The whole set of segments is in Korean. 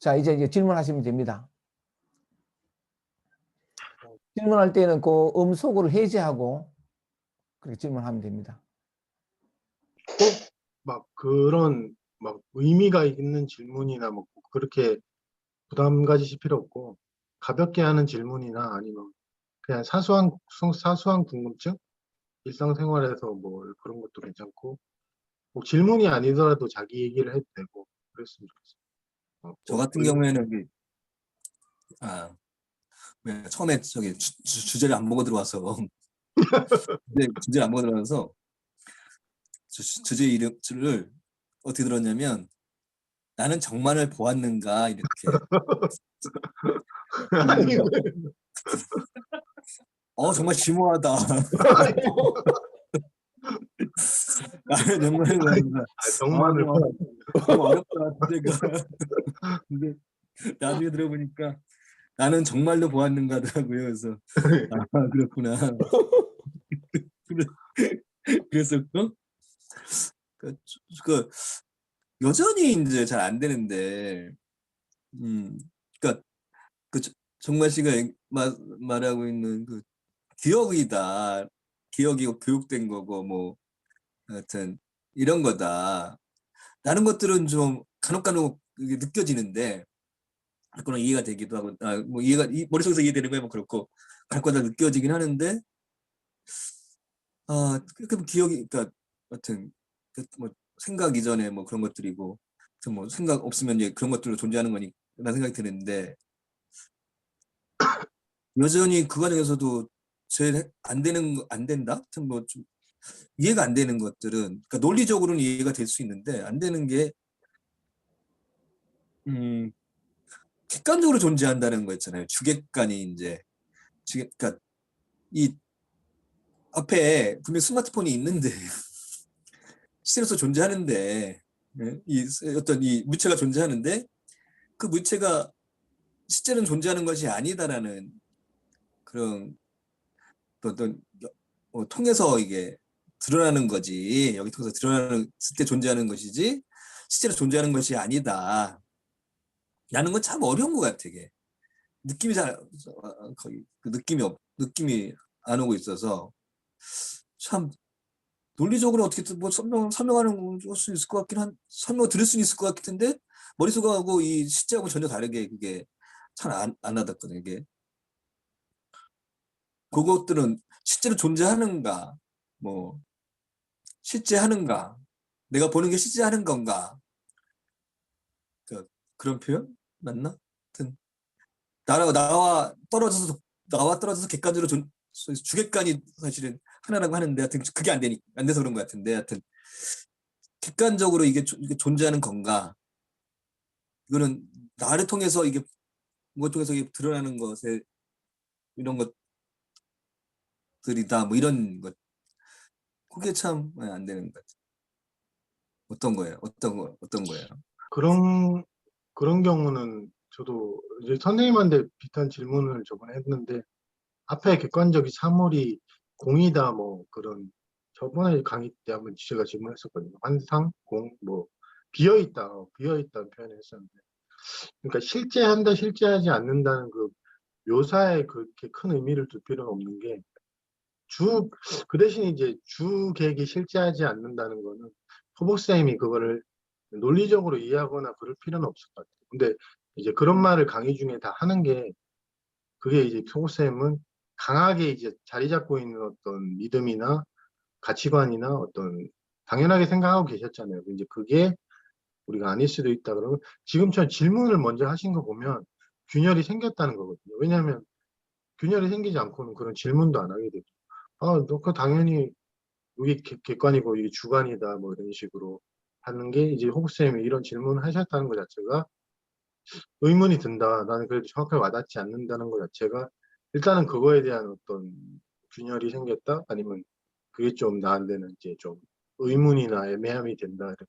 자, 이제 질문하시면 됩니다. 질문할 때는 그 음소거를 해제하고 그렇게 질문하면 됩니다. 막 그런 막 의미가 있는 질문이나 뭐 그렇게 부담 가지실 필요 없고 가볍게 하는 질문이나 아니면 그냥 사소한 궁금증, 일상생활에서 뭐 그런 것도 괜찮고 뭐 질문이 아니더라도 자기 얘기를 해도 되고 그랬으면 좋겠어요. 저 같은 경우에는 처음에 저기 주제를 안 보고 들어와서 주제를 안 보고 들어와서 주제 이름을 어떻게 들었냐면 나는 정말을 보았는가 이렇게. 아니, 정말 심오하다. 나는 정말을 보았는가. 정말을 너무 어렵다 주제가. 근데 나중에 들어보니까 나는 정말로 보았는가 하더라고요. 그래서 그렇구나. 그랬었고 여전히 이제 잘 안 되는데, 그러니까 정말 씨가 말하고 있는 그 기억이다, 기억이고 교육된 거고 뭐 하여튼 이런 거다. 라는 것들은 좀 간혹 이게 느껴지는데 그런 이해가 되기도 하고, 뭐 이해가 머릿속에서 이해되는 거야 뭐 그렇고 간혹 느껴지긴 하는데, 그렇게 기억이 그러니까 하여튼 뭐 생각 이전에 뭐 그런 것들이고, 뭐 생각 없으면 이제 그런 것들로 존재하는 거니까 라는 생각이 드는데 여전히 그 과정에서도 제일 안 된다? 하여튼 뭐 좀 이해가 안 되는 것들은, 그러니까 논리적으로는 이해가 될 수 있는데 안 되는 게 객관적으로 존재한다는 거 있잖아요. 주객관이 이제 그러니까 이 앞에 분명 스마트폰이 있는데 실제로서 존재하는데, 이 어떤 이 무체가 존재하는데 그 무체가 실제는 존재하는 것이 아니다라는 그런 어떤 통해서 이게 드러나는 거지. 여기 통해서 드러나는 때 존재하는 것이지 실제로 존재하는 것이 아니다. 라는 건 참 어려운 것 같아. 이게 느낌이 거의 그 느낌이 안 오고 있어서 참 논리적으로 어떻게 뭐 설명하는 수 있을 것 같긴 설명 들을 수 있을 것 같은데 머릿속하고 이 실제하고 전혀 다르게 그게 잘 안 와닿거든. 이게 그것들은 실제로 존재하는가, 뭐 실제하는가, 내가 보는 게 실제하는 건가, 그런 표현 맞나? 하여튼 나와 떨어져서 객관적으로 주객관이 사실은 하나라고 하는데 하여튼 그게 안 돼서 그런 것 같은데, 하여튼 객관적으로 이게 존재하는 건가, 이거는 나를 통해서 이게 무엇 통해서 이게 드러나는 것에 이런 것들이다, 뭐 이런 것, 그게 참 안 되는 것 같아요. 어떤 거예요? 어떤 거예요? 그런 경우는 저도 이제 선생님한테 비슷한 질문을 저번에 했는데 앞에 객관적인 사물이 공이다 뭐 그런 저번에 강의 때 한번 제가 질문했었거든요. 환상, 공, 뭐 비어있다는 표현을 했었는데, 그러니까 실제한다, 실제하지 않는다는 그 묘사에 그렇게 큰 의미를 둘 필요는 없는 게 그 대신 이제 주객이 실제하지 않는다는 거는 토복쌤이 그거를 논리적으로 이해하거나 그럴 필요는 없을 것 같아요. 근데 이제 그런 말을 강의 중에 다 하는 게 그게 이제 토복쌤은 강하게 이제 자리 잡고 있는 어떤 믿음이나 가치관이나 어떤 당연하게 생각하고 계셨잖아요. 이제 그게 우리가 아닐 수도 있다 그러면 지금처럼 질문을 먼저 하신 거 보면 균열이 생겼다는 거거든요. 왜냐하면 균열이 생기지 않고는 그런 질문도 안 하게 되죠. 너 그 당연히 이게 객관이고 이게 주관이다 뭐 이런 식으로 하는 게 이제 호구쌤이 이런 질문을 하셨다는 것 자체가 의문이 든다. 나는 그래도 정확하게 와닿지 않는다는 것 자체가 일단은 그거에 대한 어떤 균열이 생겼다 아니면 그게 좀 나한테는 이제 좀 의문이나 애매함이 된다 이렇게.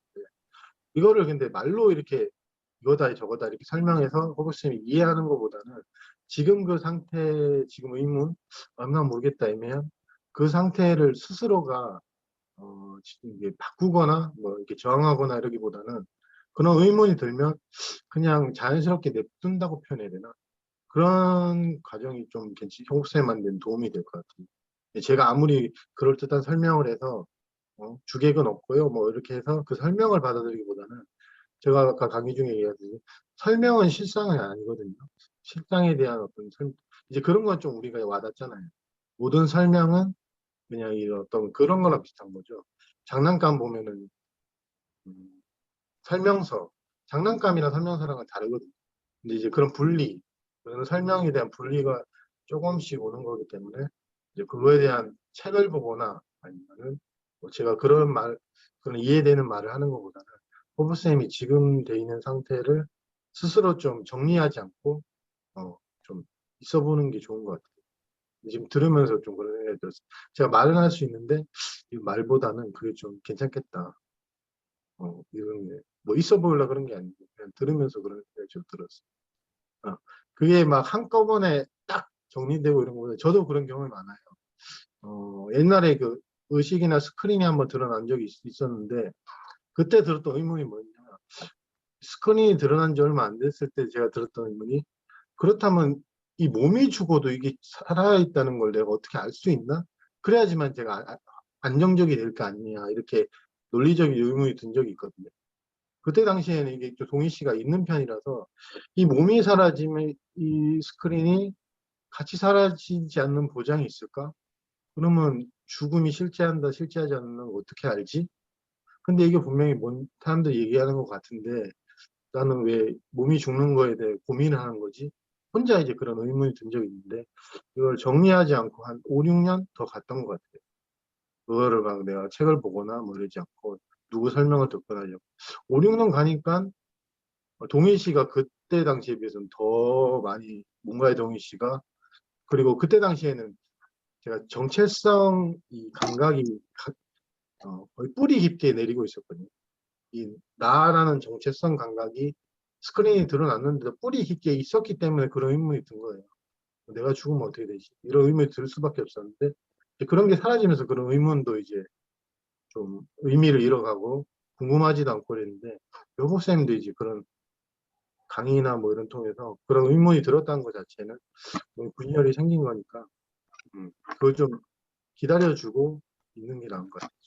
이거를 근데 말로 이렇게 이거다 저거다 이렇게 설명해서 호구쌤이 이해하는 것보다는 지금 그 상태, 지금 의문, 난 모르겠다 애매함, 그 상태를 스스로가 이게 바꾸거나 뭐 이렇게 저항하거나 이러기보다는 그런 의문이 들면 그냥 자연스럽게 냅둔다고 표현해야 되나? 그런 과정이 좀 호흡쌤 만드는 도움이 될 것 같아요. 제가 아무리 그럴듯한 설명을 해서 주객은 없고요. 뭐 이렇게 해서 그 설명을 받아들이기보다는 제가 아까 강의 중에 얘기했듯이 설명은 실상이 아니거든요. 실상에 대한 어떤 이제 그런 건 좀 우리가 와닿잖아요. 모든 설명은 그냥 이 어떤 그런 거랑 비슷한 거죠. 장난감 보면은 설명서, 장난감이랑 설명서랑은 다르거든요. 근데 이제 그런 분리, 그런 설명에 대한 분리가 조금씩 오는 거기 때문에 이제 그거에 대한 책을 보거나 아니면은 뭐 제가 그런 이해되는 말을 하는 것보다는 호브쌤이 지금 돼 있는 상태를 스스로 좀 정리하지 않고 좀 있어 보는 게 좋은 것 같아요. 지금 들으면서 좀 그런 생각이 들었어요. 제가 말은 할 수 있는데 이 말보다는 그게 좀 괜찮겠다. 이런 게 뭐 있어 보이려 그런 게 아니고 그냥 들으면서 그런 생각이 좀 들었어요. 그게 막 한꺼번에 딱 정리되고 이런 거보다 저도 그런 경험이 많아요. 옛날에 그 의식이나 스크린이 한번 드러난 적이 있었는데 그때 들었던 의문이 뭐였냐. 스크린이 드러난 지 얼마 안 됐을 때 제가 들었던 의문이 그렇다면 이 몸이 죽어도 이게 살아있다는 걸 내가 어떻게 알 수 있나? 그래야지만 제가 안정적이 될 거 아니냐 이렇게 논리적인 의문이 든 적이 있거든요. 그때 당시에는 이게 좀 동희 씨가 있는 편이라서 이 몸이 사라지면 이 스크린이 같이 사라지지 않는 보장이 있을까? 그러면 죽음이 실제한다, 실제하지 않는 걸 어떻게 알지? 근데 이게 분명히 사람들 얘기하는 것 같은데 나는 왜 몸이 죽는 거에 대해 고민을 하는 거지? 혼자 이제 그런 의문이 든 적이 있는데 이걸 정리하지 않고 한 5, 6년 더 갔던 것 같아요. 그거를 막 내가 책을 보거나 뭐 이러지 않고 누구 설명을 듣거나 하지 않고 5, 6년 가니까 동희 씨가 그때 당시에 비해서는 더 많이 뭔가의 동희 씨가 그리고 그때 당시에는 제가 정체성 이 감각이 거의 뿌리 깊게 내리고 있었거든요. 이 나라는 정체성 감각이 스크린이 드러났는데도 뿌리 깊게 있었기 때문에 그런 의문이 든 거예요. 내가 죽으면 어떻게 되지? 이런 의문이 들 수밖에 없었는데 그런 게 사라지면서 그런 의문도 이제 좀 의미를 잃어가고 궁금하지도 않고 그랬는데 여보쌤도 이제 그런 강의나 뭐 이런 통해서 그런 의문이 들었다는 것 자체는 분열이 생긴 거니까 그걸 좀 기다려주고 있는 게 나은 것 같아요.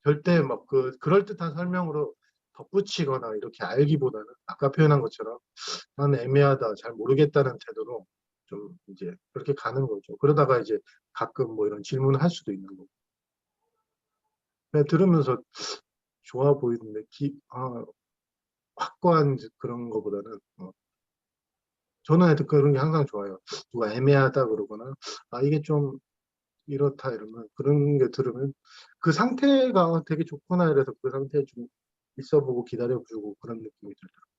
절대 막 그럴듯한 설명으로 덧붙이거나 이렇게 알기보다는 아까 표현한 것처럼 나는 애매하다, 잘 모르겠다는 태도로 좀 이제 그렇게 가는 거죠. 그러다가 이제 가끔 뭐 이런 질문을 할 수도 있는 거고. 그냥 들으면서 좋아 보이는데 확고한 그런 거보다는 저는 하여튼 그런 게 항상 좋아요. 누가 애매하다 그러거나 이게 좀 이렇다 이러면 그런 게 들으면 그 상태가 되게 좋구나 이래서 그 상태에 좀 있어보고 기다려주고 그런 느낌이 들더라고요.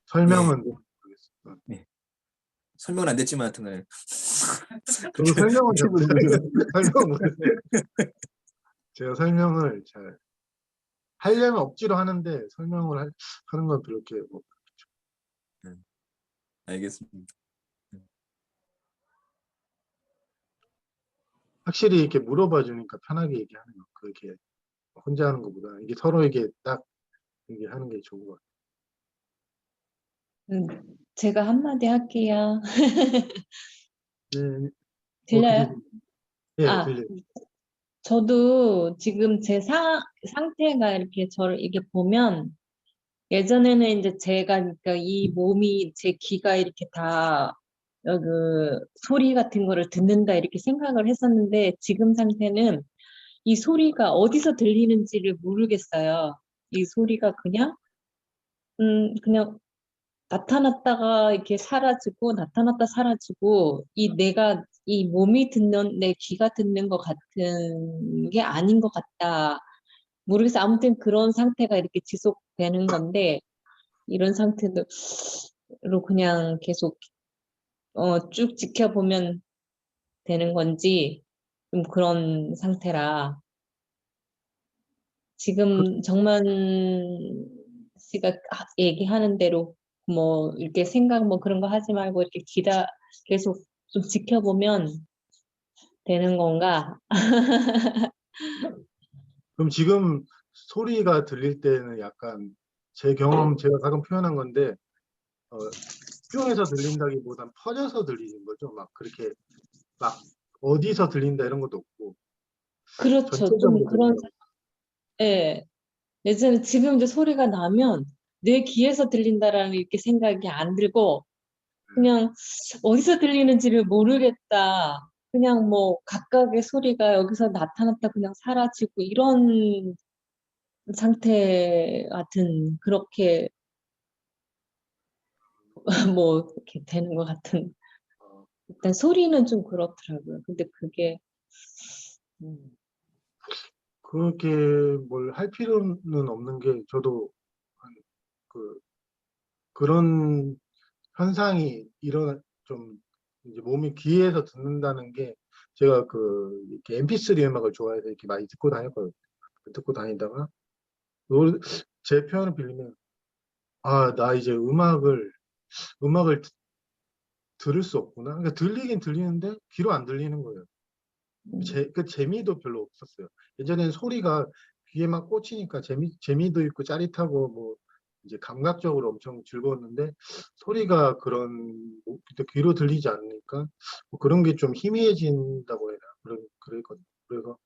설명은 모르겠어요. 네. 설명은 안 됐지만 하여튼간에 저도 설명은 잘 책을 못해요. 보면 설명 못해요. 제가 설명을 잘 하려면 억지로 하는데 설명을 하는 건 그렇게 뭐 알겠습니다. 확실히 이렇게 물어봐 주니까 편하게 얘기하는 거 그렇게 혼자 하는 것보다 이게 서로에게 딱 이게 하는 게 좋은 것 제가 한마디 할게요. 같아요. 네. 들려요? 예, 들려요. 저도 지금 제 상태가 이렇게 저를 이렇게 보면 예전에는 이제 제가 그러니까 이 몸이 제 귀가 이렇게 다 그 소리 같은 거를 듣는다 이렇게 생각을 했었는데 지금 상태는 이 소리가 어디서 들리는지를 모르겠어요. 이 소리가 그냥 나타났다가 이렇게 사라지고 나타났다 사라지고 이 몸이 듣는 내 귀가 듣는 것 같은 게 아닌 것 같다. 모르겠어요. 아무튼 그런 상태가 이렇게 지속되는 건데 이런 상태로 그냥 계속 쭉 지켜보면 되는 건지 좀 그런 상태라 지금 정만 씨가 얘기하는 대로 뭐 이렇게 생각 뭐 그런 거 하지 말고 이렇게 계속 좀 지켜보면 되는 건가? 그럼 지금 소리가 들릴 때는 약간 제 경험 제가 가끔 표현한 건데 집중해서 들린다기보단 퍼져서 들리는 거죠. 막 그렇게 막 어디서 들린다 이런 것도 없고 그렇죠. 좀 전체적으로 그런, 들린다. 예. 예전에 지금 이제 소리가 나면 내 귀에서 들린다라는 이렇게 생각이 안 들고 그냥 어디서 들리는지를 모르겠다. 그냥 뭐 각각의 소리가 여기서 나타났다 그냥 사라지고 이런 상태 같은 그렇게 뭐 이렇게 되는 것 같은 어, 일단 소리는 좀 그렇더라고요. 근데 그게 음, 그렇게 뭘 할 필요는 없는 게 저도 그 그런 현상이 좀 이제 몸이 귀에서 듣는다는 게 제가 이렇게 MP3 음악을 좋아해서 이렇게 많이 듣고 다녔거든요. 듣고 다니다가 노래- 제 표현을 빌리면 나 이제 음악을 들을 수 없구나. 그러니까 들리긴 들리는데 귀로 안 들리는 거예요. 그 재미도 별로 없었어요. 예전에는 소리가 귀에 막 꽂히니까 재미도 있고 짜릿하고 뭐 이제 감각적으로 엄청 즐거웠는데 소리가 그때 귀로 들리지 않으니까 뭐 그런 게 좀 희미해진다고 해야 되나 그랬거든요. 그래서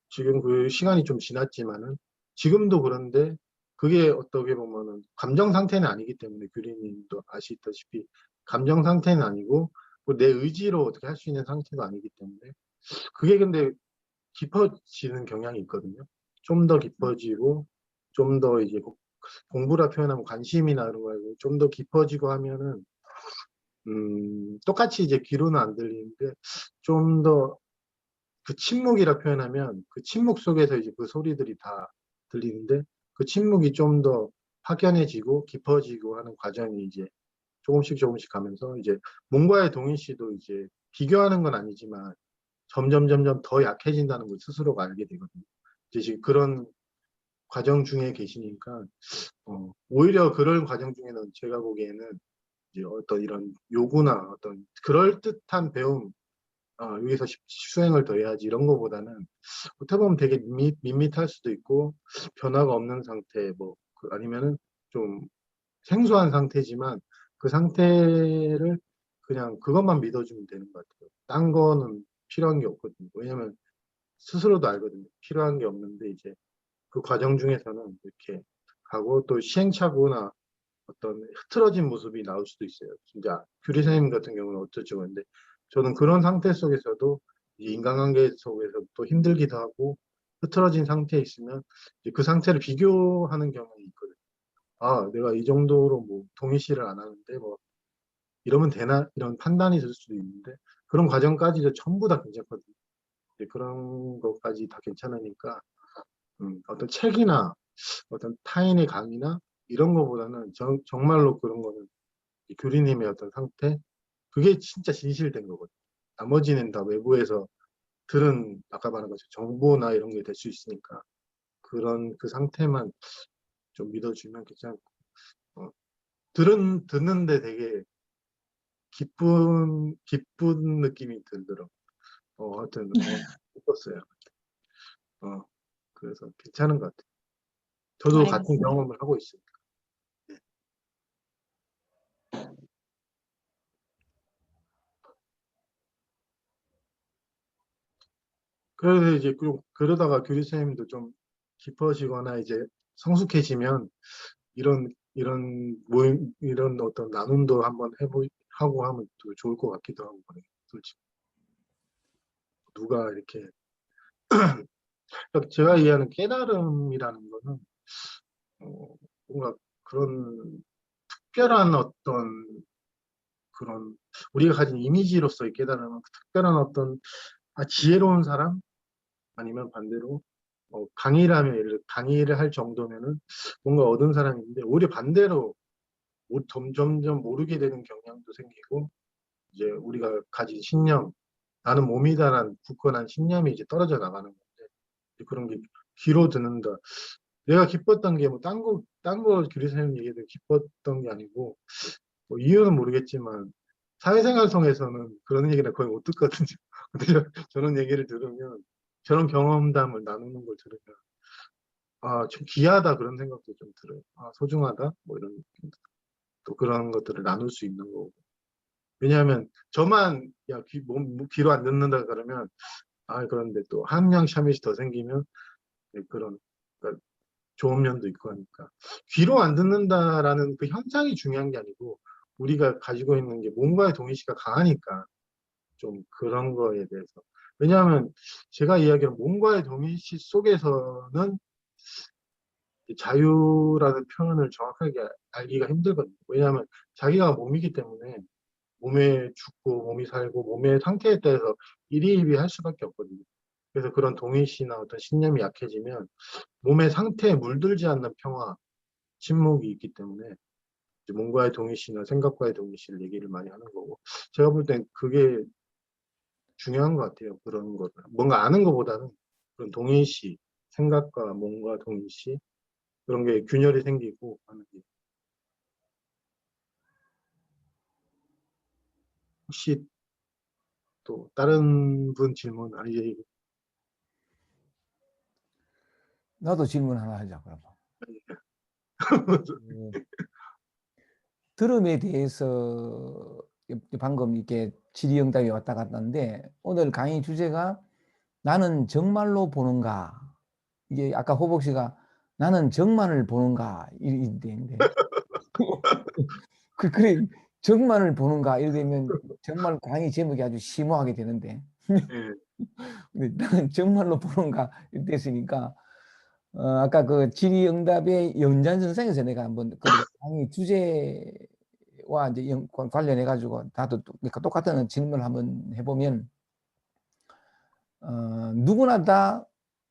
지금 그 시간이 좀 지났지만은 지금도 그런데 그게 어떻게 보면은 감정 상태는 아니기 때문에 규리님도 아시다시피 감정 상태는 아니고 뭐내 의지로 어떻게 할 수 있는 상태도 아니기 때문에 그게 근데 깊어지는 경향이 있거든요. 좀 더 깊어지고 좀 더 이제 공부라 표현하면 관심이나 이런 거에 좀 더 깊어지고 하면은 똑같이 이제 귀로는 안 들리는데 좀 더 그 침묵이라 표현하면 그 침묵 속에서 이제 그 소리들이 다 들리는데 그 침묵이 좀 더 확연해지고 깊어지고 하는 과정이 이제 조금씩 가면서 이제 몸과의 동일시도 이제 비교하는 건 아니지만 점점 더 약해진다는 걸 스스로가 알게 되거든요. 이제 지금 그런 과정 중에 계시니까 오히려 그런 과정 중에는 제가 보기에는 이제 어떤 이런 요구나 어떤 그럴듯한 배움 여기서 수행을 더 해야지 이런 거보다는 어떻게 보면 되게 밋밋할 수도 있고 변화가 없는 상태 아니면은 좀 생소한 상태지만 그 상태를 그냥 그것만 믿어주면 되는 것 같아요. 딴 거는 필요한 게 없거든요. 왜냐면 스스로도 알거든요. 필요한 게 없는데 이제 그 과정 중에서는 이렇게 가고 또 시행착오나 어떤 흐트러진 모습이 나올 수도 있어요. 진짜 규리 선생님 같은 경우는 어쩌죠. 근데 저는 그런 상태 속에서도 이 인간관계 속에서 또 힘들기도 하고 흐트러진 상태에 있으면 이제 그 상태를 비교하는 경향이 있거든요. 내가 이 정도로 뭐 동의시를 안 하는데 뭐 이러면 되나 이런 판단이 들 수도 있는데 그런 과정까지도 전부 다 괜찮거든요. 이제 그런 것까지 다 괜찮으니까 어떤 책이나 어떤 타인의 강의나 이런 거보다는 정말로 그런 거는 이 교리님의 어떤 상태 그게 진짜 진실된 거거든요. 나머지는 다 외부에서 들은 아까 말한 것처럼 정보나 이런 게 될 수 있으니까 그런 그 상태만 좀 믿어주면 괜찮고 듣는데 되게 기쁜 느낌이 들더라고요. 하여튼 기뻤어요. 그래서 괜찮은 것 같아요. 저도 같은 알겠습니다. 경험을 하고 있어요. 그래서 이제 그러다가 교리 선생님도 좀 깊어지거나 이제 성숙해지면 이런 모임 이런 어떤 나눔도 한번 하고 하면 또 좋을 것 같기도 하고 그래요. 솔직히 누가 이렇게 그러니까 제가 이해하는 깨달음이라는 거는 뭔가 그런 특별한 어떤 그런 우리가 가진 이미지로서의 깨달음은 그 특별한 어떤 지혜로운 사람 아니면 반대로 강의를 할 정도면은 뭔가 얻은 사람인데 오히려 반대로 점점 모르게 되는 경향도 생기고 이제 우리가 가진 신념 나는 몸이다라는 굳건한 신념이 이제 떨어져 나가는 건데 그런 게 귀로 듣는다. 내가 기뻤던 게 뭐 딴거 규리 선생님 얘기도 기뻤던 게 아니고 뭐 이유는 모르겠지만 사회생활 속에서는 그런 얘기를 거의 못 듣거든요. 근데 저런 얘기를 들으면 저런 경험담을 나누는 걸 들으면 좀 귀하다 그런 생각도 좀 들어요. 소중하다 뭐 이런 느낌. 또 그런 것들을 나눌 수 있는 거고. 왜냐하면 저만 귀로 안 듣는다 그러면 그런데 또 한 명 샤밋이 더 생기면 그런 그러니까 좋은 면도 있고 하니까 귀로 안 듣는다라는 그 현상이 중요한 게 아니고 우리가 가지고 있는 게 몸과의 동의시가 강하니까 좀 그런 거에 대해서 왜냐하면 제가 이야기한 몸과의 동의시 속에서는 자유라는 표현을 정확하게 알기가 힘들거든요. 왜냐하면 자기가 몸이기 때문에 몸에 죽고 몸이 살고 몸의 상태에 따라서 일희일비할 수밖에 없거든요. 그래서 그런 동의시나 어떤 신념이 약해지면 몸의 상태에 물들지 않는 평화, 침묵이 있기 때문에 이제 몸과의 동의시나 생각과의 동의시를 얘기를 많이 하는 거고 제가 볼 땐 그게 중요한 것 같아요. 그런 거를 뭔가 아는 것보다는 그런 동의시, 생각과 몸과 동의시 그런 게 균열이 생기고 하는 게 혹시 또 다른 분 질문 나도 질문 하나 하자, 그러면. 들음에 대해서 방금 이렇게 질의응답이 왔다 갔다 하는데 오늘 강의 주제가 나는 정말로 보는가? 이게 아까 호복 씨가 나는 정만을 보는가? 이랬는데 그래 정만을 보는가? 이래 되면 정말 강의 제목이 아주 심오하게 되는데 근데 나는 정말로 보는가? 이랬으니까 아까 그 질의응답의 연장선상에서 내가 한번 그 강의 주제와 이제 관련해 가지고 나도 그러니까 똑같은 질문을 한번 해보면 누구나 다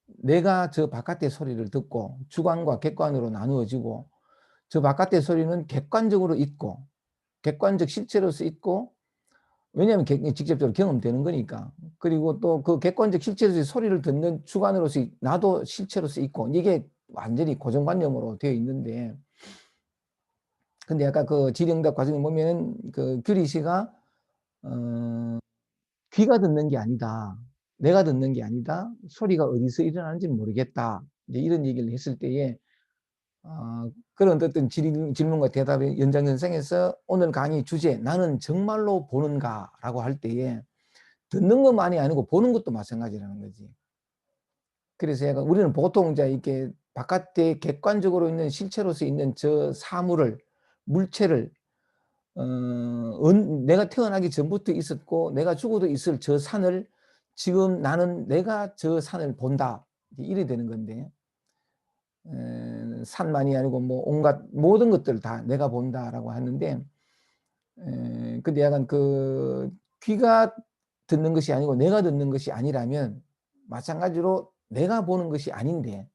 내가 저 바깥의 소리를 듣고 주관과 객관으로 나누어지고 저 바깥의 소리는 객관적으로 있고 객관적 실체로서 있고 왜냐하면 직접적으로 경험되는 거니까 그리고 또 그 객관적 실체로서 소리를 듣는 주관으로서 나도 실체로서 있고 이게 완전히 고정관념으로 되어 있는데 근데 아까 그 질의응답 과정에 보면은 그 규리 씨가 귀가 듣는 게 아니다. 내가 듣는 게 아니다. 소리가 어디서 일어나는지 모르겠다. 이제 이런 얘기를 했을 때에 그런 어떤 질문과 대답의 연장선상에서 오늘 강의 주제 나는 정말로 보는가라고 할 때에 듣는 것만이 아니고 보는 것도 마찬가지라는 거지. 그래서 약간 우리는 보통 이제 이렇게 바깥에 객관적으로 있는 실체로서 있는 저 사물을 물체를 내가 태어나기 전부터 있었고 내가 죽어도 있을 저 산을 지금 나는 내가 저 산을 본다 이래 되는 건데 산만이 아니고 뭐 온갖 모든 것들을 다 내가 본다라고 하는데 근데 약간 그 귀가 듣는 것이 아니고 내가 듣는 것이 아니라면 마찬가지로 내가 보는 것이 아닌데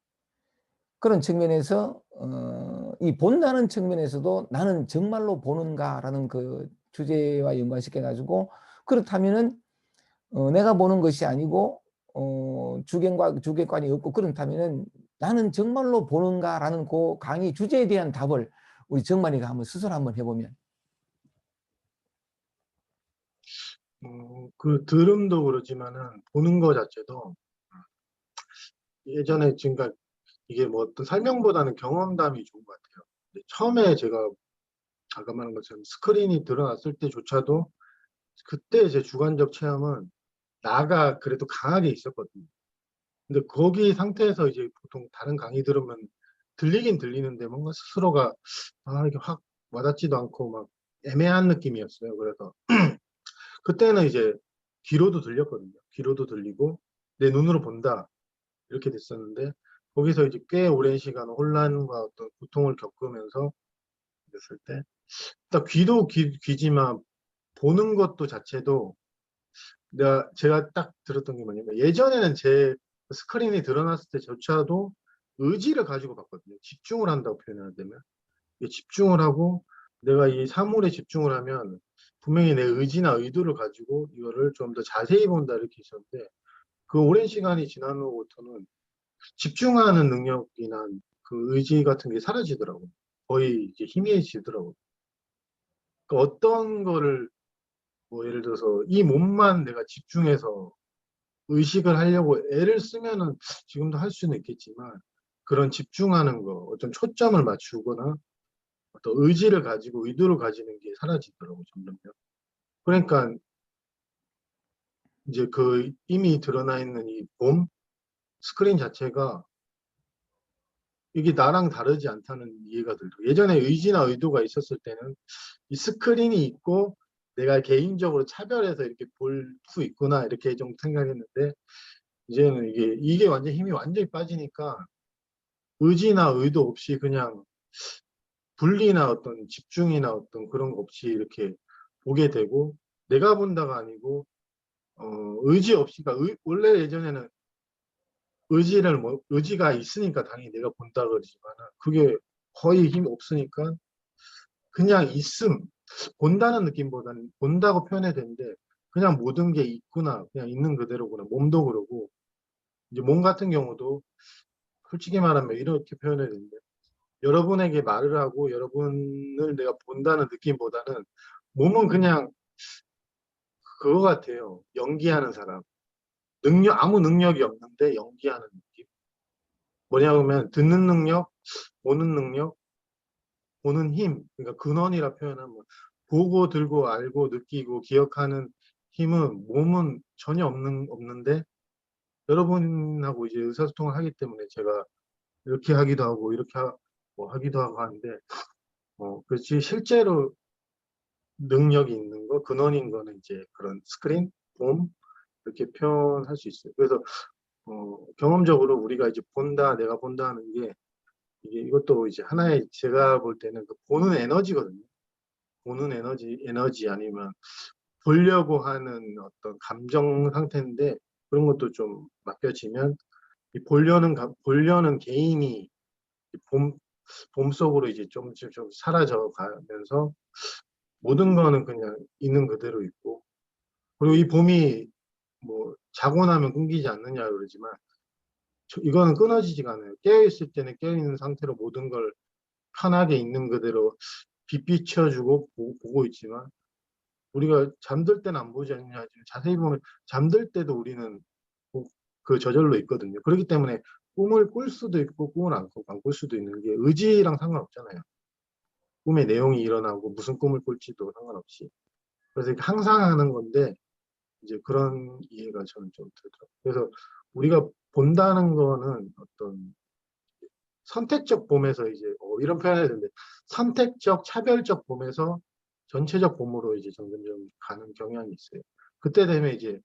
그런 측면에서 이 본다는 측면에서도 나는 정말로 보는가라는 그 주제와 연관시켜 가지고 그렇다면은 내가 보는 것이 아니고 주객관이 없고 그렇다면은 나는 정말로 보는가라는 그 강의 주제에 대한 답을 우리 정만이가 한번 스스로 한번 해보면. 그 들음도 그렇지만은 보는 거 자체도 예전에 지금까지 이게 뭐 어떤 설명보다는 경험담이 좋은 것 같아요. 근데 처음에 제가 아까 말한 것처럼 스크린이 드러났을 때조차도 그때 제 주관적 체험은 나가 그래도 강하게 있었거든요. 근데 거기 상태에서 이제 보통 다른 강의 들으면 들리긴 들리는데 뭔가 스스로가 이게 확 와닿지도 않고 막 애매한 느낌이었어요. 그래서 그때는 이제 귀로도 들렸거든요. 귀로도 들리고 내 눈으로 본다 이렇게 됐었는데 거기서 이제 꽤 오랜 시간 혼란과 어떤 고통을 겪으면서 됐을 때 딱 귀도 귀지만 보는 것도 자체도 제가 딱 들었던 게 뭐냐면 예전에는 제 스크린이 드러났을 때조차도 의지를 가지고 봤거든요. 집중을 한다고 표현해야 되면 집중을 하고 내가 이 사물에 집중을 하면 분명히 내 의지나 의도를 가지고 이거를 좀 더 자세히 본다 이렇게 있었는데 그 오랜 시간이 지난 후부터는 집중하는 능력이나 그 의지 같은 게 사라지더라고요. 거의 이제 희미해지더라고요. 그러니까 어떤 거를 뭐 예를 들어서 이 몸만 내가 집중해서 의식을 하려고 애를 쓰면은 지금도 할 수는 있겠지만 그런 집중하는 거, 어떤 초점을 맞추거나 어떤 의지를 가지고 의도를 가지는 게 사라지더라고 점점. 그러니까 이제 그 이미 드러나 있는 이 봄 스크린 자체가 이게 나랑 다르지 않다는 이해가 들더라고. 예전에 의지나 의도가 있었을 때는 이 스크린이 있고 내가 개인적으로 차별해서 이렇게 볼 수 있구나 이렇게 좀 생각했는데 이제는 이게 완전 힘이 완전히 빠지니까 의지나 의도 없이 그냥 분리나 어떤 집중이나 어떤 그런 거 없이 이렇게 보게 되고 내가 본다가 아니고 의지 없이 그러니까 원래 예전에는 의지가 있으니까 당연히 내가 본다 그러지만 그게 거의 힘이 없으니까 그냥 있음 본다는 느낌보다는 본다고 표현해야 되는데 그냥 모든 게 있구나 그냥 있는 그대로구나 몸도 그러고 이제 몸 같은 경우도 솔직히 말하면 이렇게 표현해야 되는데 여러분에게 말을 하고 여러분을 내가 본다는 느낌보다는 몸은 그냥 그거 같아요. 연기하는 사람. 아무 능력이 없는데 연기하는 느낌. 뭐냐면 듣는 능력, 보는 능력, 보는 힘. 그러니까 근원이라 표현하면 보고 들고 알고 느끼고 기억하는 힘은 몸은 전혀 없는데 여러분하고 이제 의사소통을 하기 때문에 제가 이렇게 하기도 하고 이렇게 뭐 하기도 하고 하는데 그렇지 실제로 능력이 있는 거, 근원인 거는 이제 그런 스크린, 봄 이렇게 표현할 수 있어요. 그래서 경험적으로 우리가 이제 본다, 내가 본다 하는 게 이것도 이제 하나의 제가 볼 때는 그 보는 에너지거든요. 보는 에너지 아니면 보려고 하는 어떤 감정 상태인데 그런 것도 좀 맡겨지면 이 보려는 개인이 봄 속으로 이제 좀 사라져 가면서 모든 거는 그냥 있는 그대로 있고 그리고 이 봄이 뭐 자고 나면 끊기지 않느냐 그러지만 이거는 끊어지지가 않아요. 깨어있을 때는 깨어있는 상태로 모든 걸 편하게 있는 그대로 빛 비춰주고 보고 있지만 우리가 잠들 때는 안 보지 않느냐 하지만 자세히 보면 잠들 때도 우리는 그 저절로 있거든요. 그렇기 때문에 꿈을 꿀 수도 있고 꿈을 안 꿀 수도 있는 게 의지랑 상관없잖아요. 꿈의 내용이 일어나고 무슨 꿈을 꿀지도 상관없이. 그래서 항상 하는 건데 이제 그런 이해가 저는 좀 들더라고요. 그래서 우리가 본다는 거는 어떤 선택적 봄에서 이제 이런 표현을 해야 되는데 선택적 차별적 봄에서 전체적 봄으로 이제 점점 가는 경향이 있어요. 그때 되면 이제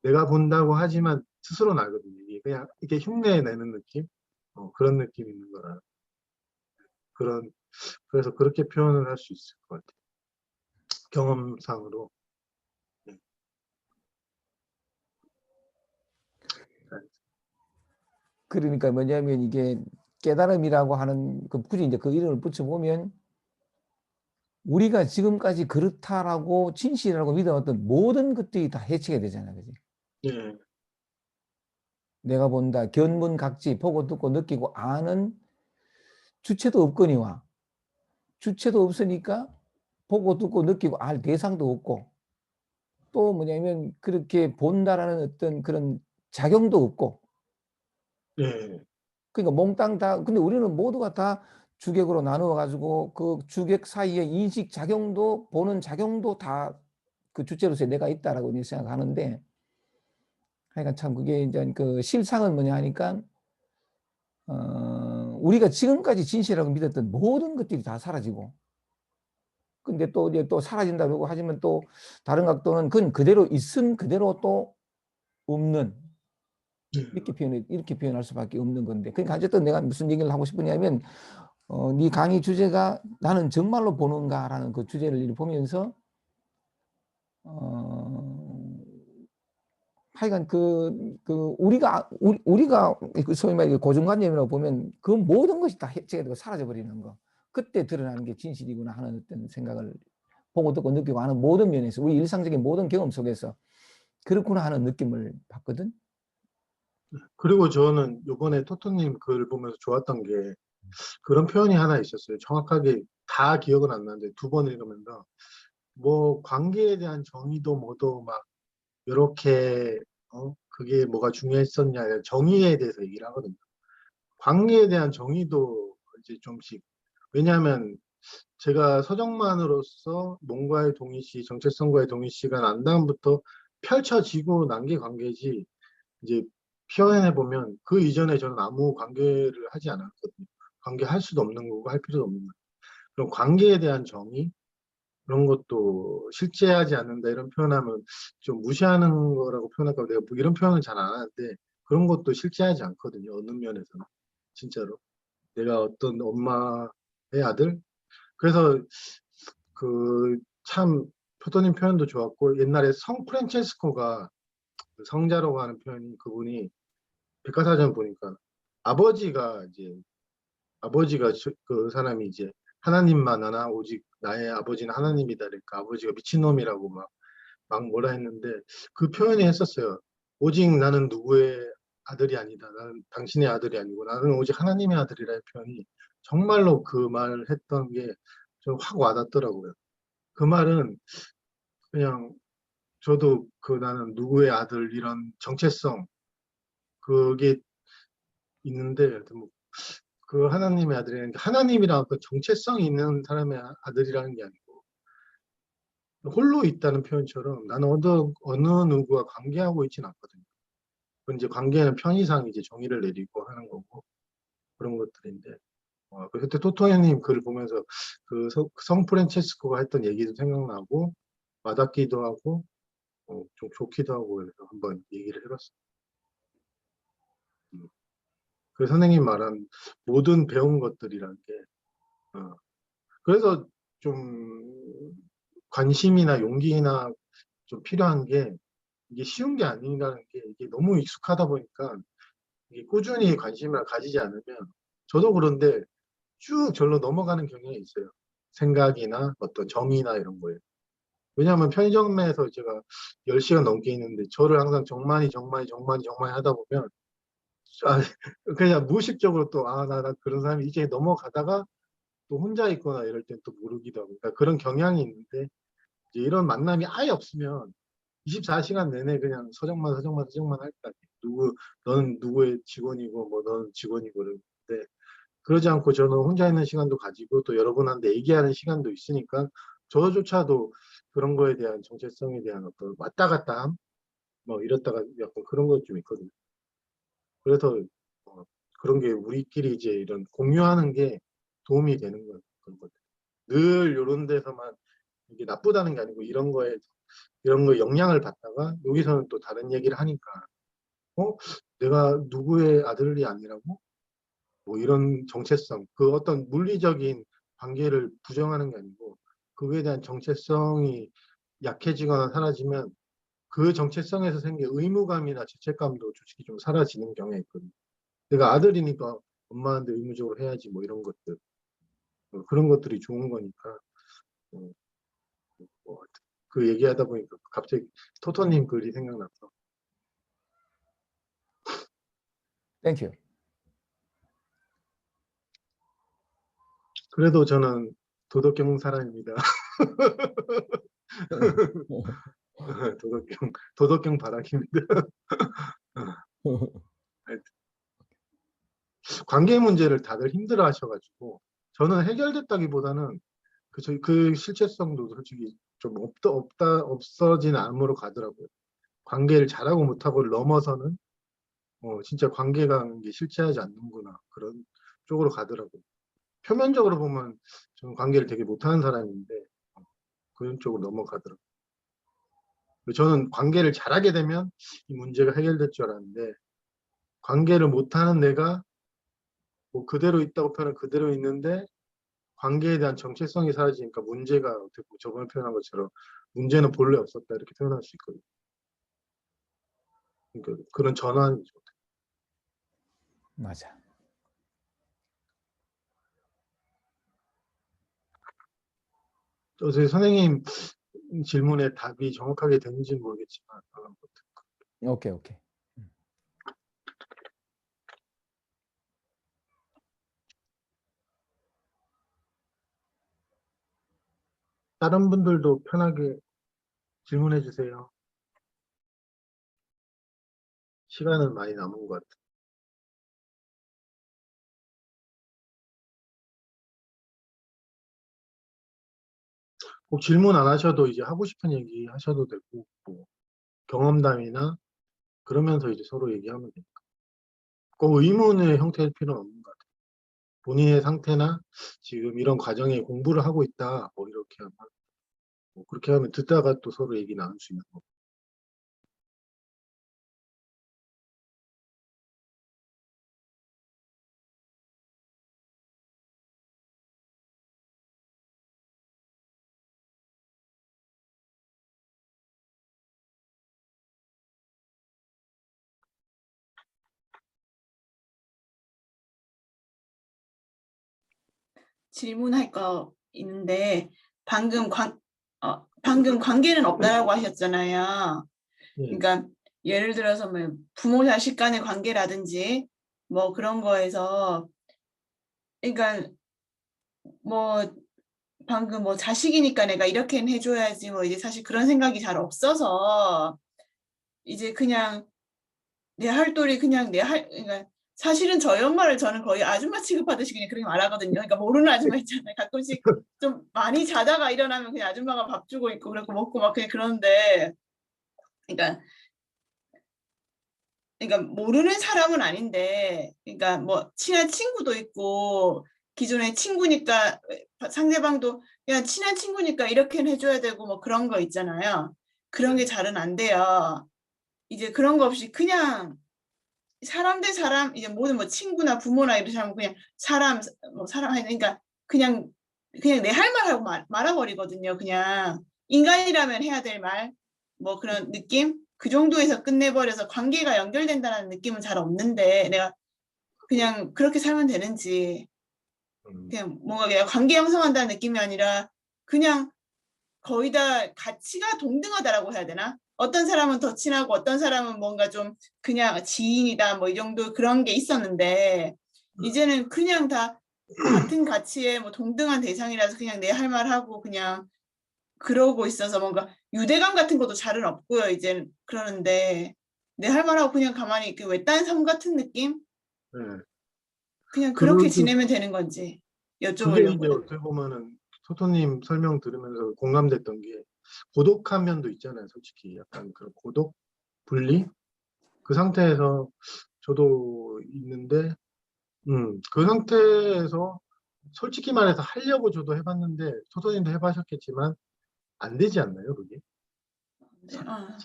내가 본다고 하지만 스스로는 알거든요. 이게 그냥 이렇게 흉내 내는 느낌? 그런 느낌이 있는 거라. 그래서 그렇게 표현을 할 수 있을 것 같아요. 경험상으로. 네. 그러니까 뭐냐면 이게 깨달음이라고 하는 굳이 이제 그 이름을 붙여보면 우리가 지금까지 그렇다라고 진실이라고 믿어왔던 모든 것들이 다 해체가 되잖아요. 그지? 네. 내가 본다, 견문각지, 보고 듣고 느끼고 아는 주체도 없거니와 주체도 없으니까 보고 듣고 느끼고 알 대상도 없고 또 뭐냐면 그렇게 본다라는 어떤 그런 작용도 없고 네. 그러니까 몽땅 다 근데 우리는 모두가 다 주객으로 나누어 가지고 그 주객 사이에 인식 작용도 보는 작용도 다 그 주체로서 내가 있다라고 생각하는데 그러니까 참 그게 이제 그 실상은 뭐냐 하니까 우리가 지금까지 진실이라고 믿었던 모든 것들이 다 사라지고 근데 또 이제 또 사라진다고 하지만 또 다른 각도는 그건 그대로 있은 그대로 또 없는 이렇게 표현할 수밖에 없는 건데 그러니까 어쨌든 내가 무슨 얘기를 하고 싶으냐면 네 강의 주제가 나는 정말로 보는가라는 그 주제를 보면서 하여간 우리가 소위 말해 고정관념이라고 보면 그 모든 것이 다 해체가 되고 사라져 버리는 거 그때 드러나는 게 진실이구나 하는 어떤 생각을 보고 듣고 느끼고 하는 모든 면에서 우리 일상적인 모든 경험 속에서 그렇구나 하는 느낌을 받거든. 그리고 저는 요번에 토토님 글 보면서 좋았던 게 그런 표현이 하나 있었어요. 정확하게 다 기억은 안 나는데 두 번 읽으면서 뭐 관계에 대한 정의도 뭐도 막 이렇게 그게 뭐가 중요했었냐 정의에 대해서 얘기를 하거든요. 관계에 대한 정의도 이제 좀씩, 왜냐하면 제가 서정만으로서 뭔가의 동의시, 정체성과의 동의시가 난 다음부터 펼쳐지고 난 게 관계지, 이제 표현해 보면 그 이전에 저는 아무 관계를 하지 않았거든요. 관계할 수도 없는 거고 할 필요도 없는 거예요. 그럼 관계에 대한 정의, 그런 것도 실제하지 않는다 이런 표현하면 좀 무시하는 거라고 표현할까 봐 내가 뭐 이런 표현을 잘 안 하는데, 그런 것도 실제하지 않거든요. 어느 면에서는 진짜로 내가 어떤 엄마의 아들. 그래서 그 참 포토님 표현도 좋았고, 옛날에 성 프란체스코가 그 성자라고 하는 표현이, 그분이 백과사전 보니까 아버지가 이제 그 사람이 이제 하나님만 하나 오직 나의 아버지는 하나님이다, 그러니까 아버지가 미친놈이라고 막 뭐라 했는데, 그 표현이 했었어요. 오직 나는 누구의 아들이 아니다. 나는 당신의 아들이 아니고 나는 오직 하나님의 아들이라는 표현이, 정말로 그 말을 했던 게 좀 확 와닿더라고요. 그 말은 그냥 저도 그 나는 누구의 아들 이런 정체성, 그게 있는데 뭐그 하나님의 아들이라는 게, 하나님이랑 그 정체성이 있는 사람의 아들이라는 게 아니고 홀로 있다는 표현처럼 나는 어느 누구와 관계하고 있지는 않거든요. 그건 이제 관계는 편의상 이제 정의를 내리고 하는 거고, 그런 것들인데, 그때 토토님 글을 보면서 그 성 프란체스코가 했던 얘기도 생각나고 와닿기도 하고, 좀 좋기도 하고, 그래서 한번 얘기를 해봤어요. 그 선생님 말한 모든 배운 것들이란 게, 그래서 좀 관심이나 용기나 좀 필요한 게, 이게 쉬운 게 아니라는 게, 이게 너무 익숙하다 보니까 이게 꾸준히 관심을 가지지 않으면, 저도 그런데 쭉 절로 넘어가는 경향이 있어요. 생각이나 어떤 정의나 이런 거에. 왜냐하면 편의점에서 제가 10시간 넘게 있는데 저를 항상 정만이 하다 보면, 아, 그냥 무의식적으로 또 나 그런 사람이 이제 넘어가다가 또 혼자 있거나 이럴 땐 또 모르기도 하고, 그러니까 그런 경향이 있는데, 이제 이런 만남이 아예 없으면 24시간 내내 그냥 서정만 할 거 아니에요. 너는 누구의 직원이고 뭐 너는 직원이고. 그러는데 그러지 않고 저는 혼자 있는 시간도 가지고 또 여러분한테 얘기하는 시간도 있으니까, 저조차도 그런 거에 대한 정체성에 대한 어떤 왔다 갔다 함, 뭐 이랬다가 약간 그런 것 좀 있거든요. 그래서 그런 게 우리끼리 이제 이런 공유하는 게 도움이 되는 거예요. 그런 것들. 늘 이런 데서만 이게 나쁘다는 게 아니고, 이런 거에 영향을 받다가 여기서는 또 다른 얘기를 하니까, 내가 누구의 아들이 아니라고? 뭐 이런 정체성, 그 어떤 물리적인 관계를 부정하는 게 아니고, 그거에 대한 정체성이 약해지거나 사라지면 그 정체성에서 생긴 의무감이나 죄책감도 솔직히 좀 사라지는 경향이 있거든요. 내가 아들이니까 엄마한테 의무적으로 해야지 뭐 이런 것들, 그런 것들이 좋은 거니까. 어, 뭐, 그 얘기하다 보니까 갑자기 토토님 글이 생각나서. 땡큐. 그래도 저는 도덕경 사람입니다. 도덕경 바람입니다. 관계 문제를 다들 힘들어 하셔가지고, 저는 해결됐다기보다는 그 실체성도 솔직히 좀 없어진 암으로 가더라고요. 관계를 잘하고 못하고를 넘어서는, 진짜 관계가 이게 실체하지 않는구나, 그런 쪽으로 가더라고요. 표면적으로 보면 저는 관계를 되게 못하는 사람인데, 그런 쪽으로 넘어가더라고요. 저는 관계를 잘하게 되면 이 문제가 해결될 줄 알았는데, 관계를 못하는 내가 뭐 그대로 있다고 표현은 그대로 있는데, 관계에 대한 정체성이 사라지니까 문제가, 어떻게 보면 저번에 표현한 것처럼 문제는 본래 없었다 이렇게 표현할 수 있거든요. 그러니까 그런 전환이죠. 맞아. 어제 선생님 질문에 답이 정확하게 되는지는 모르겠지만, 오케이, 오케이. 다른 분들도 편하게 질문해 주세요. 시간은 많이 남은 것 같아요. 꼭 질문 안 하셔도 이제 하고 싶은 얘기 하셔도 되고, 뭐 경험담이나 그러면서 이제 서로 얘기하면 되니까. 꼭 의문의 형태일 필요는 없는 것 같아요. 본인의 상태나 지금 이런 과정에 공부를 하고 있다, 뭐 이렇게 하면, 뭐 그렇게 하면 듣다가 또 서로 얘기 나눌 수 있는 거고. 질문할 거 있는데 방금 관계는 없다라고 하셨잖아요. 예. 그러니까 예를 들어서 뭐 부모 자식 간의 관계라든지 뭐 그런 거에서 그러니까 뭐 방금 뭐 자식이니까 내가 이렇게는 해줘야지 뭐 이제 사실 그런 생각이 잘 없어서 이제 그냥 내 할 도리 그냥 그러니까 사실은 저희 엄마를 저는 거의 아줌마 취급하듯이 그냥 그렇게 말하거든요. 그러니까 모르는 아줌마 있잖아요. 가끔씩 좀 많이 자다가 일어나면 그냥 아줌마가 밥 주고 있고 그렇고 먹고 막 그냥 그러는데 그러니까 모르는 사람은 아닌데 그러니까 뭐 친한 친구도 있고 기존의 친구니까 상대방도 그냥 친한 친구니까 이렇게는 해줘야 되고 뭐 그런 거 있잖아요. 그런 게 잘은 안 돼요. 이제 그런 거 없이 그냥 사람 대 사람 이제 모든 뭐 친구나 부모나 이런 사람은 그냥 사람 하니까 그냥 내 할 말하고 말아버리거든요. 그냥 인간이라면 해야 될 말 뭐 그런 느낌 그 정도에서 끝내버려서 관계가 연결된다는 느낌은 잘 없는데 내가 그냥 그렇게 살면 되는지 그냥 뭔가 그냥 관계 형성한다는 느낌이 아니라 그냥 거의 다 가치가 동등하다라고 해야 되나? 어떤 사람은 더 친하고 어떤 사람은 뭔가 좀 그냥 지인이다 뭐 이 정도 그런 게 있었는데 이제는 그냥 다 같은 가치에 뭐 동등한 대상이라서 그냥 내 할 말 하고 그냥 그러고 있어서 뭔가 유대감 같은 것도 잘은 없고요. 이제는 그러는데 내 할 말하고 그냥 가만히 그 외딴 섬 같은 느낌? 예. 그냥 그렇게 그게 지내면 되는 건지 이제 여쭤보려고요. 어떻게 보면은 토토님 설명 들으면서 공감됐던 게 고독한 면도 있잖아요. 솔직히 약간 그런 고독, 분리 그 상태에서 저도 있는데, 그 상태에서 솔직히 말해서 하려고 저도 해봤는데 토토님도 해보셨겠지만 안 되지 않나요, 그게? 네,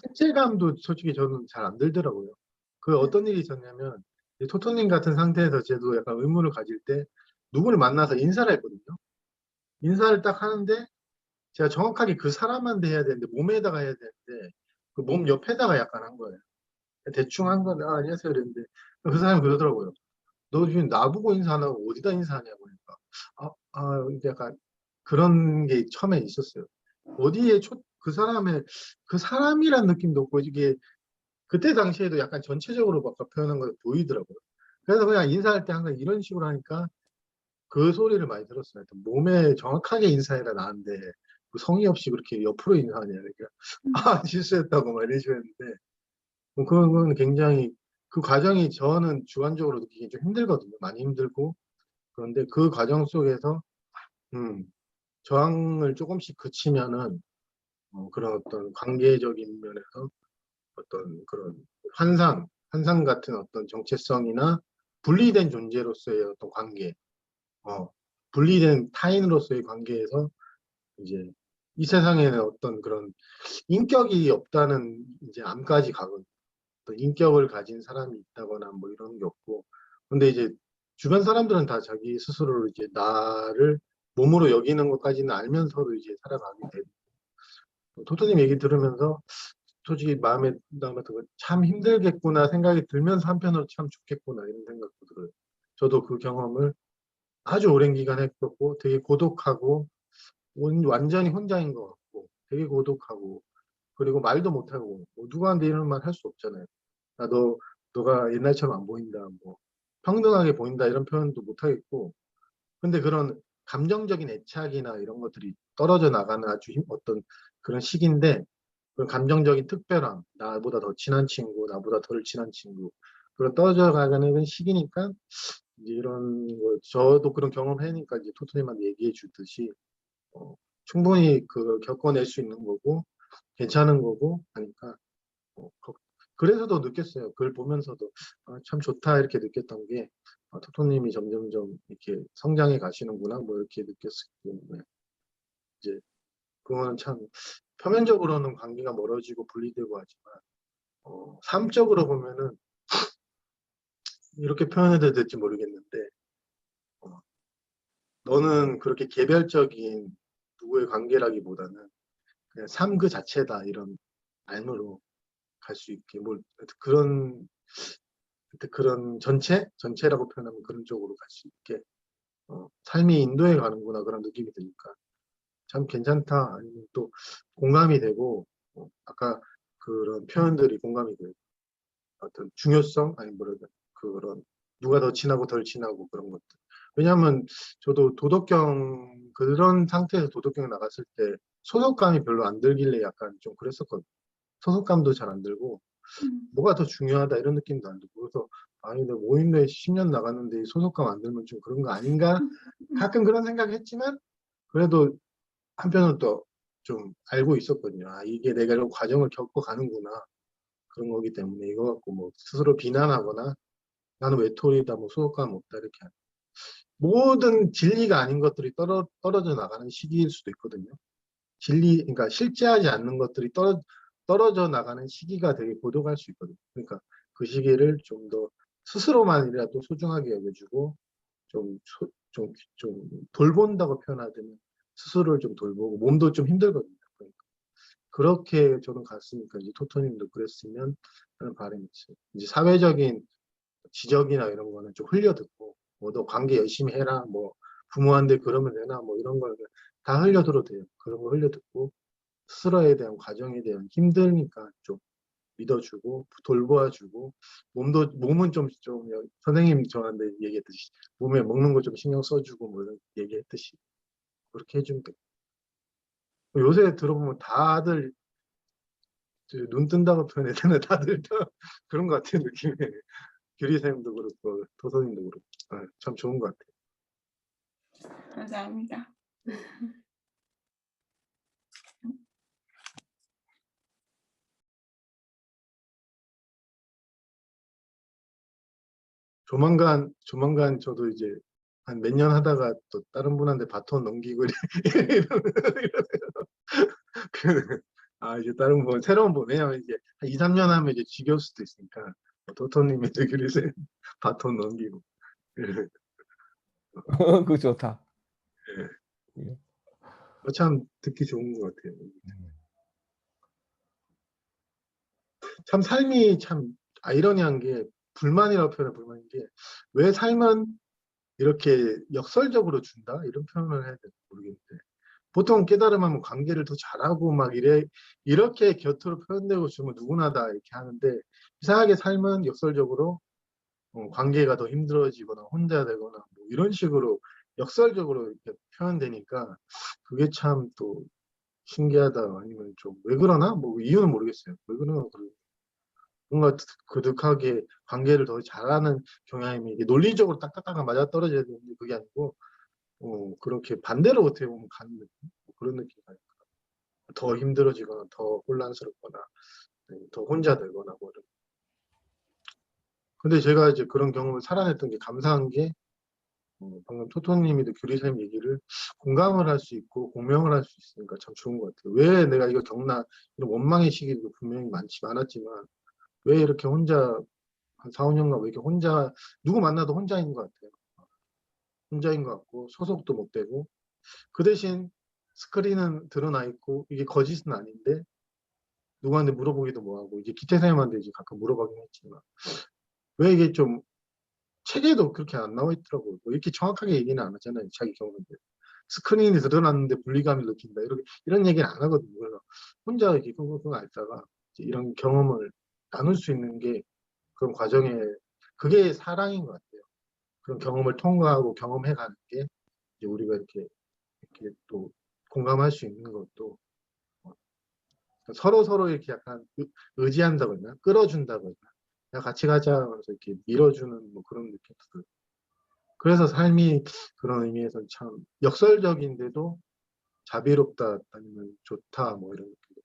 색채감도 솔직히 저는 잘 안 들더라고요. 그 어떤 일이 있었냐면 이 토토님 같은 상태에서 저도 약간 의문을 가질 때 누구를 만나서 인사를 했거든요. 인사를 딱 하는데 제가 정확하게 그 사람한테 해야 되는데 몸에다가 해야 되는데 그 몸 옆에다가 약간 한 거예요. 대충 한 건데 안녕하세요 이랬는데 그 사람이 그러더라고요. 너 지금 나보고 인사 안 하고 어디다 인사하냐고 하니까 약간 그런 게 처음에 있었어요. 어디에 그 사람이란 느낌도 없고 이게 그때 당시에도 약간 전체적으로 막 표현한 거 보이더라고요. 그래서 그냥 인사할 때 항상 이런 식으로 하니까 그 소리를 많이 들었어요. 몸에 정확하게 인사해라 나한테 그 성의 없이 그렇게 옆으로 인사하냐. 그러니까 실수했다고 막 이러시고 했는데 뭐 그건 굉장히 그 과정이 저는 주관적으로 느끼기 좀 힘들거든요. 많이 힘들고 그런데 그 과정 속에서 저항을 조금씩 그치면은 그런 어떤 관계적인 면에서 어떤 그런 환상 같은 어떤 정체성이나 분리된 존재로서의 어떤 관계, 분리된 타인으로서의 관계에서 이제 이 세상에는 어떤 그런 인격이 없다는 이제 암까지 가거든요. 또 인격을 가진 사람이 있다거나 뭐 이런 게 없고, 근데 이제 주변 사람들은 다 자기 스스로를 이제 나를 몸으로 여기는 것까지는 알면서도 이제 살아가게 되고, 토토님 얘기 들으면서 솔직히 마음에 남았던 거 참 힘들겠구나 생각이 들면서 한편으로 참 좋겠구나 이런 생각도 들어요. 저도 그 경험을 아주 오랜 기간 했었고 되게 고독하고 완전히 혼자인 것 같고 되게 고독하고 그리고 말도 못하고 뭐 누구한테 이런 말 할 수 없잖아요. 너가 옛날처럼 안 보인다 뭐 평등하게 보인다 이런 표현도 못하겠고 근데 그런 감정적인 애착이나 이런 것들이 떨어져 나가는 아주 어떤 그런 시기인데 그 감정적인 특별함, 나보다 더 친한 친구, 나보다 덜 친한 친구, 그런 떨어져 가는 시기니까 이제 이런 거 저도 그런 경험을 하니까 이제 토토님한테 얘기해 주듯이 충분히 그걸 겪어낼 수 있는 거고 괜찮은 거고 하니까 그래서도 느꼈어요. 그걸 보면서도 참 좋다 이렇게 느꼈던 게 토토님이 점점점 이렇게 성장해 가시는구나 뭐 이렇게 느꼈기 때문에 이제 그거는 참 표면적으로는 관계가 멀어지고 분리되고 하지만 삶적으로 보면은 이렇게 표현해도 될지 모르겠는데 너는 그렇게 개별적인 누구의 관계라기보다는 그냥 삶 그 자체다 이런 안으로 갈 수 있게 뭘 그런 전체라고 표현하면 그런 쪽으로 갈 수 있게 삶이 인도해 가는구나 그런 느낌이 드니까 참 괜찮다. 아니면 또 공감이 되고 아까 그런 표현들이 공감이 되고 어떤 중요성 아니 뭐라 그래 그런 누가 더 친하고 덜 친하고 그런 것들. 왜냐하면 저도 도덕경 그런 상태에서 도덕경 나갔을 때 소속감이 별로 안 들길래 약간 좀 그랬었거든요. 소속감도 잘 안 들고 뭐가 더 중요하다 이런 느낌도 안 들고 그래서 아니 내가 모임에 10년 나갔는데 소속감 안 들면 좀 그런 거 아닌가 가끔 그런 생각을 했지만 그래도 한편은 또 좀 알고 있었거든요. 아 이게 내가 이런 과정을 겪고 가는구나 그런 거기 때문에 이거 갖고 뭐 스스로 비난하거나 나는 외톨이다 뭐 소속감 없다 이렇게 모든 진리가 아닌 것들이 떨어져 나가는 시기일 수도 있거든요. 그러니까 실제하지 않는 것들이 떨어져 나가는 시기가 되게 고독할 수 있거든요. 그러니까 그 시기를 좀 더 스스로만이라도 소중하게 여겨주고 좀 돌본다고 표현하자면 스스로를 좀 돌보고 몸도 좀 힘들거든요. 그러니까 그렇게 저는 갔으니까 이제 토토님도 그랬으면 하는 바람이 있어요. 이제 사회적인 지적이나 이런 거는 좀 흘려듣고 뭐 너 관계 열심히 해라 뭐 부모한테 그러면 되나 뭐 이런 걸 다 흘려들어도 돼요. 그런 거 흘려듣고 스스로에 대한 과정에 대한 힘드니까 좀 믿어주고 돌보아주고 몸은 좀 선생님 저한테 얘기했듯이 몸에 먹는 거 좀 신경 써주고 뭐 이런 얘기했듯이 그렇게 해주면 돼. 요새 들어보면 다들 눈 뜬다고 표현해야 되나 다들 그런 것 같아요 느낌이. 규리쌤도 그렇고 도선님도 그렇고 참 좋은 것 같아요. 감사합니다. 조만간 저도 이제 한 몇 년 하다가 또 다른 분한테 바톤 넘기고 이제 다른 분 새로운 분 왜냐면 이제 한 2, 3년 하면 이제 지겨울 수도 있으니까 도토님의 규리쌤 바톤 넘기고 그거 좋다. 예. 참 듣기 좋은 것 같아요. 참 삶이 참 아이러니한 게 불만이라고 표현해 불만인 게 왜 삶은 이렇게 역설적으로 준다 이런 표현을 해야 될지 모르겠는데 보통 깨달음하면 관계를 더 잘하고 막 이렇게 곁으로 표현되고 주면 누구나 다 이렇게 하는데 이상하게 삶은 역설적으로 관계가 더 힘들어지거나 혼자 되거나 뭐 이런 식으로 역설적으로 이렇게 표현되니까 그게 참 또 신기하다 아니면 좀 왜 그러나 뭐 이유는 모르겠어요. 왜 그러나 뭔가 그득하게 관계를 더 잘하는 경향이 이게 논리적으로 딱딱하게 맞아떨어져야 되는데 그게 아니고 그렇게 반대로 어떻게 보면 가는 느낌 뭐 그런 느낌이 나요. 더 힘들어지거나 더 혼란스럽거나 더 혼자 되거나 뭐 이런. 근데 제가 이제 그런 경험을 살아냈던 게 감사한 게 방금 토토님이도 규리쌤 얘기를 공감을 할 수 있고 공명을 할 수 있으니까 참 좋은 것 같아요. 왜 내가 이거 겪나 이런 원망의 시기도 분명히 많았지만 왜 이렇게 혼자 한 4, 5년간 왜 이렇게 혼자 누구 만나도 혼자인 것 같아요. 혼자인 것 같고 소속도 못 되고 그 대신 스크린은 드러나 있고 이게 거짓은 아닌데 누구한테 물어보기도 뭐하고 이제 기태쌤한테 이제 가끔 물어보긴 했지만 왜 이게 좀 책에도 그렇게 안 나와 있더라고요. 뭐 이렇게 정확하게 얘기는 안 하잖아요. 자기 경험인데 스크린이 드러났는데 분리감을 느낀다 이런 얘기는 안 하거든요. 그래서 혼자 이렇게 끙끙끙 앓다가 이런 경험을 나눌 수 있는 게 그런 과정에 그게 사랑인 것 같아요. 그런 경험을 통과하고 경험해가는 게 이제 우리가 이렇게 또 공감할 수 있는 것도 서로 이렇게 약간 의지한다고 했나 끌어준다고 했나 야 같이 가자 하면서 이렇게 밀어주는 뭐 그런 느낌도 들어요. 그래서 삶이 그런 의미에서 참 역설적인데도 자비롭다 아니면 좋다 뭐 이런 느낌.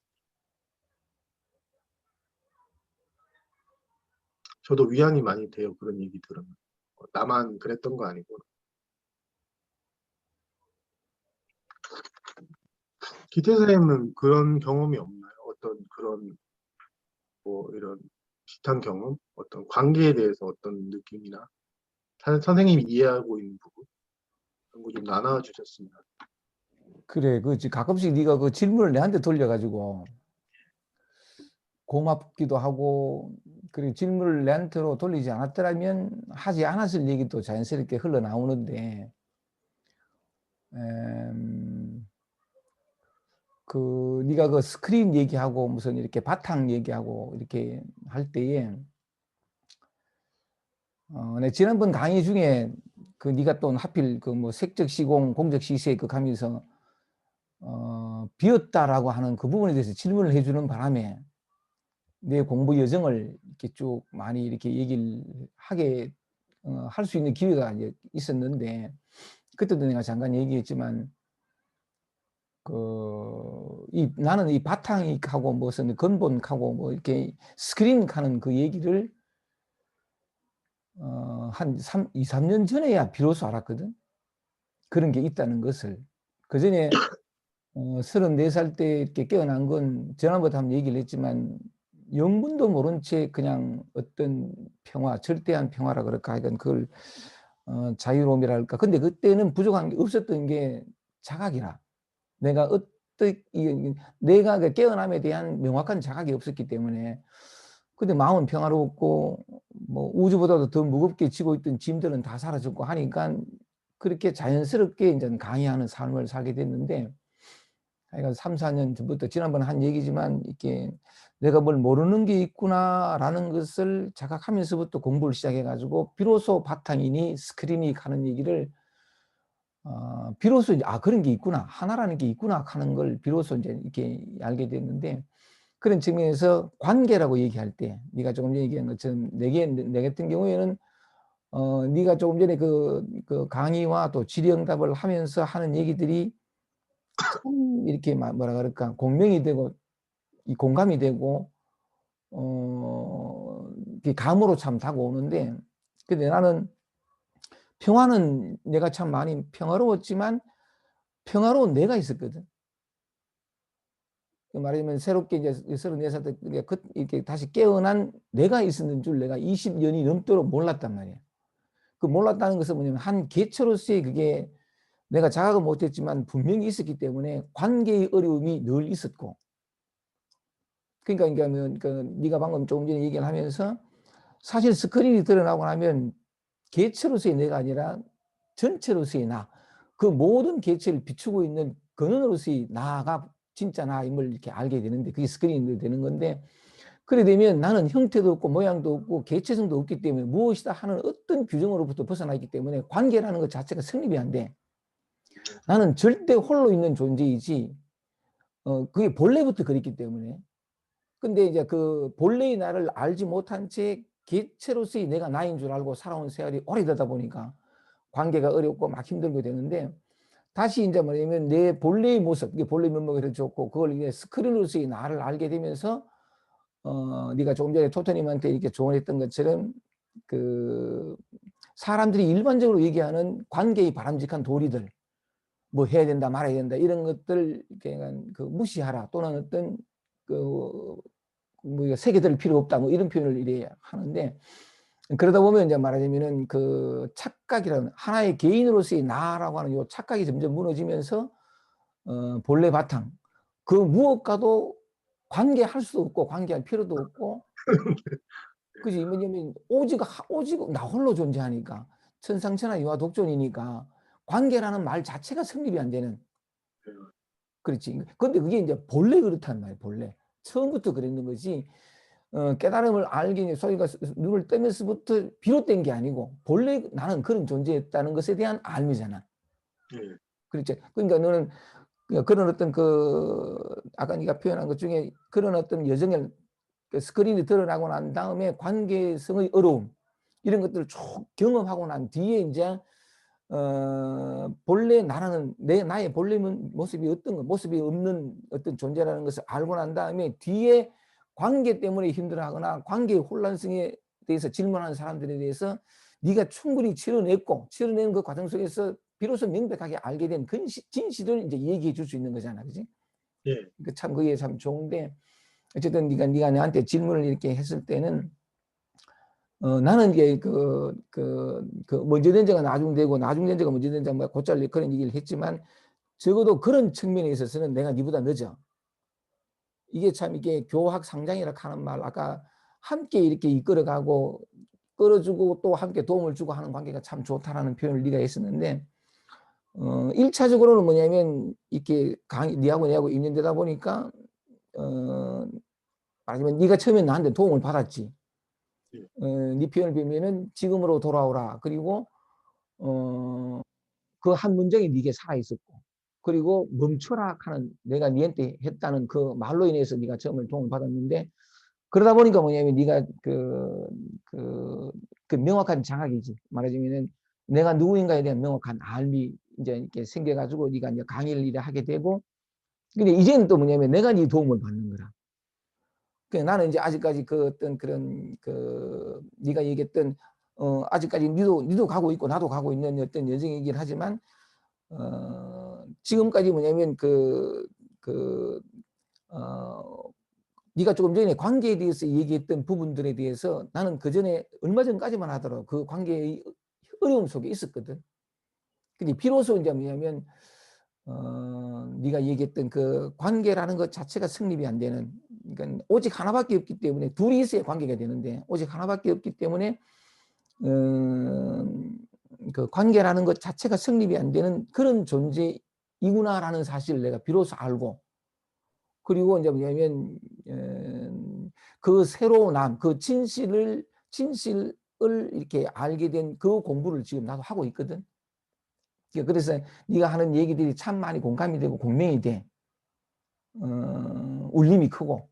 저도 위안이 많이 돼요. 그런 얘기 들으면. 나만 그랬던 거 아니고. 기태 선생님은 그런 경험이 없나요? 어떤 그런 뭐 이런 비슷한 경험? 어떤 관계에 대해서 어떤 느낌이나 선생님이 이해하고 있는 부분 그런 거 좀 나눠주셨으면. 그래, 가끔씩 네가 그 질문을 내한테 돌려가지고 고맙기도 하고, 그리고 질문을 내한테로 돌리지 않았더라면 하지 않았을 얘기도 자연스럽게 흘러나오는데, 네가 그 스크린 얘기하고 무슨 이렇게 바탕 얘기하고 이렇게 할 때에, 내 지난번 강의 중에 네가 또 하필 그 뭐 색적 시공, 공적 시세 그 가면서 비었다라고 하는 그 부분에 대해서 질문을 해주는 바람에 내 공부 여정을 이렇게 쭉 많이 이렇게 얘기를 하게 할 수 있는 기회가 이제 있었는데, 그때도 내가 잠깐 얘기했지만 나는 이 바탕이 하고 무슨 근본하고 뭐 이렇게 스크린 하는 그 얘기를 한 2, 3년 전에야 비로소 알았거든. 그런 게 있다는 것을. 그 전에 34살 때 이렇게 깨어난 건 지난번에 한번 얘기를 했지만 영문도 모른 채 그냥 어떤 평화, 절대한 평화라 그럴까 하여간 그걸 자유로움이랄까. 근데 그때는 부족한 게 없었던 게 자각이라. 내가 내가 그 깨어남에 대한 명확한 자각이 없었기 때문에. 근데 마음은 평화로웠고 뭐 우주보다도 더 무겁게 지고 있던 짐들은 다 사라졌고 하니까 그렇게 자연스럽게 이제 강의하는 삶을 살게 됐는데, 하여간 3, 4년 전부터 지난번에 한 얘기지만 이렇게 내가 뭘 모르는 게 있구나라는 것을 자각하면서부터 공부를 시작해가지고 비로소 바탕이니 스크린이 가는 얘기를 비로소 이제 그런 게 있구나, 하나라는 게 있구나 하는 걸 비로소 이제 이렇게 알게 됐는데, 그런 측면에서 관계라고 얘기할 때 네가 조금 전에 얘기한 것처럼 내 같은 경우에는 네가 조금 전에 그 강의와 또 질의응답을 하면서 하는 얘기들이 참 이렇게 뭐라 그럴까 공명이 되고 이 공감이 되고 감으로 참 다가오는데, 근데 나는 평화는 내가 참 많이 평화로웠지만 평화로운 내가 있었거든. 말하자면 새롭게 이제 34살 때 이렇게 다시 깨어난 내가 있었는 줄 내가 20년이 넘도록 몰랐단 말이야. 그 몰랐다는 것은 뭐냐면 한 개체로서의 그게 내가 자각을 못했지만 분명히 있었기 때문에 관계의 어려움이 늘 있었고, 그러니까 네가 방금 조금 전에 얘기를 하면서 사실 스크린이 드러나고 나면 개체로서의 내가 아니라 전체로서의 나, 그 모든 개체를 비추고 있는 근원으로서의 나가 진짜 나임을 이렇게 알게 되는데, 그게 스크린이 되는 건데, 그래 되면 나는 형태도 없고 모양도 없고 개체성도 없기 때문에 무엇이다 하는 어떤 규정으로부터 벗어나 있기 때문에 관계라는 것 자체가 성립이 안 돼. 나는 절대 홀로 있는 존재이지, 그게 본래부터 그랬기 때문에. 근데 이제 그 본래의 나를 알지 못한 채 개체로서의 내가 나인 줄 알고 살아온 세월이 오래되다 보니까 관계가 어렵고 막 힘들고 되는데, 다시 이제 뭐냐면 내 본래의 모습, 이게 본래 면목이 좋고 그걸 이제 스크린으로서의 나를 알게 되면서 네가 조금 전에 토토님한테 이렇게 조언했던 것처럼 그 사람들이 일반적으로 얘기하는 관계의 바람직한 도리들, 뭐 해야 된다 말아야 된다 이런 것들 그 무시하라, 또는 어떤 뭐 새겨들 필요 없다 뭐 이런 표현을 이래 하는데, 그러다 보면 이제 말하자면은 그 착각이라는 하나의 개인으로서의 나라고 하는 요 착각이 점점 무너지면서 본래 바탕 그 무엇과도 관계할 수도 없고 관계할 필요도 없고, 그지? 뭐냐면 오직 나 홀로 존재하니까 천상천하 유아 독존이니까 관계라는 말 자체가 성립이 안 되는. 그렇지. 근데 그게 이제 본래 그렇단 말이야. 본래 처음부터 그랬는 거지. 깨달음을 알게 소위가 눈을 뜨면서부터 비롯된 게 아니고 본래 나는 그런 존재였다는 것에 대한 알미잖아. 그렇지. 그러니까 너는 그런 어떤 아까 네가 표현한 것 중에 그런 어떤 여정을 스크린이 드러나고 난 다음에 관계성의 어려움 이런 것들을 쭉 경험하고 난 뒤에 이제 본래 나라는 나의 본래 모습이 어떤 거, 모습이 없는 어떤 존재라는 것을 알고 난 다음에 뒤에 관계 때문에 힘들어하거나 관계의 혼란성에 대해서 질문하는 사람들에 대해서 네가 충분히 치러내는 그 과정 속에서 비로소 명백하게 알게 된 진실을 이제 얘기해 줄 수 있는 거잖아, 그지? 예. 참 그게 참 좋은데 어쨌든 네가 나한테 질문을 이렇게 했을 때는 나는 이제 먼저 된 자가 나중되고 나중 된 자가 먼저 된 자가 곧잘 그런 얘기를 했지만 적어도 그런 측면에 있어서는 내가 니보다 늦어. 이게 참 이게 교학 상장이라 하는 말 아까 함께 이렇게 이끌어가고 끌어주고 또 함께 도움을 주고 하는 관계가 참 좋다라는 표현을 네가 했었는데 1차적으로는 뭐냐면 이렇게 니하고 내하고 인연되다 보니까 말하자면 네가 처음에 나한테 도움을 받았지. 네 표현을 빌면은 지금으로 돌아오라. 그리고 그 한 문장이 네게 살아 있었고, 그리고 멈춰라 하는 내가 니한테 했다는 그 말로 인해서 네가 처음에 도움을 받았는데 그러다 보니까 뭐냐면 네가 그 명확한 장악이지. 말하자면은 내가 누구인가에 대한 명확한 알미 이제 이렇게 생겨가지고 네가 이제 강의를 이래 하게 되고, 근데 이제는 또 뭐냐면 내가 네 도움을 받는 거라. 나는 이제 아직까지 그 어떤 그런 네가 얘기했던 아직까지 니도 가고 있고 나도 가고 있는 어떤 여정이긴 하지만 지금까지 뭐냐면 네가 조금 전에 관계에 대해서 얘기했던 부분들에 대해서 나는 그 전에 얼마 전까지만 하더라도 그 관계의 어려움 속에 있었거든. 근데 비로소 이제 뭐냐면 네가 얘기했던 그 관계라는 것 자체가 성립이 안 되는, 그러니까 오직 하나밖에 없기 때문에 둘이 있어야 관계가 되는데 오직 하나밖에 없기 때문에 그 관계라는 것 자체가 성립이 안 되는 그런 존재이구나라는 사실을 내가 비로소 알고, 그리고 이제 뭐냐면 그 새로운 그 진실을 이렇게 알게 된 그 공부를 지금 나도 하고 있거든. 그래서 네가 하는 얘기들이 참 많이 공감이 되고 공명이 돼. 울림이 크고.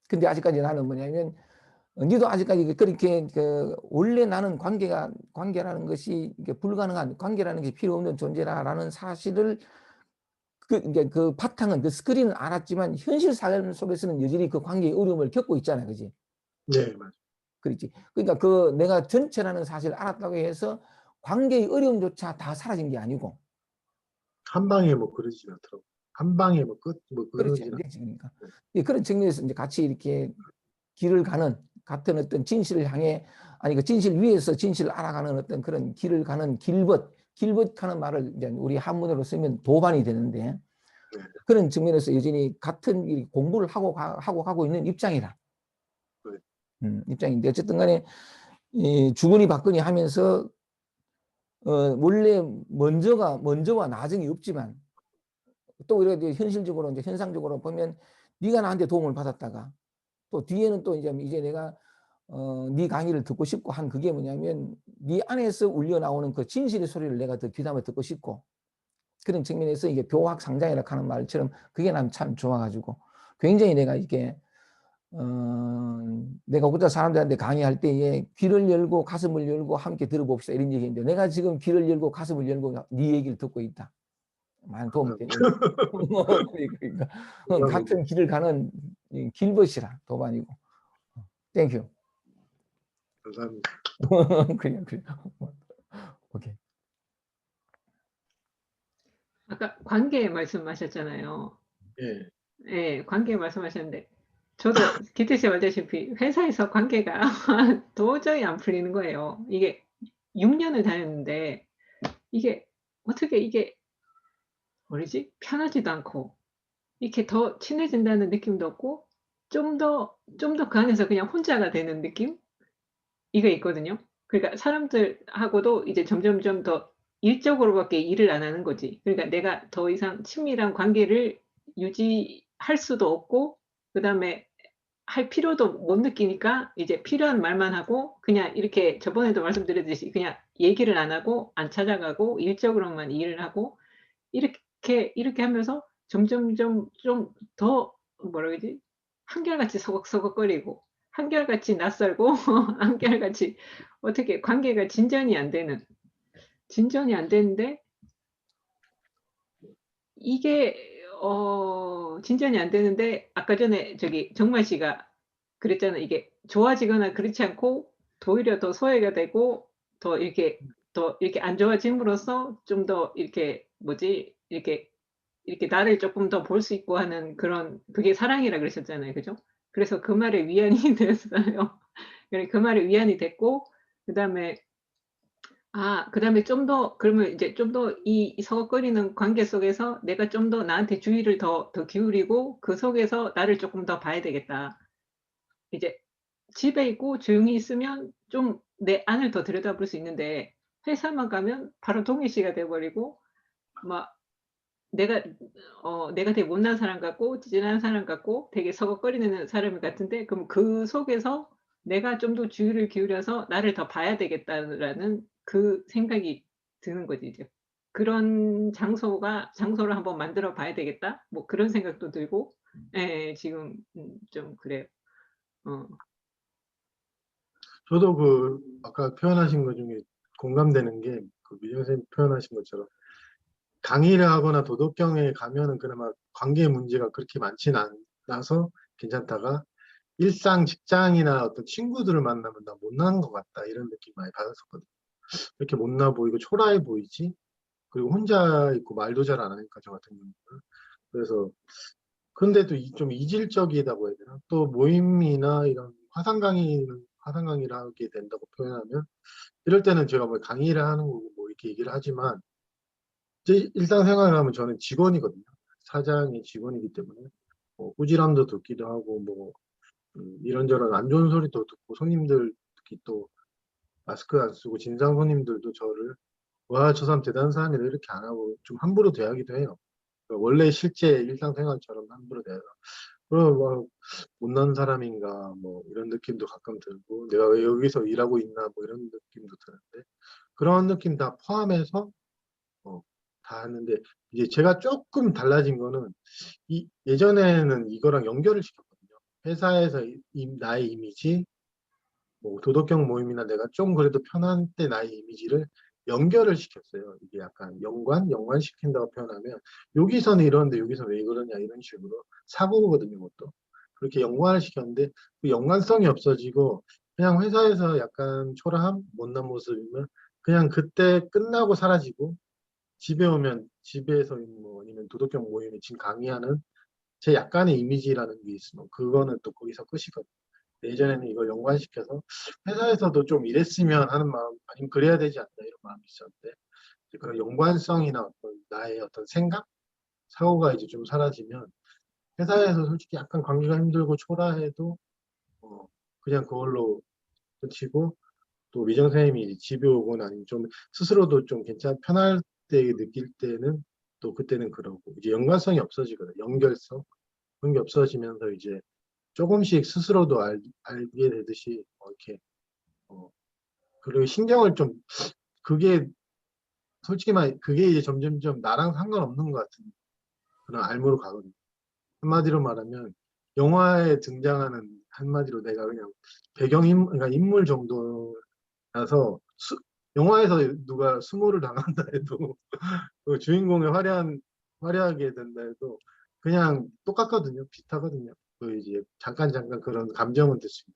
근데 아직까지 나는 뭐냐면 니도 아직까지 그렇게 원래 나는 관계라는 것이 불가능한, 관계라는 것이 필요 없는 존재라는 사실을 그 바탕은 그 스크린은 알았지만 현실 삶 속에서는 여전히 그 관계의 어려움을 겪고 있잖아, 그지? 네, 맞아요. 그렇지. 그러니까 내가 전체라는 사실을 알았다고 해서 관계의 어려움조차 다 사라진 게 아니고. 한 방에 뭐 그러진 않더라고. 한 방에 뭐 그렇지 그러진 않겠지. 그러니까 네. 그런 측면에서 이제 같이 이렇게 길을 가는 같은 어떤 진실을 향해, 아니 그 진실 위에서 진실을 알아가는 어떤 그런 길을 가는 길벗하는 말을 이제 우리 한문으로 쓰면 도반이 되는데 네. 그런 측면에서 여전히 같은 공부를 하고 가고 있는 입장이라. 네. 입장인데 어쨌든 간에 주거니 받거니 하면서 원래 먼저와 나중이 없지만 또 이렇게 현실적으로 이제 현상적으로 보면 네가 나한테 도움을 받았다가 또 뒤에는 또 이제 내가 네 강의를 듣고 싶고 한 그게 뭐냐면 네 안에서 울려 나오는 그 진실의 소리를 내가 더 귀담아 듣고 싶고, 그런 측면에서 이게 교학 상장이라 하는 말처럼 그게 난 참 좋아가지고 굉장히 내가 이게 내가 혼자 사람들한테 강의할 때에 귀를 열고 가슴을 열고 함께 들어봅시다 이런 얘기인데 내가 지금 귀를 열고 가슴을 열고 네 얘기를 듣고 있다. 많은 도움이 되는 그러니까 같은 길을 가는 길벗이라 도반이고. 땡큐. 감사합니다. 그냥 오케이. 아까 관계 말씀하셨잖아요. 예. 예, 관계 말씀하셨는데 저도 기태 씨 말다시피 회사에서 관계가 도저히 안 풀리는 거예요. 이게 6년을 다녔는데 이게 어떻게 이게 뭐지? 편하지도 않고 이렇게 더 친해진다는 느낌도 없고 좀 더 그 안에서 그냥 혼자가 되는 느낌? 이게 있거든요. 그러니까 사람들하고도 이제 점점점 더 일적으로밖에 일을 안 하는 거지. 그러니까 내가 더 이상 친밀한 관계를 유지할 수도 없고 그다음에 할 필요도 못 느끼니까 이제 필요한 말만 하고 그냥 이렇게 저번에도 말씀드렸듯이 그냥 얘기를 안 하고 안 찾아가고 일적으로만 일을 하고 이렇게 하면서 점점점 좀 더 뭐라 그러지? 한결같이 서걱서걱거리고 한결같이 낯설고 한결같이 어떻게 관계가 진전이 안 되는 진전이 안 되는데 이게 진전이 안 되는데 아까 전에 저기 정말 씨가 그랬잖아요. 이게 좋아지거나 그렇지 않고 오히려 더 소외가 되고 더 이렇게 안 좋아짐으로써 좀 더 이렇게 뭐지? 이렇게 나를 쪼끔 더 볼 수 있고 하는 그런 그게 사랑이라 그러셨잖아요. 그죠? 그래서 그 말에 위안이 됐어요. 그 말에 위안이 됐고 그다음에 그다음에 좀 더 그러면 이제 좀 더 이 서걱거리는 관계 속에서 내가 좀 더 나한테 주의를 더 기울이고 그 속에서 나를 쪼끔 더 봐야 되겠다. 이제 집에 있고 조용히 있으면 좀 내 안을 더 들여다볼 수 있는데 회사만 가면 바로 동일 씨가 돼 버리고 막 내가 되게 못난 사람 같고 찌질한 사람 같고 되게 서걱거리는 사람 같은데 그럼 그 속에서 내가 좀 더 주의를 기울여서 '나를 더 봐야 되겠다.'라는 그 생각이 드는 거지 이제. '그런 장소를 한번 만들어 봐야 되겠다.' 뭐 그런 생각도 들고 예예 지금 좀 그래요. 어. 저도 그 아까 표현하신 것 중에 공감되는 게 그 미정 선생님 표현하신 것처럼 강의를 하거나 도덕경에 가면은 그나마 관계 문제가 그렇게 많진 않아서 괜찮다가 일상 직장이나 어떤 친구들을 만나면 '나 못난 것 같다.' 이런 느낌 많이 받았었거든요. '왜 이렇게 못나 보이고 초라해 보이지?' 그리고 혼자 있고 말도 잘 안 하니까 저 같은 경우는. 그래서 근데도 좀 이질적이다고 해야 되나? 또 모임이나 이런 화상 강의를 하게 된다고 표현하면 이럴 때는 제가 뭐 강의를 하는 거고 뭐 이렇게 얘기를 하지만 제 일상생활을 하면 저는 직원이거든요. 사장의 직원이기 때문에 뭐 꾸지람도 듣기도 하고 뭐 이런저런 안 좋은 소리도 듣고 손님들 특히 또 마스크 안 쓰고 진상 손님들도 저를 "와, 저 사람 대단한 사람이다." 이렇게 안 하고 좀 함부로 대하기도 해요. 그러니까 원래 실제 일상생활처럼 함부로 대해서 그럼 막 '못난 사람인가.' 뭐 이런 느낌도 가끔 들고 '내가 왜 여기서 일하고 있나.' 뭐 이런 느낌도 드는데 그런 느낌 다 포함해서 어 다 하는데 이제 제가 쪼끔 달라진 거는 예전에는 이거랑 연결을 시켰거든요. 회사에서 나의 이미지, 뭐 도덕경 모임이나 내가 좀 그래도 편한 때 나의 이미지를 연결을 시켰어요. 이게 약간 연관시킨다고 표현하면 여기서는 이러는데 여기서 왜 그러냐 이런 식으로 사고거든요, 그것도. 그렇게 연관을 시켰는데 그 연관성이 없어지고 그냥 회사에서 약간 초라함, 못난 모습이면 그냥 그때 끝나고 사라지고 집에 오면 집에서 뭐 아니면 도덕경 모임에 지금 강의하는 제 약간의 이미지라는 게 있으면 그거는 또 거기서 끝이거든요. 예전에는 이걸 연관시켜서 회사에서도 좀 이랬으면 하는 마음 아니면 그래야 되지 않나 이런 마음이 있었는데 이제 그런 연관성이나 어떤 나의 어떤 생각, 사고가 이제 좀 사라지면 회사에서 솔직히 약간 관계가 힘들고 초라해도 그냥 그걸로 끝이고 또 미정 선생님이 이제 집에 오거나 아니면 좀 스스로도 좀 편할 때 느낄 때는 또 그때는 그러고 이제 연관성이 없어지거든요. 연결성 그런 게 없어지면서 이제 조금씩 스스로도 알게 되듯이 이렇게 그리고 신경을 좀 그게 솔직히 말 그게 이제 점점점 나랑 상관없는 것 같은 그런 알무로 가거든요. 한마디로 말하면 영화에 등장하는 한마디로 내가 그냥 그러니까 인물 정도라서 영화에서 누가 수모를 당한다 해도 그 주인공의 화려하게 된다 해도 그냥 똑같거든요. 비슷하거든요. 그 이제 잠깐 그런 감정은 들 수 있는.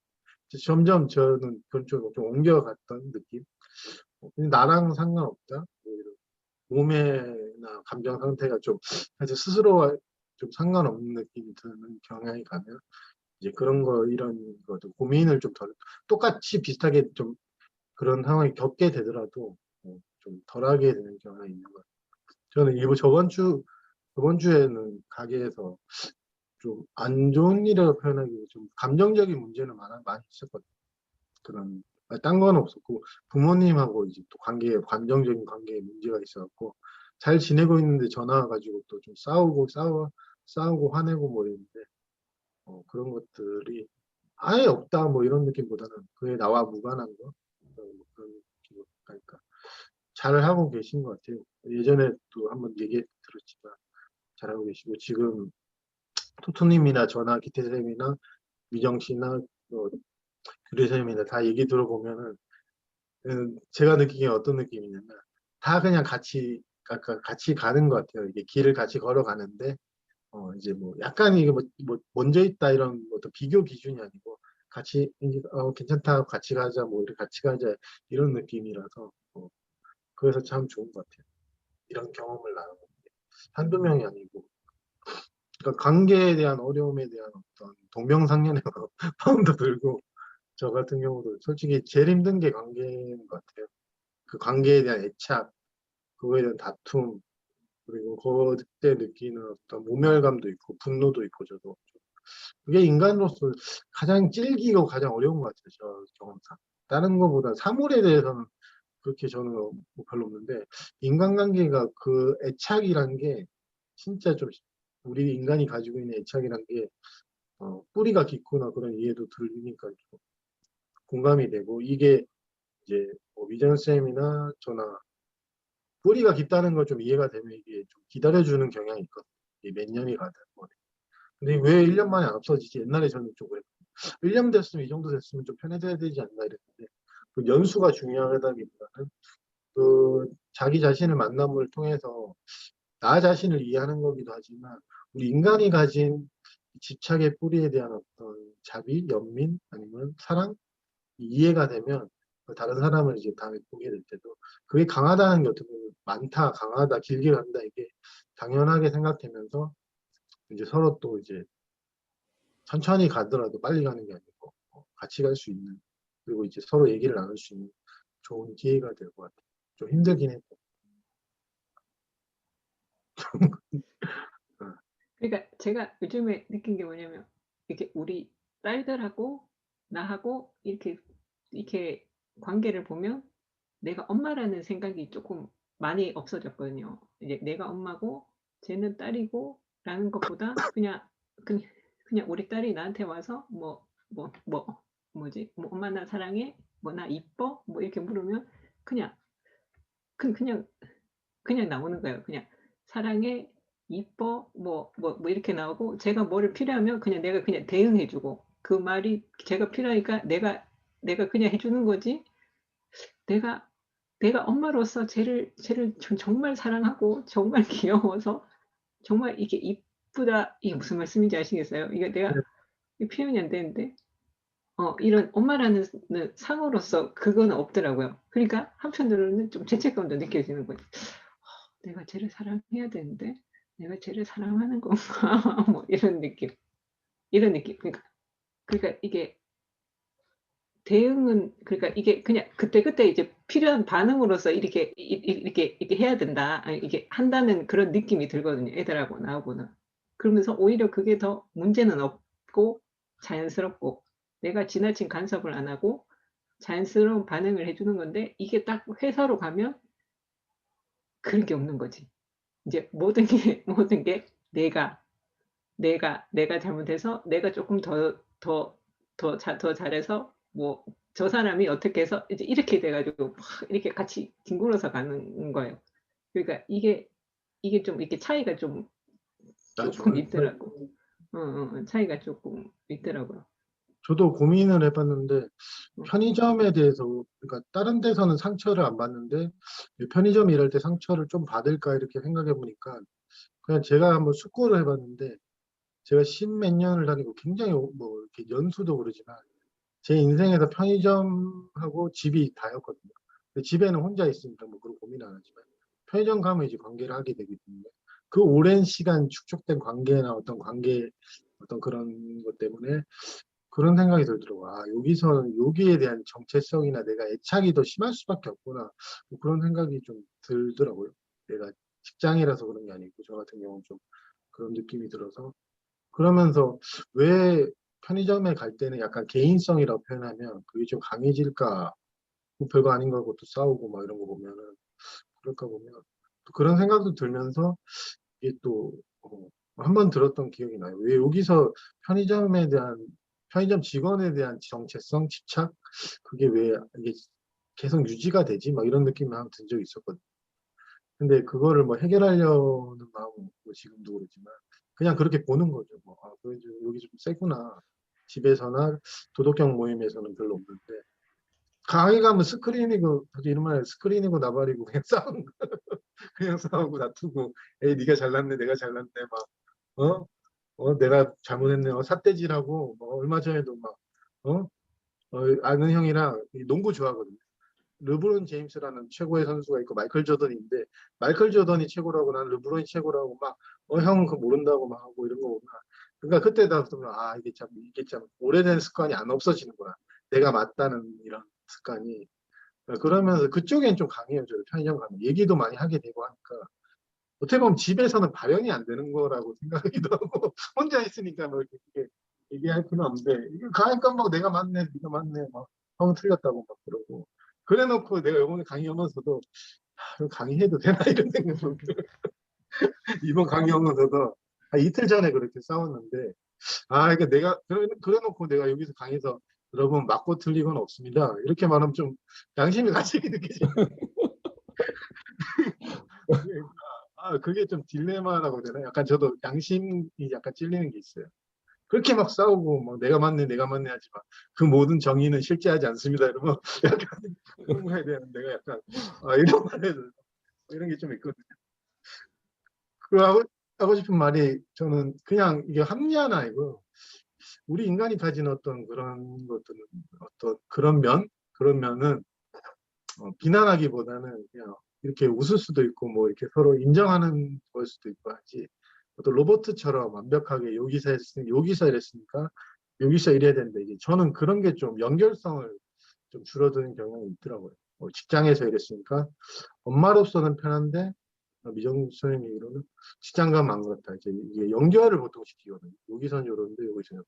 점점 저는 그런 쪽으로 좀 옮겨갔던 느낌. 근데 나랑 상관없다. 뭐 이런 몸에나 감정 상태가 좀 사실 스스로와 좀 상관없는 느낌이 드는 경향이 가면 이제 그런 거 이런 것도 고민을 좀 덜 똑같이 비슷하게 좀 그런 상황이 겪게 되더라도 좀 덜하게 되는 경향이 있는 것 같아요. 저는 일부 저번 주에는 가게에서 좀 안 좋은 일이라고 표현하기 좀 감정적인 문제는 많이 있었거든요. 그런 딴 건 없었고 부모님하고 이제 또 감정적인 관계에 문제가 있어 갖고 잘 지내고 있는데 전화 와 가지고 또 좀 싸우고 화내고 뭐 이랬는데 그런 것들이 아예 없다 뭐 이런 느낌보다는 그게 나와 무관한 거 뭐 그런 느낌으로 가니까 잘하고 계신 것 같아요. 예전에 또 한번 얘기 들었지만 잘하고 계시고 지금 토토님이나 저나 기태 선생님이나 미정 씨나 규리 선생님이나 다 얘기 들어보면은 제가 느끼기에 어떤 느낌이냐면 다 그냥 같이 가는 것 같아요. 이게 길을 같이 걸어가는데 이제 뭐 약간 이게 뭐 먼저 있다 이런 어떤 비교 기준이 아니고 같이 이제 괜찮다 같이 가자 뭐 이렇게 같이 가자 이런 느낌이라서 그래서 참 좋은 것 같아요. 이런 경험을 나누는 게 한두 명이 아니고 그러니까 관계에 대한 어려움에 대한 어떤 동병상련의 마음도 들고 저 같은 경우도 솔직히 제일 힘든 게 관계인 것 같아요. 그 관계에 대한 애착, 그거에 대한 다툼, 그리고 그때 느끼는 어떤 모멸감도 있고 분노도 있고 저도 그게 인간으로서 가장 찔기고 가장 어려운 것 같아요. 저 경험상. 다른 것보다 사물에 대해서는 그렇게 저는 뭐 별로 없는데 인간관계가 그 애착이란 게 진짜 좀 우리 인간이 가지고 있는 애착이란 게 뿌리가 깊구나 그런 이해도 들으니까 좀 공감이 되고 이게 이제 뭐 위전 쌤이나 저나 뿌리가 깊다는 걸 좀 이해가 되면 이게 좀 기다려주는 경향이 있거든요. 이게 몇 년이 가든 뭐. 근데 왜 1년 만에 안 없어지지? 옛날에 저는 좀 그랬거든요. 1년 됐으면 이 정도 됐으면 좀 편해져야 되지 않나 이랬는데 그 연수가 중요하다기보다는 그 자기 자신을 만남을 통해서 나 자신을 이해하는 거기도 하지만 우리 인간이 가진 집착의 뿌리에 대한 어떤 자비, 연민 아니면 사랑 이해가 되면 그 다른 사람을 이제 다음에 보게 될 때도 그게 강하다는 게 어떻게 보면 많다, 강하다, 길게 간다 이게 당연하게 생각되면서 이제 서로 또 이제 천천히 가더라도 빨리 가는 게 아니고 같이 갈 수 있는 그리고 이제 서로 얘기를 나눌 수 있는 좋은 기회가 될 것 같아요. 좀 힘들긴 했고. 그러니까 제가 요즘에 느낀 게 뭐냐면 이렇게 우리 딸들하고 나하고 이렇게 관계를 보면 내가 엄마라는 생각이 조금 많이 없어졌거든요. 이제 내가 엄마고 쟤는 딸이고라는 것보다 그냥 그냥 우리 딸이 나한테 와서 뭐지? 뭐 "엄마 나 사랑해." 뭐 "나 이뻐?" 뭐 이렇게 물으면 그냥 그냥 그냥 나오는 거예요. 그냥 "사랑해." "이뻐." 뭐 이렇게 나오고 제가 뭐를 필요하면 그냥 내가 그냥 대응해 주고 그 말이 제가 필요하니까 내가 그냥 해 주는 거지 내가 내가 엄마로서 쟤를 정말 사랑하고 정말 귀여워서 정말 이게 이쁘다 이게 무슨 말씀인지 아시겠어요? 이게 네, 내가 이 표현이 안 되는데 이런 엄마라는 상으로서 그거는 없더라고요. 그러니까 한편으로는 좀 죄책감도 느껴지는 거죠. '내가 쟤를 사랑해야 되는데 내가 쟤를 사랑하는 건가?' 뭐 이런 느낌. 이런 느낌. 그러니까 이게 대응은 그러니까 이게 그냥 그때그때 이제 필요한 반응으로서 이렇게 해야 된다. 아니 이게 한다는 그런 느낌이 들거든요, 애들하고 나하고는. 그러면서 오히려 그게 더 문제는 없고 자연스럽고 내가 지나친 간섭을 안 하고 자연스러운 반응을 해 주는 건데 이게 딱 회사로 가면 그런 게 없는 거지. 이제 모든 게 모든 게 내가 잘못해서 내가 쪼끔 더 잘해서 뭐 저 사람이 어떻게 해서 이제 이렇게 돼 가지고 막 이렇게 같이 뒹굴어서 가는 거예요. 그러니까 이게 좀 이렇게 차이가 좀 맞아. 쪼끔 있더라고. 차이가 쪼끔 있더라고요. 저도 고민을 해봤는데 어. 편의점에 대해서 그러니까 다른 데서는 상처를 안 받는데 편의점 일할 때 상처를 좀 받을까 이렇게 생각해 보니까 그냥 제가 한번 숙고를 해봤는데 제가 십몇 년을 다니고 굉장히 뭐 이렇게 연수도 그러지만 제 인생에서 편의점하고 집이 다였거든요. 근데 집에는 혼자 있으니까 뭐 그런 고민 안 하지만 편의점 가면 이제 관계를 하게 되기 때문에 그 오랜 시간 축적된 관계나 어떤 관계 어떤 그런 것 때문에 그런 생각이 들더라고요. 아, 여기서 여기에 대한 정체성이나 내가 애착이 더 심할 수밖에 없구나. 뭐 그런 생각이 좀 들더라고요. 내가 직장이라서 그런 게 아니고 저 같은 경우는 좀 그런 느낌이 들어서 그러면서 왜 편의점에 갈 때는 약간 개인성이라고 표현하면 그게 좀 강해질까? 뭐 별거 아닌 거 갖고 또 싸우고 막 이런 거 보면은 그럴까 보면 또 그런 생각도 들면서 이게 또 한 번 들었던 기억이 나요. 왜 여기서 편의점에 대한 편의점 직원에 대한 정체성, 집착 그게 왜 이게 계속 유지가 되지? 막 이런 느낌이 한번 든 적이 있었거든요. 근데 그거를 뭐 해결하려는 마음은 없고 지금도 그러지만 그냥 그렇게 보는 거죠. 뭐 그래 여기 좀 세구나. 집에서나 도덕경 모임에서는 별로 없는데 강의 가면 스크린이고 이런 말 스크린이고 나발이고 그냥 싸우는 거. 그냥 싸우고 다투고 에이 네가 잘났네 내가 잘났네 막 내가 잘못했네 삿대질하고 뭐 얼마 전에도 막 아는 형이랑 이 농구 좋아하거든요. 르브론 제임스라는 최고의 선수가 있고 마이클 조던인데 마이클 조던이 최고라고 난 르브론이 최고라고 막 형 그거 모른다고 막 하고 이런 거 보면 그러니까 그때 다 보면 아 이게 참 오래된 습관이 안 없어지는구나. 내가 맞다는 이런 습관이 그러면서 그쪽엔 좀 강해요. 저 편의점 가면 얘기도 많이 하게 되고 하니까 어떻게 보면 집에서는 발현이 안 되는 거라고 생각하기도 하고 혼자 있으니까 뭐 이렇게 얘기할 필요는 없는데 이거 가니까 막 내가 맞네 네가 맞네 막 형 틀렸다고 막 그러고 그래놓고 내가 이번에 강의하면서도 이거 강의해도 되나 이런 생각을 이번 강의하면서도 이틀 전에 그렇게 싸웠는데 그러니까 내가 그래놓고 내가 여기서 강의에서 여러분 맞고 틀린 건 없습니다 이렇게 말하면 좀 양심이 가시게 느껴져요. 그게 좀 딜레마라고 해야 되나? 약간 저도 양심이 약간 찔리는 게 있어요. 그렇게 막 싸우고 뭐 내가 맞네 하지만 그 모든 정의는 실제하지 않습니다. 이러면 약간 그런 거에 대한 내가 약간 이런 말에 이런 게 좀 있거든요. 그 하고 싶은 말이 저는 그냥 이게 합리화는 아니고 우리 인간이 가진 어떤 그런 것들은 어떤 그런 면은 비난하기보다는 그냥 이렇게 웃을 수도 있고 뭐 이렇게 서로 인정하는 걸 수도 있고 하지 어떤 로봇처럼 완벽하게 여기서 이랬으니까 여기서 이래야 되는데 이제 저는 그런 게 좀 연결성을 좀 줄어드는 경향이 있더라고요. 직장에서 이랬으니까 엄마로서는 편한데 미정 선생님 얘기로는 직장 가면 안 그렇다. 이제 이게 연결을 보통 시키거든요. 여기서는 이러는데 여기서는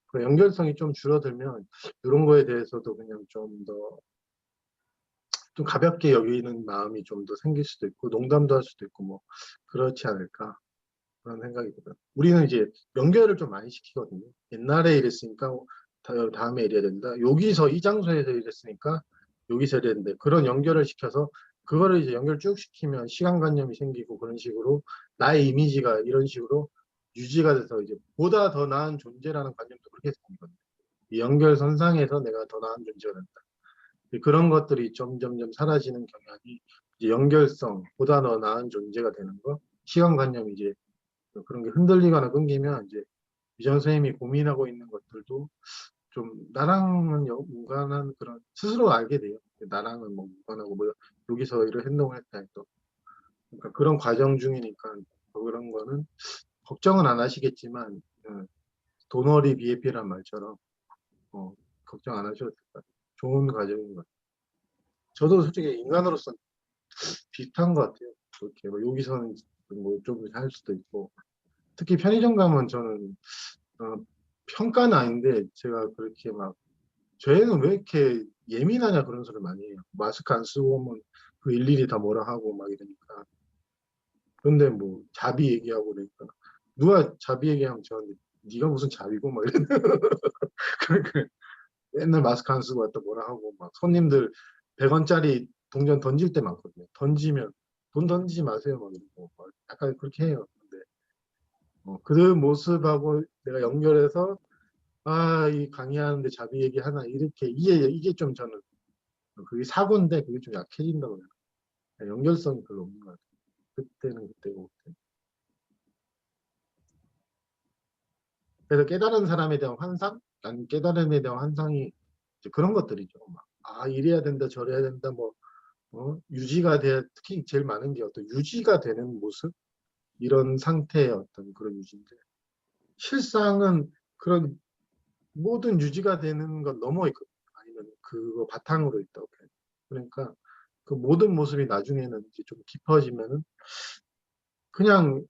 그 연결성이 좀 줄어들면 이런 거에 대해서도 그냥 좀 가볍게 여기는 마음이 좀 더 생길 수도 있고 농담도 할 수도 있고 뭐 그렇지 않을까 그런 생각이 들어요. 우리는 이제 연결을 좀 많이 시키거든요. 옛날에 이랬으니까 다음에 이래야 된다. 여기서 이 장소에서 이랬으니까 여기서 이래야 된다. 그런 연결을 시켜서 그거를 이제 연결 쭉 시키면 시간관념이 생기고 그런 식으로 나의 이미지가 이런 식으로 유지가 돼서 이제 보다 더 나은 존재라는 관념도 그렇게 생기거든요. 이 연결선상에서 내가 더 나은 존재가 된다. 그런 것들이 점점점 사라지는 경향이 이제 연결성, 보다 더 나은 존재가 되는 거, 시간관념이 이제 그런 게 흔들리거나 끊기면 이제 유정 선생님이 고민하고 있는 것들도 좀 나랑은 무관한 그런 스스로 알게 돼요. 나랑은 뭐 무관하고 뭐 여기서 이런 행동을 했다 해도 그러니까 그런 과정 중이니까 그런 거는 걱정은 안 하시겠지만 도너리 BAP란 말처럼 걱정 안 하셔도 될 것 같아요. 좋은 과정인 것 같아요. 저도 솔직히 인간으로서 비슷한 것 같아요. 그렇게 뭐 여기서는 뭐 좀 할 수도 있고 특히 편의점 가면 저는 평가는 아닌데 제가 그렇게 막 쟤는 왜 이렇게 예민하냐 그런 소리 많이 해요. 마스크 안 쓰고 오면 그 일일이 다 뭐라 하고 막 이러니까. 근데 뭐 자비 얘기하고 그러니까 누가 자비 얘기하면 저한테 네가 무슨 자비고 막 이러는 그러니까 맨날 마스크 안 쓰고 왔다 뭐라 하고 막 손님들 100원짜리 동전 던질 때 많거든요. 던지면 돈 던지지 마세요 막 이러고 막 약간 그렇게 해요. 근데 그 모습하고 내가 연결해서 이 강의하는데 자비 얘기 하나 이렇게 이게 좀 저는 그게 사고인데 그게 좀 약해진다고 해요. 연결성이 별로 없는 것 같아요. 그때는 그때고. 그래서 깨달은 사람에 대한 환상, 난 깨달음에 대한 환상이 이제 그런 것들이죠. 막, 이래야 된다, 저래야 된다, 뭐 유지가 돼 특히 제일 많은 게 어떤 유지가 되는 모습 이런 상태의 어떤 그런 유지인데 실상은 그런 모든 유지가 되는 건 넘어 있거든요. 아니면 그거 바탕으로 있다고 해요. 그러니까 그 모든 모습이 나중에는 이제 좀 깊어지면은 그냥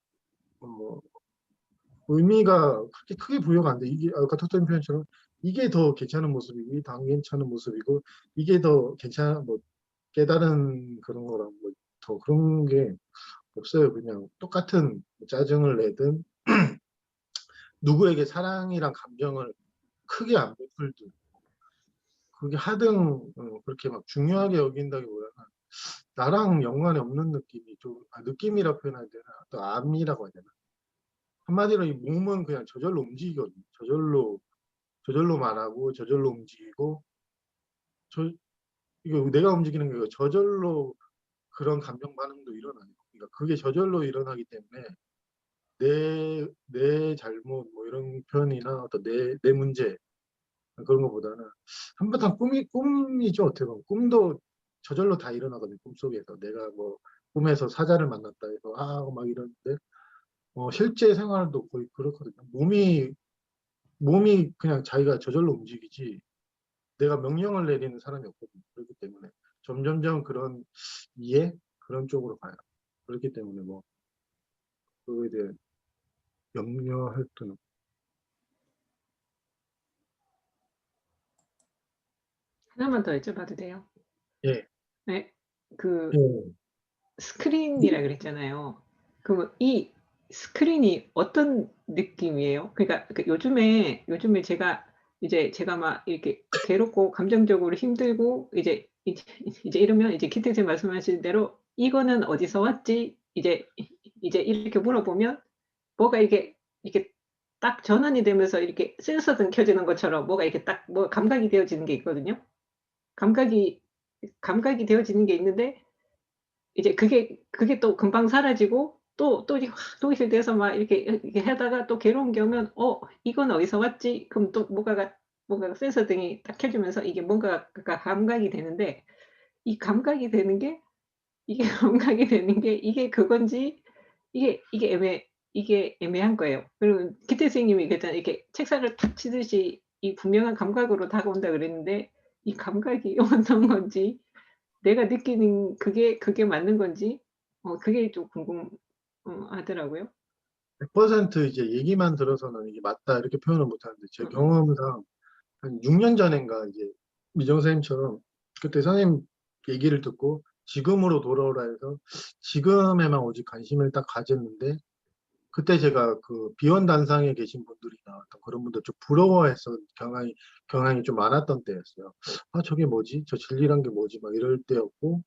의미가 그렇게 크게 부여가 안 돼. 이게 아까 토토님 표현처럼 이게 더 괜찮은 모습이고 이게 더 괜찮은 모습이고 이게 더 뭐 깨달은 그런 거랑 뭐 더 그런 게 없어요. 그냥 똑같은 짜증을 내든 누구에게 사랑이랑 감정을 크게 안 베풀든 그게 하등 그렇게 막 중요하게 여긴다기보다는 나랑 연관이 없는 느낌이 좀 느낌이라 표현해야 되나 또 암이라고 해야 되나 한마디로 이 몸은 그냥 저절로 움직이거든요. 저절로 말하고 저절로 움직이고 이거 내가 움직이는 게 아니고 저절로 그런 감정 반응도 일어나요. 그러니까 그게 저절로 일어나기 때문에 내 잘못 뭐 이런 표현이나 어떤 내 문제 그런 것보다는 한바탕 꿈이죠. 어떻게 보면 꿈도 저절로 다 일어나거든요. 꿈속에서 내가 뭐 꿈에서 사자를 만났다 해서 막 이러는데 실제 생활도 거의 그렇거든요. 몸이 그냥 자기가 저절로 움직이지 내가 명령을 내리는 사람이 없거든요. 그렇기 때문에 점점점 그런 이해 그런 쪽으로 가요. 그렇기 때문에 뭐 그거에 대해 염려할 때는 하나만 더 여쭤봐도 돼요? 예. 네. 그 예. 스크린이라 그랬잖아요. 그럼 이 스크린이 어떤 느낌이에요? 그러니까 요즘에 제가 막 이렇게 괴롭고 감정적으로 힘들고 이제 이러면 이제 키트 쌤 말씀하신 대로 "이거는 어디서 왔지?" 이제 이렇게 물어보면 뭐가 이렇게 딱 전환이 되면서 이렇게 센서등 켜지는 것처럼 뭐가 이렇게 딱 뭐 감각이 되어지는 게 있거든요. 감각이 감각이 되어지는 게 있는데 이제 그게 또 금방 사라지고 또 이제 확 도기실 돼서 막 이렇게 하다가 또 괴로운 게 오면 '어 이건 어디서 왔지?' 그럼 또 뭔가가 센서등이 딱 켜지면서 이게 뭔가가 감각이 되는데 이 감각이 되는 게 이게 감각이 되는 게 이게 그건지 이게 애매한 거예요. 그리고 기태 선생님이 그랬잖아요. 이렇게 책상을 탁 치듯이 이 분명한 감각으로 다가온다 그랬는데 이 감각이 어떤 건지 내가 느끼는 그게 맞는 건지 그게 좀 하더라고요. 100% 이제 얘기만 들어서는 이게 맞다 이렇게 표현을 못 하는데 제 음음. 경험상 한 6년 전인가 이제 미정 선생님처럼 그때 선생님 얘기를 듣고 지금으로 돌아오라 해서 지금에만 오직 관심을 딱 가졌는데 그때 제가 그 비원단상에 계신 분들이나 어떤 그런 분들 좀 부러워해서 경향이 좀 많았던 때였어요. 저게 뭐지? 저 진리란 게 뭐지? 막 이럴 때였고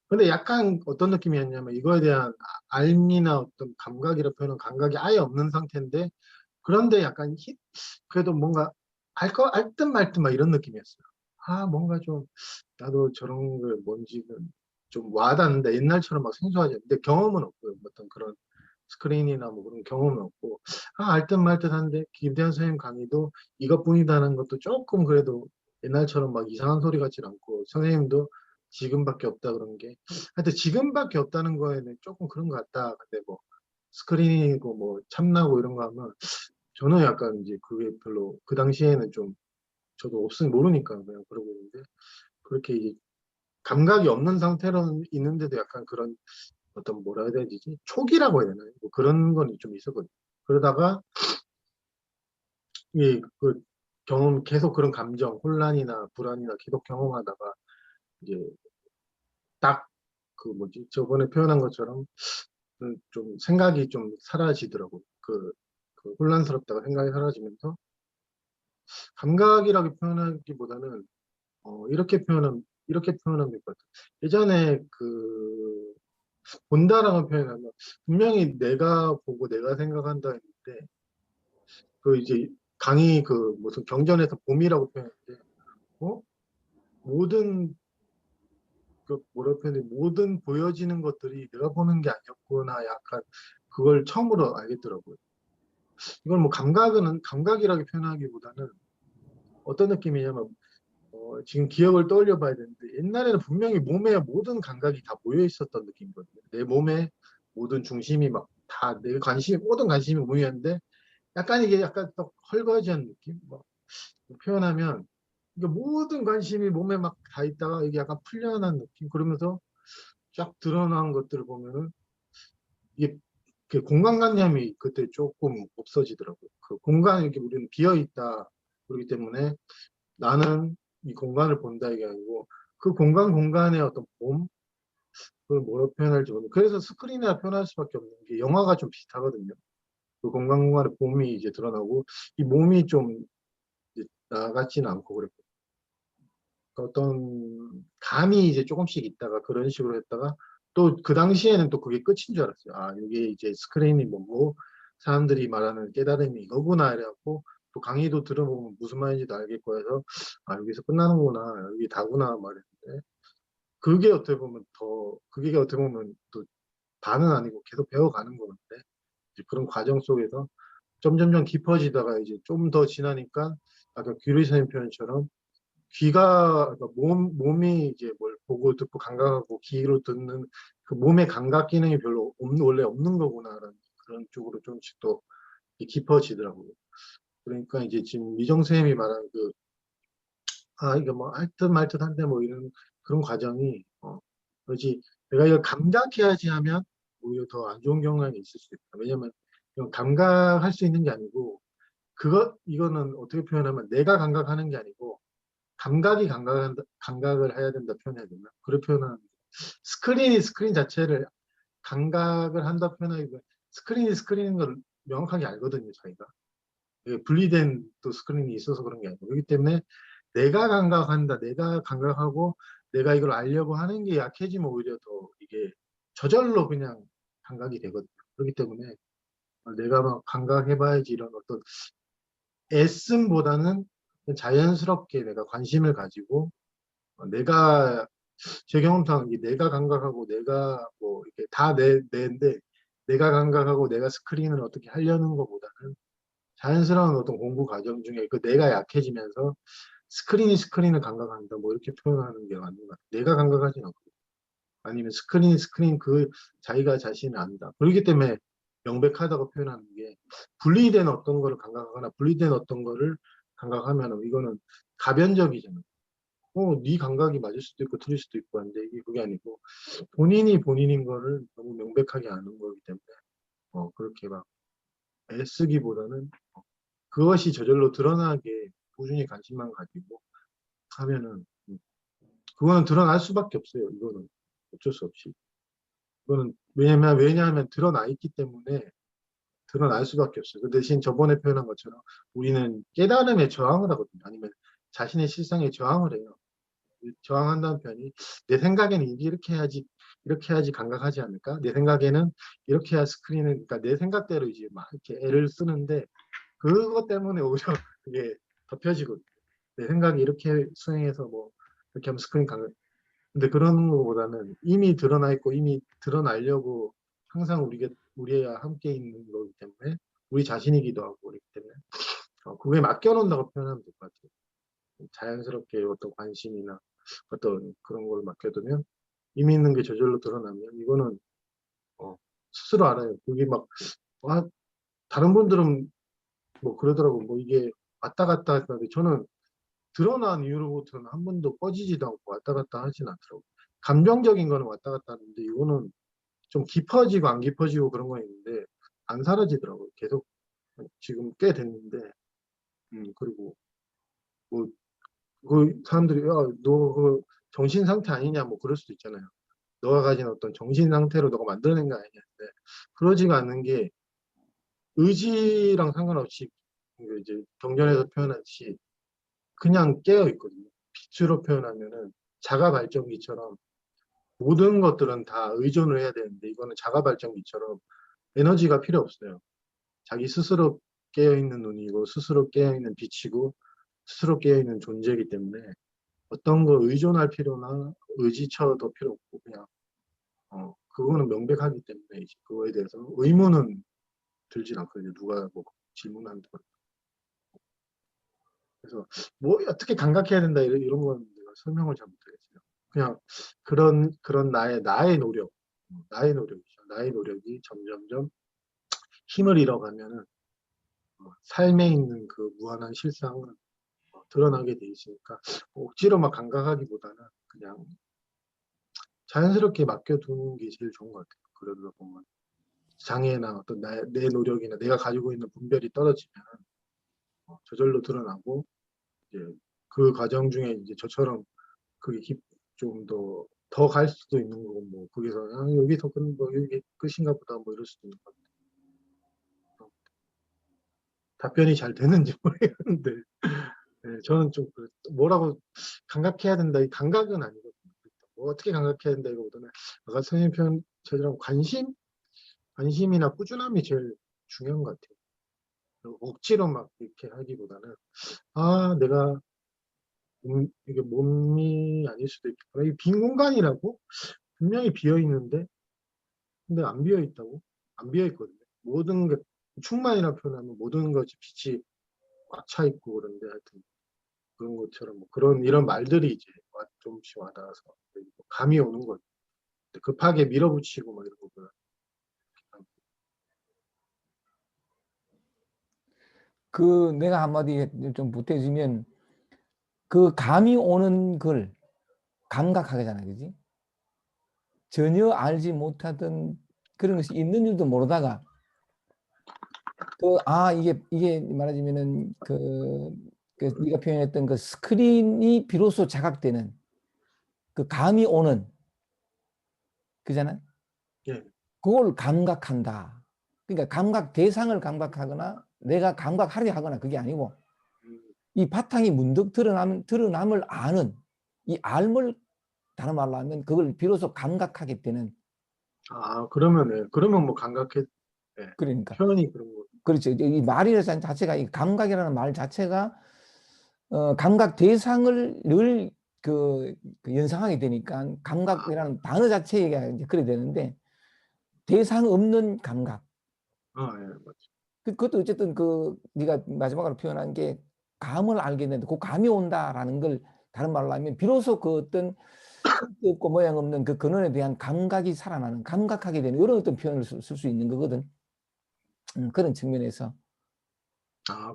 근데 약간 어떤 느낌이었냐면 이거에 대한 알미나 어떤 감각이라 표현은 감각이 아예 없는 상태인데 그런데 약간 그래도 뭔가 알 듯 말 듯 막 이런 느낌이었어요. 뭔가 좀 나도 저런 걸 뭔지는 좀 와닿는데 옛날처럼 막 생소하지 않는데 경험은 없고요. 어떤 그런 스크린이나 뭐 그런 경험은 없고 알 듯 말 듯한데 김대현 선생님 강의도 이것뿐이다는 것도 조금 그래도 옛날처럼 막 이상한 소리 같진 않고 선생님도 지금밖에 없다 그런 게 하여튼 지금밖에 없다는 거에는 조금 그런 것 같다. 근데 뭐 스크린이고 뭐 참나고 이런 거 하면 저는 약간 이제 그게 별로 그 당시에는 좀 저도 없으니 모르니까 그냥 그러고 있는데 그렇게 이제 감각이 없는 상태로 있는데도 약간 그런 어떤 뭐라 해야 되지? 촉이라고 해야 되나요? 뭐 그런 건 좀 있었거든요. 그러다가 그 경험 계속 그런 감정, 혼란이나 불안이나 계속 경험하다가 이제 딱 그 뭐지? 저번에 표현한 것처럼 좀 생각이 좀 사라지더라고요. 그 혼란스럽다가 생각이 사라지면서 감각이라고 표현하기보다는 이렇게 표현하면 될 것 같아요. 예전에 본다라고 표현하면 분명히 내가 보고 내가 생각한다 했는데 이제 강의 무슨 경전에서 봄이라고 표현했는데 모든 뭐라 표현해 모든 보여지는 것들이 내가 보는 게 아니었구나 약간 그걸 처음으로 알겠더라고요. 이걸 뭐 감각이라고 표현하기보다는 어떤 느낌이냐면 지금 기억을 떠올려 봐야 되는데 옛날에는 분명히 몸에 모든 감각이 다 모여 있었던 느낌이거든요. 내 몸에 모든 중심이 막 다 내 모든 관심이 모였는데 약간 이게 약간 또 헐거워진 느낌? 표현하면 이게 모든 관심이 몸에 막 다 있다가 이게 약간 풀려난 느낌? 그러면서 쫙 드러난 것들을 보면은 이게 그 공간관념이 그때 조금 없어지더라고요. 그 공간이 이렇게 우리는 비어 있다. 그렇기 때문에 나는 이 공간을 본다 이게 아니고 그 공간의 어떤 그걸 뭐로 표현할지 모르겠는데 그래서 스크린이라 표현할 수밖에 없는 게 영화가 좀 비슷하거든요. 그 공간의 봄이 이제 드러나고 이 몸이 좀 이제 나같지는 않고 그랬고 어떤 감이 이제 조금씩 있다가 그런 식으로 했다가 또 그 당시에는 또 그게 끝인 줄 알았어요. 이게 이제 스크린이 뭐고 사람들이 말하는 깨달음이 이거구나 이래갖고 또 강의도 들어보면 무슨 말인지도 알겠고 해서 아 여기서 끝나는구나 여기 다구나 말했는데 그게 어떻게 보면 또 반은 아니고 계속 배워가는 건데 이제 그런 과정 속에서 점점점 깊어지다가 이제 좀 더 지나니까 아까 귀르이 선생님 표현처럼 귀가 그러니까 몸이 이제 뭘 보고 듣고 감각하고 귀로 듣는 그 몸의 감각 기능이 별로 원래 없는 거구나라는 그런 쪽으로 좀씩 또 깊어지더라고요. 그러니까 이제 지금 미정 선생님이 말한 그 이거 뭐 할 듯 말 듯한데 뭐 이런 그런 과정이 그렇지 내가 이걸 감각해야지 하면 오히려 더 안 좋은 경향이 있을 수 있다. 왜냐면 이건 감각할 수 있는 게 아니고 이거는 어떻게 표현하면 내가 감각하는 게 아니고 감각이 감각을 해야 된다 표현해야 되나? 그렇게 표현하는 스크린 자체를 감각을 한다 표현하기보다 스크린인 걸 명확하게 알거든요, 저희가. 분리된 또 스크린이 있어서 그런 게 아니고. 그렇기 때문에 내가 감각한다, 내가 감각하고 내가 이걸 알려고 하는 게 약해지면 오히려 더 이게 저절로 그냥 감각이 되거든요. 그렇기 때문에 내가 막 감각해봐야지 이런 어떤 애씀보다는 자연스럽게 내가 관심을 가지고 내가 제 경험상 내가 감각하고 내가 뭐 이렇게 다 내인데 내가 감각하고 내가 스크린을 어떻게 하려는 것보다는 자연스러운 어떤 공부 과정 중에 그 내가 약해지면서 스크린을 감각한다 뭐 이렇게 표현하는 게 맞는 것 같아요. 내가 감각하진 않고 아니면 스크린 그 자기가 자신을 안다. 그렇기 때문에 명백하다고 표현하는 게 분리된 어떤 거를 감각하거나 분리된 어떤 거를 감각하면 이거는 가변적이잖아요. 네 감각이 맞을 수도 있고 틀릴 수도 있고 한데 이게 그게 아니고 본인이 본인인 거를 너무 명백하게 아는 거기 때문에 그렇게 막 애쓰기보다는 그것이 저절로 드러나게 꾸준히 관심만 가지고 하면은 그거는 드러날 수밖에 없어요. 이거는 어쩔 수 없이. 이거는 왜냐하면 드러나 있기 때문에 드러날 수밖에 없어요. 그 대신 저번에 표현한 것처럼 우리는 깨달음에 저항을 하거든요. 아니면 자신의 실상에 저항을 해요. 저항한다는 편이 내 생각에는 이렇게 해야지 감각하지 않을까? 내 생각에는 이렇게 해야 스크린을 그러니까 내 생각대로 이제 막 이렇게 애를 쓰는데 그것 때문에 오히려 그게 덮여지거든요. 내 생각이 이렇게 수행해서 뭐 이렇게 하면 스크린 감각 근데 그런 것보다는 이미 드러나 있고 이미 드러나려고 항상 우리와 함께 있는 거기 때문에 우리 자신이기도 하고 그렇기 때문에 그게 맡겨놓는다고 표현하면 될 것 같아요. 자연스럽게 어떤 관심이나 어떤 그런 걸 맡겨두면 이미 있는 게 저절로 드러나면 이거는 스스로 알아요. 그게 막 다른 분들은 뭐 그러더라고 뭐 이게 왔다 갔다 하는데 저는 드러난 이후로부터는 한 번도 꺼지지도 않고 왔다 갔다 하진 않더라고요. 감정적인 거는 왔다 갔다 하는데 이거는 좀 깊어지고 안 깊어지고 그런 거 있는데 안 사라지더라고요. 계속 지금 꽤 됐는데 그리고 뭐 그 사람들이 너 그 정신 상태 아니냐 뭐 그럴 수도 있잖아요. 너가 가진 어떤 정신 상태로 너가 만들어낸 거 아니냐. 근데 그러지가 않는 게 의지랑 상관없이 이제 경전에서 표현하듯이 그냥 깨어 있거든요. 빛으로 표현하면은 자가 발전기처럼 모든 것들은 다 의존을 해야 되는데 이거는 자가 발전기처럼 에너지가 필요 없어요. 자기 스스로 깨어있는 눈이고 스스로 깨어있는 빛이고 스스로 깨어있는 존재이기 때문에 어떤 거 의존할 필요나 의지처도 필요 없고 그냥 그거는 명백하기 때문에 이제 그거에 대해서 의문은 들진 않거든요. 누가 뭐 질문한다. 그래서 뭐 어떻게 감각해야 된다 이런 건 내가 설명을 잘 못하겠어요. 그냥 그런 나의 노력이죠. 나의 노력이 점점점 힘을 잃어가면은 삶에 있는 그 무한한 실상은 드러나게 돼 있으니까 억지로 막 감각하기보다는 그냥 자연스럽게 맡겨두는 게 제일 좋은 것 같아요. 그러다 보면 장애나 어떤 내 노력이나 내가 가지고 있는 분별이 떨어지면 저절로 드러나고 이제 그 과정 중에 이제 저처럼 그게 좀 더 갈 수도 있는 거고 뭐 거기서 여기서 뭐 여기 끝인가 보다 뭐 이럴 수도 있는 것 같아요. 답변이 잘 되는지 모르겠는데 네, 저는 좀 뭐라고 감각해야 된다 이 감각은 아니거든요. 뭐 어떻게 감각해야 된다 이거보다는 아까 선생님 표현처럼 관심이나 꾸준함이 제일 중요한 것 같아요. 억지로 막 이렇게 하기보다는 내가 이게 몸이 아닐 수도 있겠구나. 이 빈 공간이라고 분명히 비어 있는데 근데 안 비어 있다고? 안 비어 있거든요. 모든 게 충만이라고 표현하면 모든 것이 빛이 꽉 차 있고 그런데 하여튼 그런 것처럼 뭐 이런 말들이 이제 조금씩 와닿아서 감이 오는 거죠. 급하게 밀어붙이고 막 이런 거구나. 내가 한마디 좀 보태주면 그 감이 오는 걸 감각하게잖아요, 그지? 전혀 알지 못하던 그런 것이 있는 줄도 모르다가 이게 말하자면은 네가 표현했던 그 스크린이 비로소 자각되는 그 감이 오는 그잖아. 예. 그걸 감각한다. 그러니까 감각 대상을 감각하거나 내가 감각하려 하거나 그게 아니고 이 바탕이 문득 드러남을 아는 이 알을 다른 말로 하면 그걸 비로소 감각하게 되는 그러면 뭐 감각해 그러니까 표현이 그런 거. 그렇죠. 이 말이라는 자체가 이 감각이라는 말 자체가 감각 대상을 늘 그 연상하게 되니까 감각이라는 단어 자체가 이제 그래 되는데 대상 없는 감각. 예, 맞죠. 그것도 어쨌든 네가 마지막으로 표현한 게 감을 알게 되는데 그 감이 온다라는 걸 다른 말로 하면 비로소 그 어떤 형태 없고 모양 없는 그 근원에 대한 감각이 살아나는 감각하게 되는 이런 어떤 표현을 쓸 수 있는 거거든. 그런 측면에서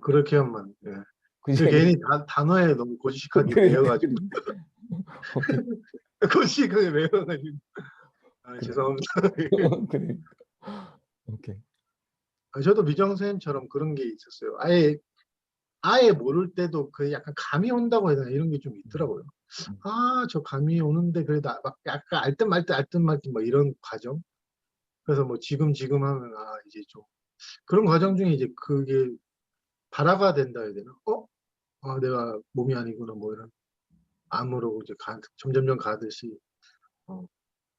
그렇게만. 예. 그죠? 괜히 단어에 너무 고지식하게 그러니까, 매여가지고 오케이. 고지식하게 매여가지고 그래. 죄송합니다. 그러니까. 오케이. 저도 미정 선생님처럼 그런 게 있었어요. 아예 모를 때도 그 약간 감이 온다고 해야 되나 이런 게 좀 있더라고요. 저 감이 오는데 그래도 막 약간 알 듯 말 듯 막 이런 과정. 그래서 뭐 지금 하면 이제 좀 그런 과정 중에 이제 그게 발화가 된다 해야 되나? 내가 몸이 아니구나 뭐 이런 암으로 이제 점점점 가듯이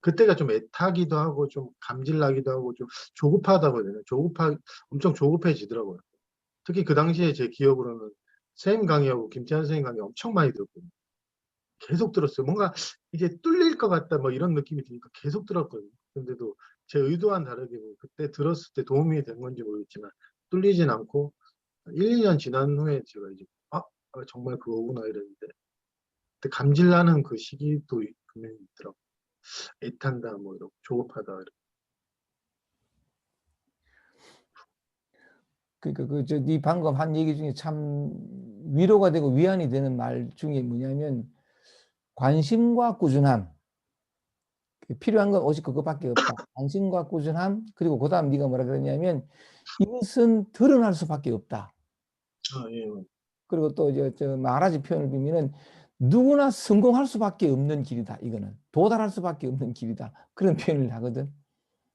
그때가 좀 애타기도 하고 좀 감질나기도 하고 좀 조급하다고 해야 되나? 엄청 조급해지더라고요. 특히 그 당시에 제 기억으로는 선생님 강의하고 김태환 선생님 강의 엄청 많이 들었거든요. 계속 들었어요. 뭔가 이제 뚫릴 것 같다 뭐 이런 느낌이 드니까 계속 들었거든요. 근데도 제 의도와는 다르게 뭐 그때 들었을 때 도움이 된 건지 모르겠지만 뚫리진 않고 1, 2년 지난 후에 제가 이제 정말 그거구나 이랬는데 그때 감질나는 그 시기도 분명히 있더라고요. 애탄다 뭐 이런 조급하다 이런. 그러니까 네 방금 한 얘기 중에 참 위로가 되고 위안이 되는 말 중에 뭐냐면 관심과 꾸준함. 필요한 건 오직 그것밖에 없다. 관심과 꾸준함. 그리고 그다음 네가 뭐라 그랬냐면 이것은 드러날 수밖에 없다. 예. 그리고 또 말하지 표현을 빌면은 누구나 성공할 수밖에 없는 길이다. 이거는 도달할 수밖에 없는 길이다. 그런 표현을 하거든.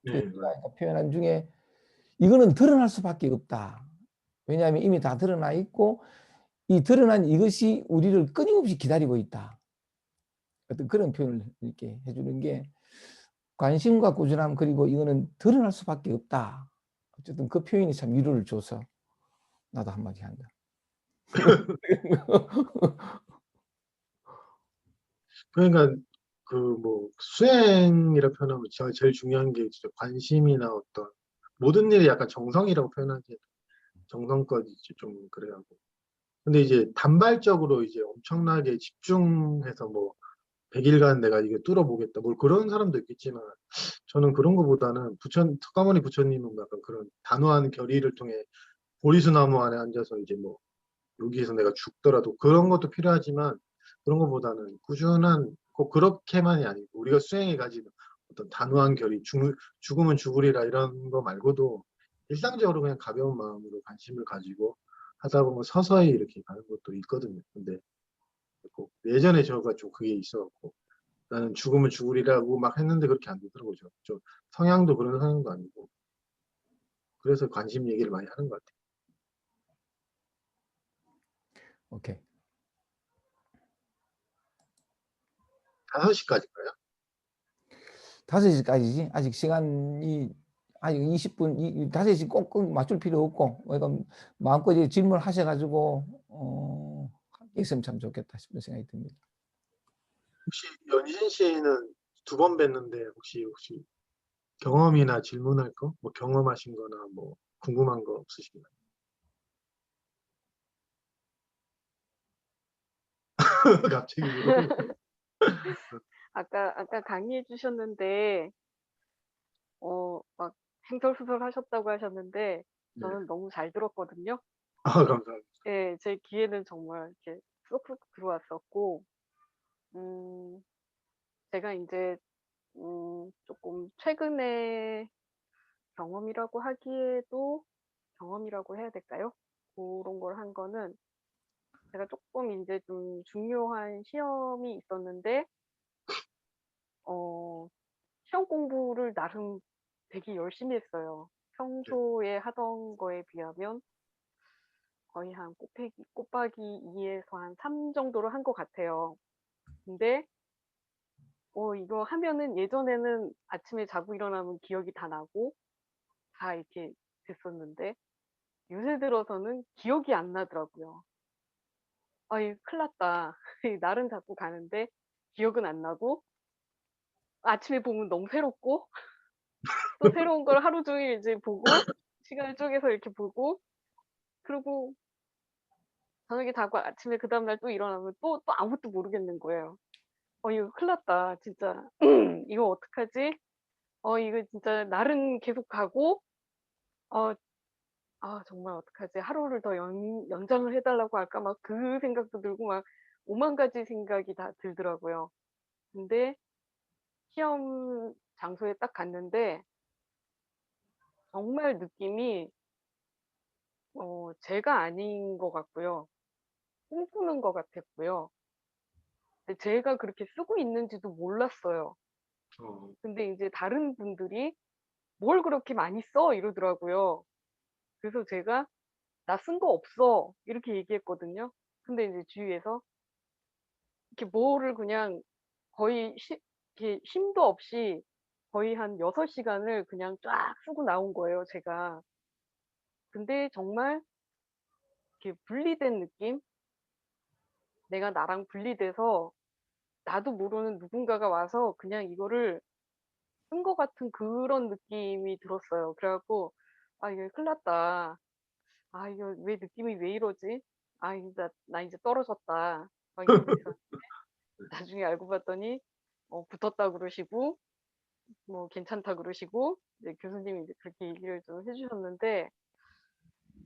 네, 그러니까 표현한 중에 이거는 드러날 수밖에 없다. 왜냐하면 이미 다 드러나 있고 이 드러난 이것이 우리를 끊임없이 기다리고 있다. 어떤 그런 표현을 이렇게 해주는 게 관심과 꾸준함 그리고 이거는 드러날 수밖에 없다. 어쨌든 그 표현이 참 위로를 줘서 나도 한마디 한다. 그러니까 그 뭐 수행이라 표현하면 제가 제일 중요한 게 진짜 관심이나 어떤 모든 일이 약간 정성이라고 표현하지 정성껏 이제 좀 그래야 하고 근데 이제 단발적으로 이제 엄청나게 집중해서 뭐 100일간 내가 이거 뚫어보겠다 뭐 그런 사람도 있겠지만 저는 그런 거보다는 석가모니 부처님은 약간 그런 단호한 결의를 통해 보리수나무 안에 앉아서 이제 뭐 여기에서 내가 죽더라도 그런 것도 필요하지만 그런 것보다는 꾸준한 꼭 그렇게만이 아니고 우리가 수행해 가지는 어떤 단호한 결의 죽으면 죽으리라 이런 거 말고도 일상적으로 그냥 가벼운 마음으로 관심을 가지고 하다 보면 서서히 이렇게 가는 것도 있거든요. 근데 꼭 예전에 저가 좀 그게 있어갖고 나는 죽으면 죽으리라고 막 했는데 그렇게 안 되더라고요. 저 성향도 그런 성향도 아니고 그래서 관심 얘기를 많이 하는 것 같아요. 오케이. 5시까지인가요? 5시까지지? 아직 시간이 아니 20분, 5시 꼭 맞출 필요 없고 그러니까 마음껏 이제 질문하셔가지고 있으면 참 좋겠다 싶은 생각이 듭니다. 혹시 연신 씨는 2번 뵀는데 혹시 경험이나 질문할 거, 뭐 경험하신 거나 뭐 궁금한 거 없으신가요? 갑자기 물어보네. 아까 강의해 주셨는데, 막 행설수설 하셨다고 하셨는데, 네. 저는 너무 잘 들었거든요. 감사합니다. 예, 제 귀에는 정말 이렇게 쏙쏙 들어왔었고, 제가 이제, 조금 최근에 경험이라고 하기에도 경험이라고 해야 될까요? 그런 걸 한 거는 제가 조금 이제 좀 중요한 시험이 있었는데, 시험 공부를 나름 되게 열심히 했어요. 평소에 하던 거에 비하면 거의 한 곱하기 2에서 한 3 정도를 한 것 같아요. 근데 이거 하면은 예전에는 아침에 자고 일어나면 기억이 다 나고 다 이렇게 됐었는데 요새 들어서는 기억이 안 나더라고요. 이거 큰일 났다. 날은 잡고 가는데 기억은 안 나고 아침에 보면 너무 새롭고 또 새로운 걸 하루 종일 이제 보고 시간을 쪼개서 이렇게 보고 그리고 저녁에 자고 아침에 그다음 날 또 일어나면 또 아무것도 모르겠는 거예요. 이거 큰일 났다. 진짜 이거 어떡하지? 이거 진짜 날은 계속 가고 어 정말 어떡하지? 하루를 더 연장을 해 달라고 할까? 막 그 생각도 들고 막 오만 가지 생각이 다 들더라고요. 근데 시험 장소에 딱 갔는데 정말 느낌이 제가 아닌 것 같고요. 꿈꾸는 것 같았고요. 근데 제가 그렇게 쓰고 있는지도 몰랐어요. 어, 근데 이제 다른 분들이 "뭘 그렇게 많이 써?" 이러더라고요. 그래서 제가 "나 쓴 거 없어." 이렇게 얘기했거든요. 근데 이제 주위에서 이렇게 뭐를 그냥 거의 이렇게 쉼도 없이 거의 한 6 시간을 그냥 쫙 쓰고 나온 거예요, 제가. 근데 정말 이렇게 분리된 느낌? 내가 나랑 분리돼서 나도 모르는 누군가가 와서 그냥 이거를 쓴 것 같은 그런 느낌이 들었어요. 그래 갖고 '아 이거 큰일 났다. 아 이거 왜 느낌이 왜 이러지? 아 이제 나 이제 떨어졌다.' 막 이러고 있었는데 나중에 알고 봤더니 붙었다 그러시고 뭐 괜찮다 그러시고 이제 교수님이 이제 그렇게 얘기를 좀 해 주셨는데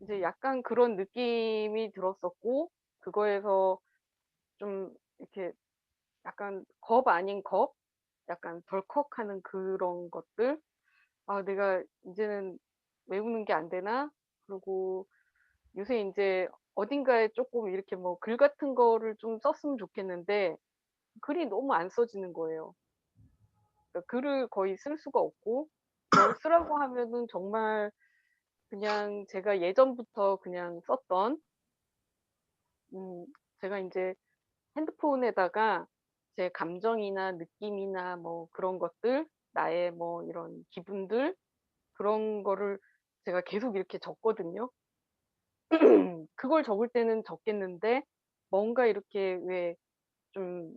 이제 약간 그런 느낌이 들었었고 그거에서 좀 이렇게 약간 겁 아닌 겁? 약간 덜컥하는 그런 것들? '아 내가 이제는 외우는 게 안 되나?' 그리고 요새 인제 어딘가에 쪼끔 이렇게 뭐 글 같은 거를 좀 썼으면 좋겠는데 글이 너무 안 써지는 거예요. 그러니까 글을 거의 쓸 수가 없고 뭘 쓰라고 하면은 정말 그냥 제가 예전부터 그냥 썼던 음 제가 인제 핸드폰에다가 제 감정이나 느낌이나 뭐 그런 것들, 나의 뭐 이런 기분들 그런 거를 제가 계속 이렇게 적거든요. 그걸 적을 때는 적겠는데 뭔가 이렇게 왜 좀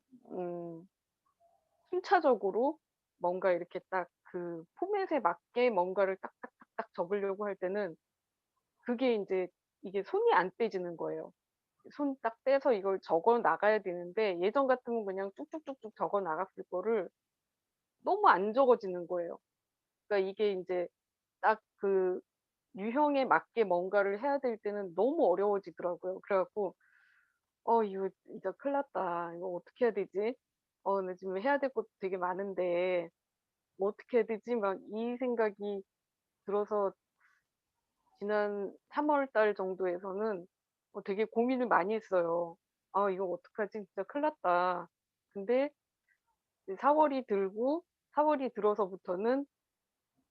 순차적으로 뭔가 이렇게 딱 그 포맷에 맞게 뭔가를 딱딱딱딱 적으려고 할 때는 그게 인제 이게 손이 안 떼지는 거예요. 손 딱 떼서 이걸 적어 나가야 되는데 예전 같으면 그냥 쭉쭉쭉쭉 적어 나갔을 거를 너무 안 적어지는 거예요. 그러니까 이게 인제 딱 그 유형에 맞게 뭔가를 해야 될 때는 너무 어려워지더라고요. 그래 갖고 이거 진짜 큰일 났다. 이거 어떻게 해야 되지? 나 지금 해야 될 것도 되게 많은데 뭐 어떻게 해야 되지?' 막 이 생각이 들어서 지난 3월 달 정도에서는 되게 고민을 많이 했어요. '아 이거 어떡하지? 진짜 큰일 났다.' 근데 이제 4 월이 들고 4 월이 들어서부터는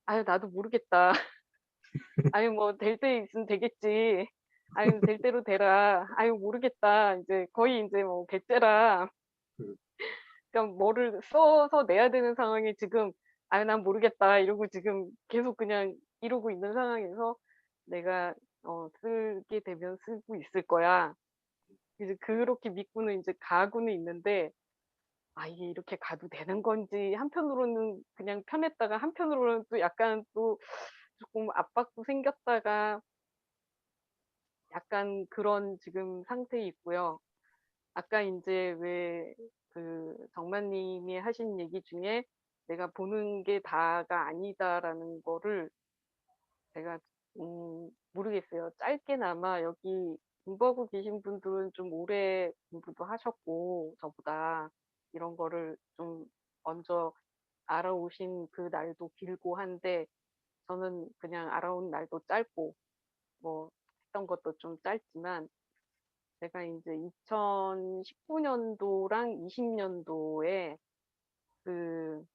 '아유 나도 모르겠다. 아유 뭐 될 때 있으면 되겠지. 아유 될 대로 되라. 아유 모르겠다.' 인제 거의 인제 뭐 개째라 음. 그러니까 뭐를 써서 내야 되는 상황에 지금 아, 난 모르겠다 이러고 지금 계속 그냥 이러고 있는 상황에서 내가 쓰게 되면 쓰고 있을 거야. 이제 그렇게 믿고는 이제 가고는 있는데 아, 이게 이렇게 가도 되는 건지 한편으로는 그냥 편했다가 한편으로는 또 약간 또 조금 압박도 생겼다가 약간 그런 지금 상태에 있고요. 아까 인제 왜 그 정마님이 하신 얘기 중에 "내가 보는 게 다가 아니다."라는 거를 제가 모르겠어요. 짧게나마 여기 공부하고 계신 분들은 좀 오래 공부도 하셨고 저보다 이런 거를 좀 먼저 알아오신 그 날도 길고 한데 저는 그냥 알아온 날도 짧고 뭐 했던 것도 좀 짧지만 제가 인제 2019 년도랑 20 년도에 그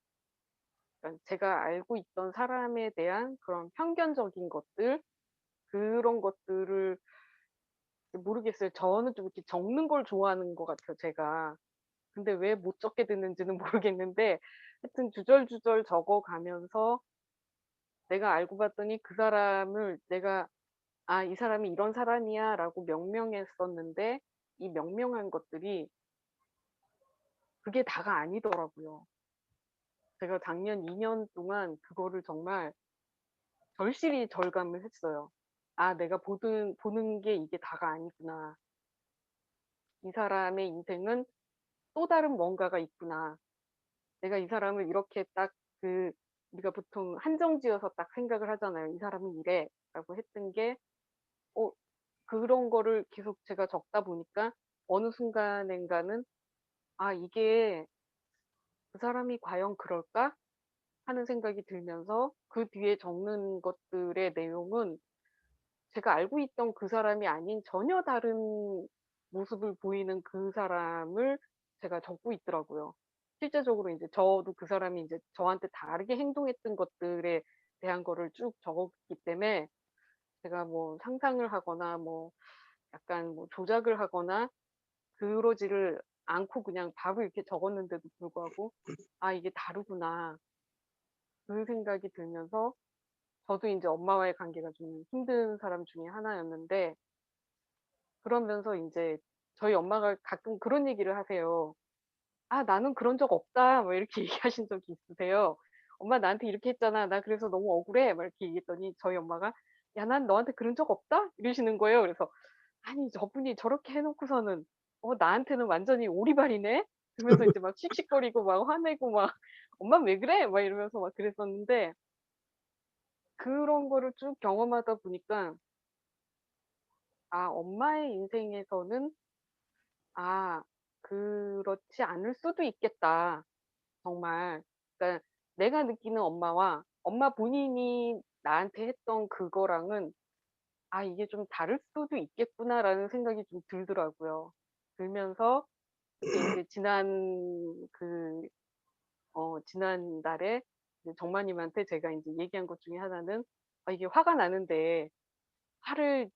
그러니까 제가 알고 있던 사람에 대한 그런 편견적인 것들 그런 것들을 모르겠어요. 저는 좀 이렇게 적는 걸 좋아하는 것 같아요, 제가. 근데 왜 못 적게 됐는지는 모르겠는데 하여튼 주절주절 적어 가면서 내가 알고 봤더니 그 사람을 내가 '아, 이 사람이 이런 사람이야.'라고 명명했었는데 이 명명한 것들이 그게 다가 아니더라고요. 제가 작년 2년 동안 그거를 정말 절실히 절감을 했어요. '아, 내가 보는 게 이게 다가 아니구나. 이 사람의 인생은 또 다른 뭔가가 있구나. 내가 이 사람을 이렇게 딱 그 우리가 보통 한정지어서 딱 생각을 하잖아요. '이 사람은 이래.'라고 했던 게 어 그런 거를 계속 제가 적다 보니까 어느 순간엔가는 '아, 이게 그 사람이 과연 그럴까?' 하는 생각이 들면서 그 뒤에 적는 것들의 내용은 제가 알고 있던 그 사람이 아닌 전혀 다른 모습을 보이는 그 사람을 제가 적고 있더라고요. 실제적으로 인제 저도 그 사람이 인제 저한테 다르게 행동했던 것들에 대한 거를 쭉 적었기 때문에 제가 뭐 상상을 하거나 뭐 약간 뭐 조작을 하거나 그러지를 않고 그냥 바로 이렇게 적었는데도 불구하고 '아, 이게 다르구나.' 그 생각이 들면서 저도 인제 엄마와의 관계가 좀 힘든 사람 중에 하나였는데 그러면서 인제 저희 엄마가 가끔 그런 얘기를 하세요. "아, 나는 그런 적 없다." 뭐 이렇게 얘기하신 적이 있으세요. "엄마 나한테 이렇게 했잖아. 나 그래서 너무 억울해." 막 이렇게 얘기했더니 저희 엄마가 "야, 난 너한테 그런 적 없다." 이러시는 거예요. 그래서 아니, 저분이 저렇게 해 놓고서는 나한테는 완전히 오리발이네. 그러면서 이제 막 씩씩거리고 막 화내고 막 "엄마 왜 그래?" 막 이러면서 막 그랬었는데 그런 거를 쭉 경험하다 보니까 '아, 엄마의 인생에서는 아, 그렇지 않을 수도 있겠다. 정말.' 그러니까 내가 느끼는 엄마와 엄마 본인이 나한테 했던 그거랑은 '아, 이게 좀 다를 수도 있겠구나.'라는 생각이 좀 들더라고요. 들면서 그게 인제 지난달에 이제 정마님한테 제가 인제 얘기한 것 중에 하나는 이게 화가 나는데 화를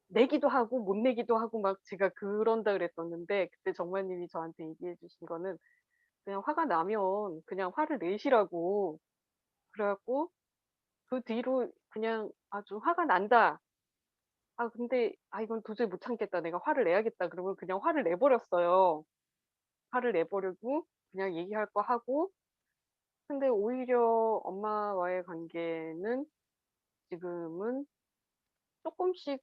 내기도 하고 못 내기도 하고 막 제가 그런다 그랬었는데 그때 정마님이 저한테 얘기해 주신 거는 그냥 화가 나면 그냥 화를 내시라고. 그래 갖고 그 뒤로 그냥 '아, 좀 화가 난다. 아, 근데 이건 도저히 못 참겠다. 내가 화를 내야겠다.' 그러면 그냥 화를 내 버렸어요. 화를 내 버리고 그냥 얘기할 거 하고 근데 오히려 엄마와의 관계는 지금은 쪼끔씩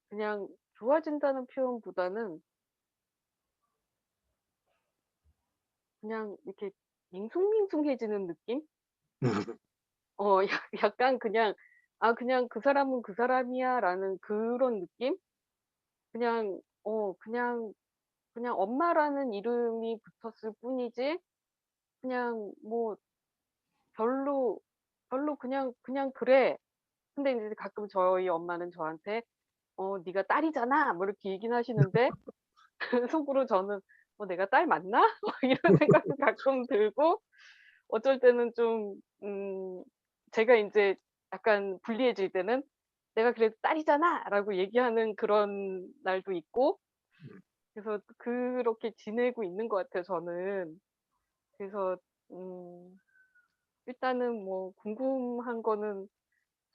그냥 좋아진다는 표현보다는 그냥 이렇게 밍숭밍숭해지는 느낌? 약간 그냥 '아, 그냥 그 사람은 그 사람이야.'라는 그런 느낌? 그냥 그냥 엄마라는 이름이 붙었을 뿐이지 그냥 뭐 별로 그냥 그래. 근데 인제 가끔 저희 엄마는 저한테 네가 딸이잖아." 뭐 이렇게 얘기는 하시는데 속으로 저는 '내가 딸 맞나?' 막 이런 생각도 가끔 들고 어쩔 때는 좀 제가 인제 약간 불리해질 때는 "내가 그래도 딸이잖아."라고 얘기하는 그런 날도 있고 그래서 그렇게 지내고 있는 것 같아요 저는. 그래서 음 일단은 뭐 궁금한 거는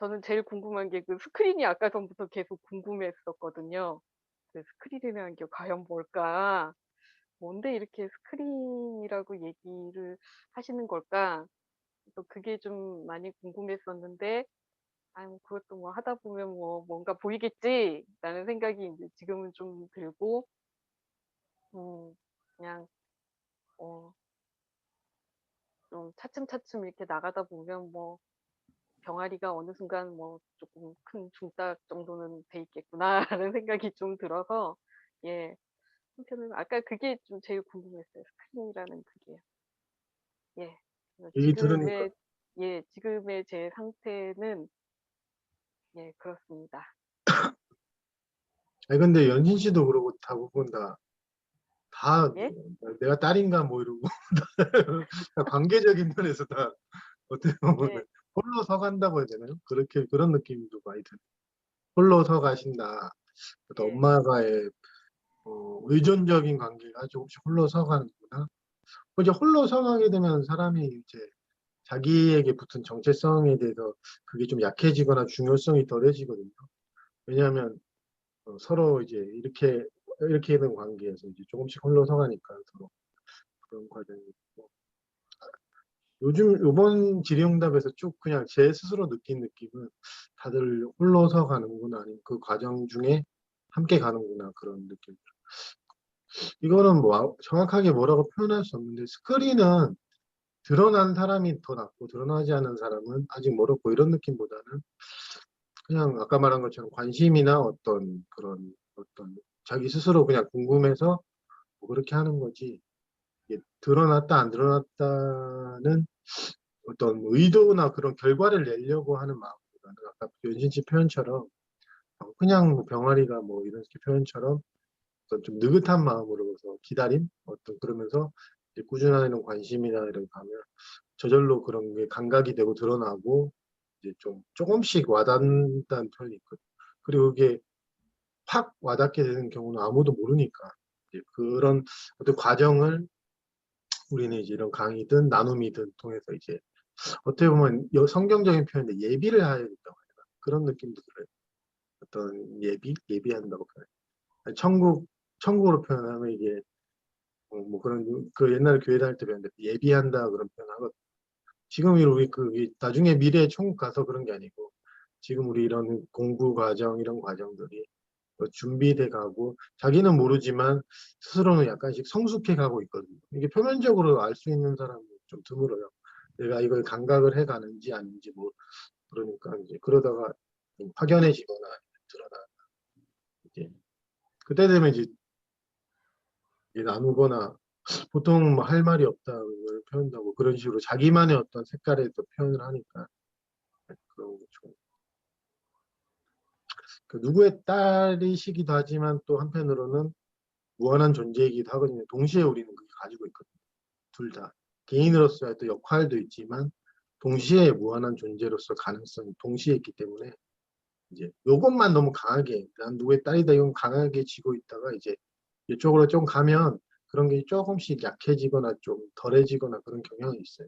저는 제일 궁금한 게 그 스크린이 아까 전부터 계속 궁금했었거든요. 그 스크린이라는 게 과연 뭘까? 뭔데 이렇게 스크린이라고 얘기를 하시는 걸까? 그래서 그게 좀 많이 궁금했었는데 아유 그것도 뭐 하다 보면 뭐 뭔가 보이겠지라는 생각이 이제 지금은 좀 들고 그냥 어 좀 차츰차츰 이렇게 나가다 보면 뭐 병아리가 어느 순간 뭐 조금 큰 중딱 정도는 돼 있겠구나라는 생각이 좀 들어서 예. 한편으로는 아까 그게 좀 제일 궁금했어요. 스크린이라는 그게요. 예. 그래서 얘기 들으니까 지금의 제 상태는 예, 그렇습니다. 아니 근데 연신 씨도 그러고 대부분 다 예? 내가 딸인가 뭐 이러고 다 관계적인 면에서 다 어떻게 보면 예. 홀로 서 간다고 해야 되나요? 그렇게 그런 느낌도 많이 들어요. 홀로 서 가신다. 또 예. 엄마와의 의존적인 관계가 조금씩 홀로 서 가는구나. 이제 홀로 서 가게 되면 사람이 이제 자기에게 붙은 정체성에 대해서 그게 좀 약해지거나 중요성이 덜해지거든요. 왜냐하면 서로 이제 이렇게 된 관계에서 이제 조금씩 홀로 서 가니까 서로 그런 과정이 있고. 요번 질의응답에서 쭉 그냥 제 스스로 느낀 느낌은 다들 홀로 서 가는구나, 아니면 그 과정 중에 함께 가는구나, 그런 느낌. 이거는 뭐 정확하게 뭐라고 표현할 수 없는데, 스크린은 드러난 사람이 더 낫고 드러나지 않은 사람은 아직 멀었고, 이런 느낌보다는 그냥 아까 말한 것처럼 관심이나 어떤 그런 자기 스스로 그냥 궁금해서 뭐 그렇게 하는 거지, 이게 드러났다 안 드러났다는 어떤 의도나 그런 결과를 내려고 하는 마음보다는 아까 연신 씨 표현처럼 그냥 뭐 병아리가 뭐 이런 식의 표현처럼 어떤 좀 느긋한 마음으로서 기다림, 어떤 그러면서 이제 꾸준한 관심이나 이런 거 하면 저절로 그런 게 감각이 되고 드러나고 이제 좀 조금씩 와닿는다는 표현이 있거든요. 그리고 이게 확 와닿게 되는 경우는 아무도 모르니까 이제 그런 어떤 과정을 우리는 이제 이런 강의든 나눔이든 통해서 이제 어떻게 보면 성경적인 표현인데 예비를 해야 된다고 해야 되나? 그런 느낌도 들어요. 어떤 예비한다고 표현. 천국으로 표현하면 이게 뭐 그런 그 옛날에 교회 다닐 때 배웠는데 예비한다 그런 표현하거든요. 지금 우리 나중에 미래에 천국 가서 그런 게 아니고 지금 우리 이런 공부 과정 이런 과정들이 준비돼 가고 자기는 모르지만 스스로는 약간씩 성숙해 가고 있거든요. 이게 표면적으로 알 수 있는 사람은 좀 드물어요. 내가 이걸 감각을 해 가는지 아닌지 뭐 그러니까 이제 그러다가 좀 확연해지거나 드러나 이제 그때 되면 이제 나누거나 보통 뭐 할 말이 없다고 표현하고 그런 식으로 자기만의 어떤 색깔의 또 표현을 하니까 그런 거 좀 그 누구의 딸이시기도 하지만 또 한편으로는 무한한 존재이기도 하거든요. 동시에 우리는 그게 가지고 있거든요. 둘 다. 개인으로서의 또 역할도 있지만 동시에 무한한 존재로서 가능성이 동시에 있기 때문에 이제 요것만 너무 강하게 난 누구의 딸이다 이건 강하게 쥐고 있다가 이제 이쪽으로 좀 가면 그런 게 조금씩 약해지거나 좀 덜해지거나 그런 경향이 있어요.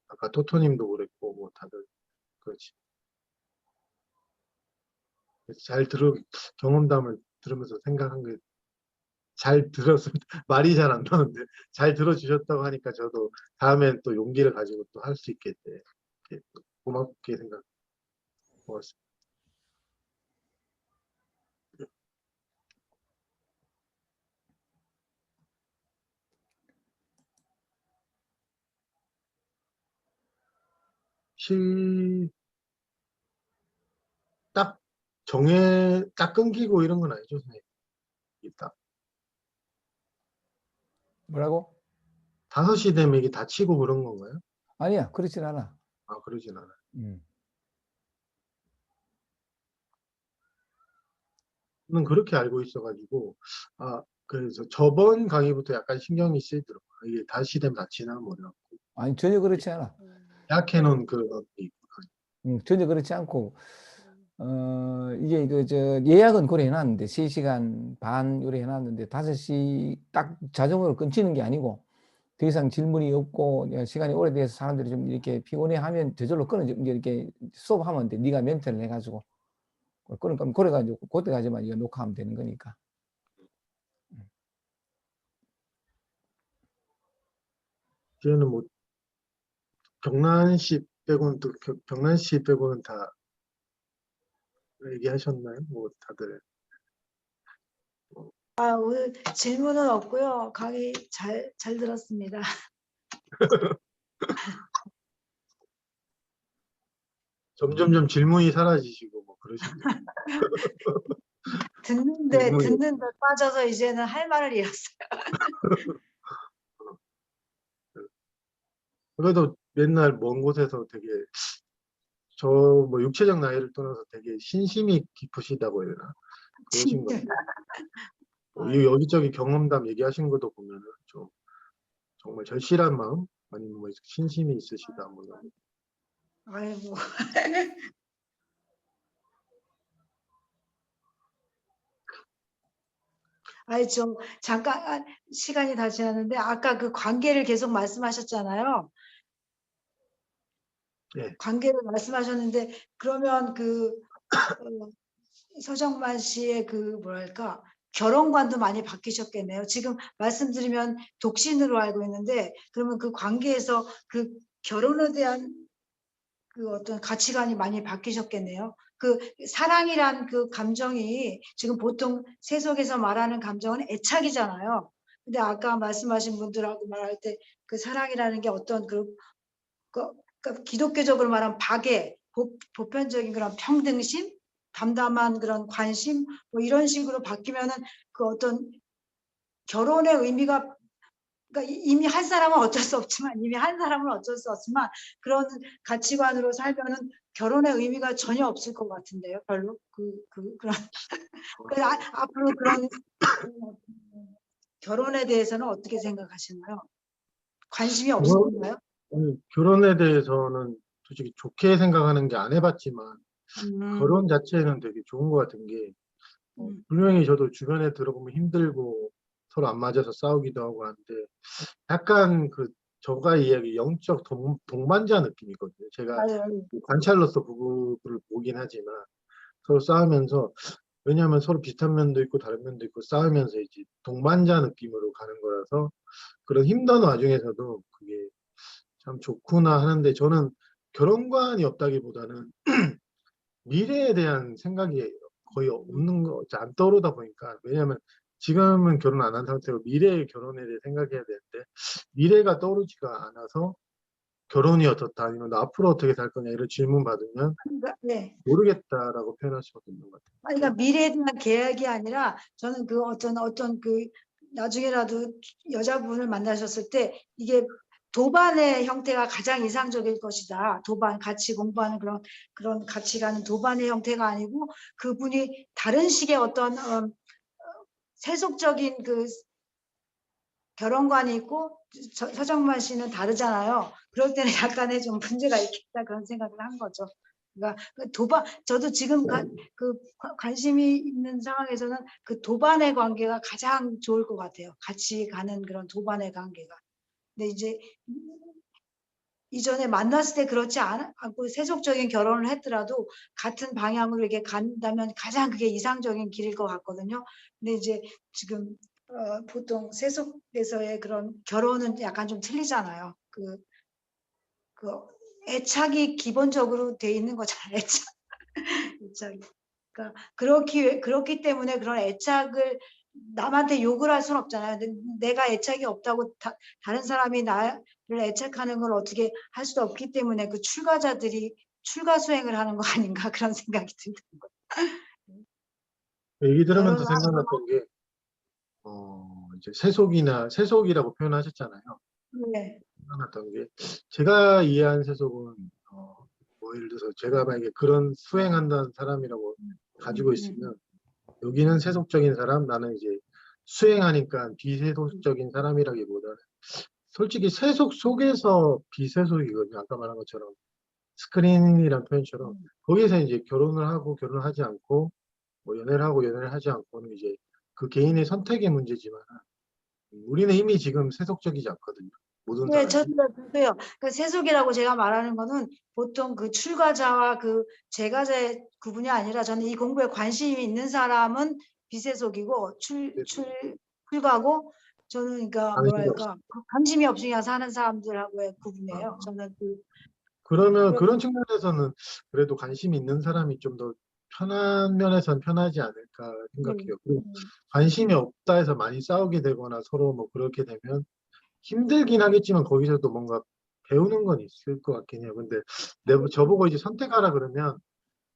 아까 토토님도 그랬고 뭐 다들 그렇지. 잘 경험담을 들으면서 생각한 게 잘 들었습니다. 말이 잘 안 나오는데 잘 들어주셨다고 하니까 저도 다음엔 또 용기를 가지고 또 할 수 있게 이렇게 고맙게 고맙습니다. 딱 딱 끊기고 이런 건 아니죠, 선생님? 딱 뭐라고? 5시 되면 이게 닫히고 그런 건가요? 아니야, 그렇진 않아. 아, 그러진 않아요. 저는 그렇게 알고 있어가지고, 그래서 저번 강의부터 약간 신경이 쓰이더라고요. 이게 5시 되면 닫히나 뭐라. 아니, 전혀 그렇지 않아. 약해놓은 그런 게 있고. 전혀 그렇지 않고, 이게 예약은 그래 해놨는데, 3시간 반 요래 해놨는데, 5시 딱 자동으로 끊기는 게 아니고, 더 이상 질문이 없고 시간이 오래돼서 사람들이 좀 이렇게 피곤해하면 저절로 끊어져 이제 이렇게 수업하면 돼. 네가 멘트를 해가지고 그러니까 그래가지고 그때까지만 이거 녹화하면 되는 거니까. 이제는 뭐 경란 씨 빼고는 또 경란 씨 빼고는 다 얘기하셨나요? 뭐 다들 오늘 질문은 없고요. 강의 잘 들었습니다. 점점점 질문이 사라지시고 뭐 그러시네요. 질문이- 듣는데 빠져서 이제는 할 말을 잃었어요. 그래도 맨날 먼 곳에서 되게 저 뭐 육체적 나이를 떠나서 되게 신심이 깊으시다고 해야 되나? 그러신 것 같아요. 이 여기저기 경험담 얘기하신 것도 보면은 좀 정말 절실한 마음 아니면 뭐 신심이 있으시다 뭐 이런. 아이고. 아니 좀 잠깐 시간이 다 지났는데 아까 그 관계를 계속 말씀하셨잖아요. 네. 관계를 말씀하셨는데 그러면 서정만 씨의 뭐랄까 결혼관도 많이 바뀌셨겠네요. 지금 말씀드리면 독신으로 알고 있는데 그러면 그 관계에서 그 결혼에 대한 어떤 가치관이 많이 바뀌셨겠네요. 사랑이란 그 감정이 지금 보통 세속에서 말하는 감정은 애착이잖아요. 근데 아까 말씀하신 분들하고 말할 때 그 사랑이라는 게 어떤 그러니까 기독교적으로 말하면 박애, 보편적인 그런 평등심, 담담한 그런 관심, 뭐 이런 식으로 바뀌면은 그 어떤 결혼의 의미가 그러니까 이미 한 사람은 어쩔 수 없지만 그런 가치관으로 살면은 결혼의 의미가 전혀 없을 것 같은데요. 별로 그런 그래서 앞으로 그런 결혼에 대해서는 어떻게 생각하시나요? 관심이 없으신가요? 결혼에 대해서는 솔직히 좋게 생각하는 게 안 해봤지만 결혼 자체는 되게 좋은 것 같은 게 분명히 저도 주변에 들어보면 힘들고 서로 안 맞아서 싸우기도 하고 하는데 약간 저가 이야기 영적 동반자 느낌이거든요. 제가 맞아요. 관찰로서 부부를 보긴 하지만 서로 싸우면서 왜냐하면 서로 비슷한 면도 있고 다른 면도 있고 싸우면서 이제 동반자 느낌으로 가는 거라서 그런 힘든 와중에서도 그게 참 좋구나 하는데 저는 결혼관이 없다기보다는 미래에 대한 생각이 거의 없는 거, 안 떠오르다 보니까 왜냐하면 지금은 결혼 안 한 상태로 미래의 결혼에 대해 생각해야 되는데 미래가 떠오르지가 않아서 결혼이 어떻다 아니면 나 앞으로 어떻게 살 거냐 이런 질문 받으면 네. 모르겠다라고 표현할 수밖에 없는 것 같아요. 그러니까 미래에 대한 계획이 아니라 저는 어떤 나중에라도 여자분을 만나셨을 때 이게 도반의 형태가 가장 이상적일 것이다. 도반 같이 공부하는 그런 같이 가는 도반의 형태가 아니고 그분이 다른 식의 어떤 세속적인 결혼관이 있고 서정만 씨는 다르잖아요. 그럴 때는 약간의 좀 문제가 있겠다 그런 생각을 한 거죠. 그러니까 저도 지금 관심이 있는 상황에서는 도반의 관계가 가장 좋을 것 같아요. 같이 가는 그런 도반의 관계가. 근데 이제 이전에 만났을 때 그렇지 않고 세속적인 결혼을 했더라도 같은 방향으로 이렇게 간다면 가장 그게 이상적인 길일 것 같거든요. 근데 이제 지금 보통 세속에서의 그런 결혼은 약간 좀 틀리잖아요. 애착이 기본적으로 돼 있는 거잖아요. 애착이. 그러니까 그렇기 때문에 그런 애착을 남한테 욕을 할 수는 없잖아요. 내가 애착이 없다고 다른 사람이 나를 애착하는 걸 어떻게 할 수도 없기 때문에 그 출가자들이 출가 수행을 하는 거 아닌가 그런 생각이 들는 거예요. 얘기 들으면서 생각났던 게 이제 세속이라고 표현하셨잖아요. 네. 생각났던 게 제가 이해한 세속은 뭐 예를 들어서 제가 만약에 그런 수행한다는 사람이라고 가지고 있으면 여기는 세속적인 사람, 나는 이제 수행하니까 비세속적인 사람이라기보다는 솔직히 세속 속에서 비세속이거든요. 아까 말한 것처럼 스크린이란 표현처럼 거기에서 이제 결혼을 하고 결혼을 하지 않고 뭐 연애를 하고 연애를 하지 않고는 이제 그 개인의 선택의 문제지만 우리는 이미 지금 세속적이지 않거든요. 모든 네, 사람이. 저도요. 그 세속이라고 제가 말하는 거는 보통 그 출가자와 그 재가자의 구분이 아니라 저는 이 공부에 관심이 있는 사람은 비세속이고 출가고 저는 그러니까 관심이 뭐랄까 관심이 없으니까 사는 사람들하고의 구분이에요. 저는 그러면 그런 그런 측면에서는 그래도 관심이 있는 사람이 좀 더 편한 면에선 편하지 않을까 생각해요. 그리고 관심이 없다 해서 많이 싸우게 되거나 서로 뭐 그렇게 되면 힘들긴 하겠지만 거기서도 뭔가 배우는 건 있을 것 같긴 해요. 근데 저보고 이제 선택하라 그러면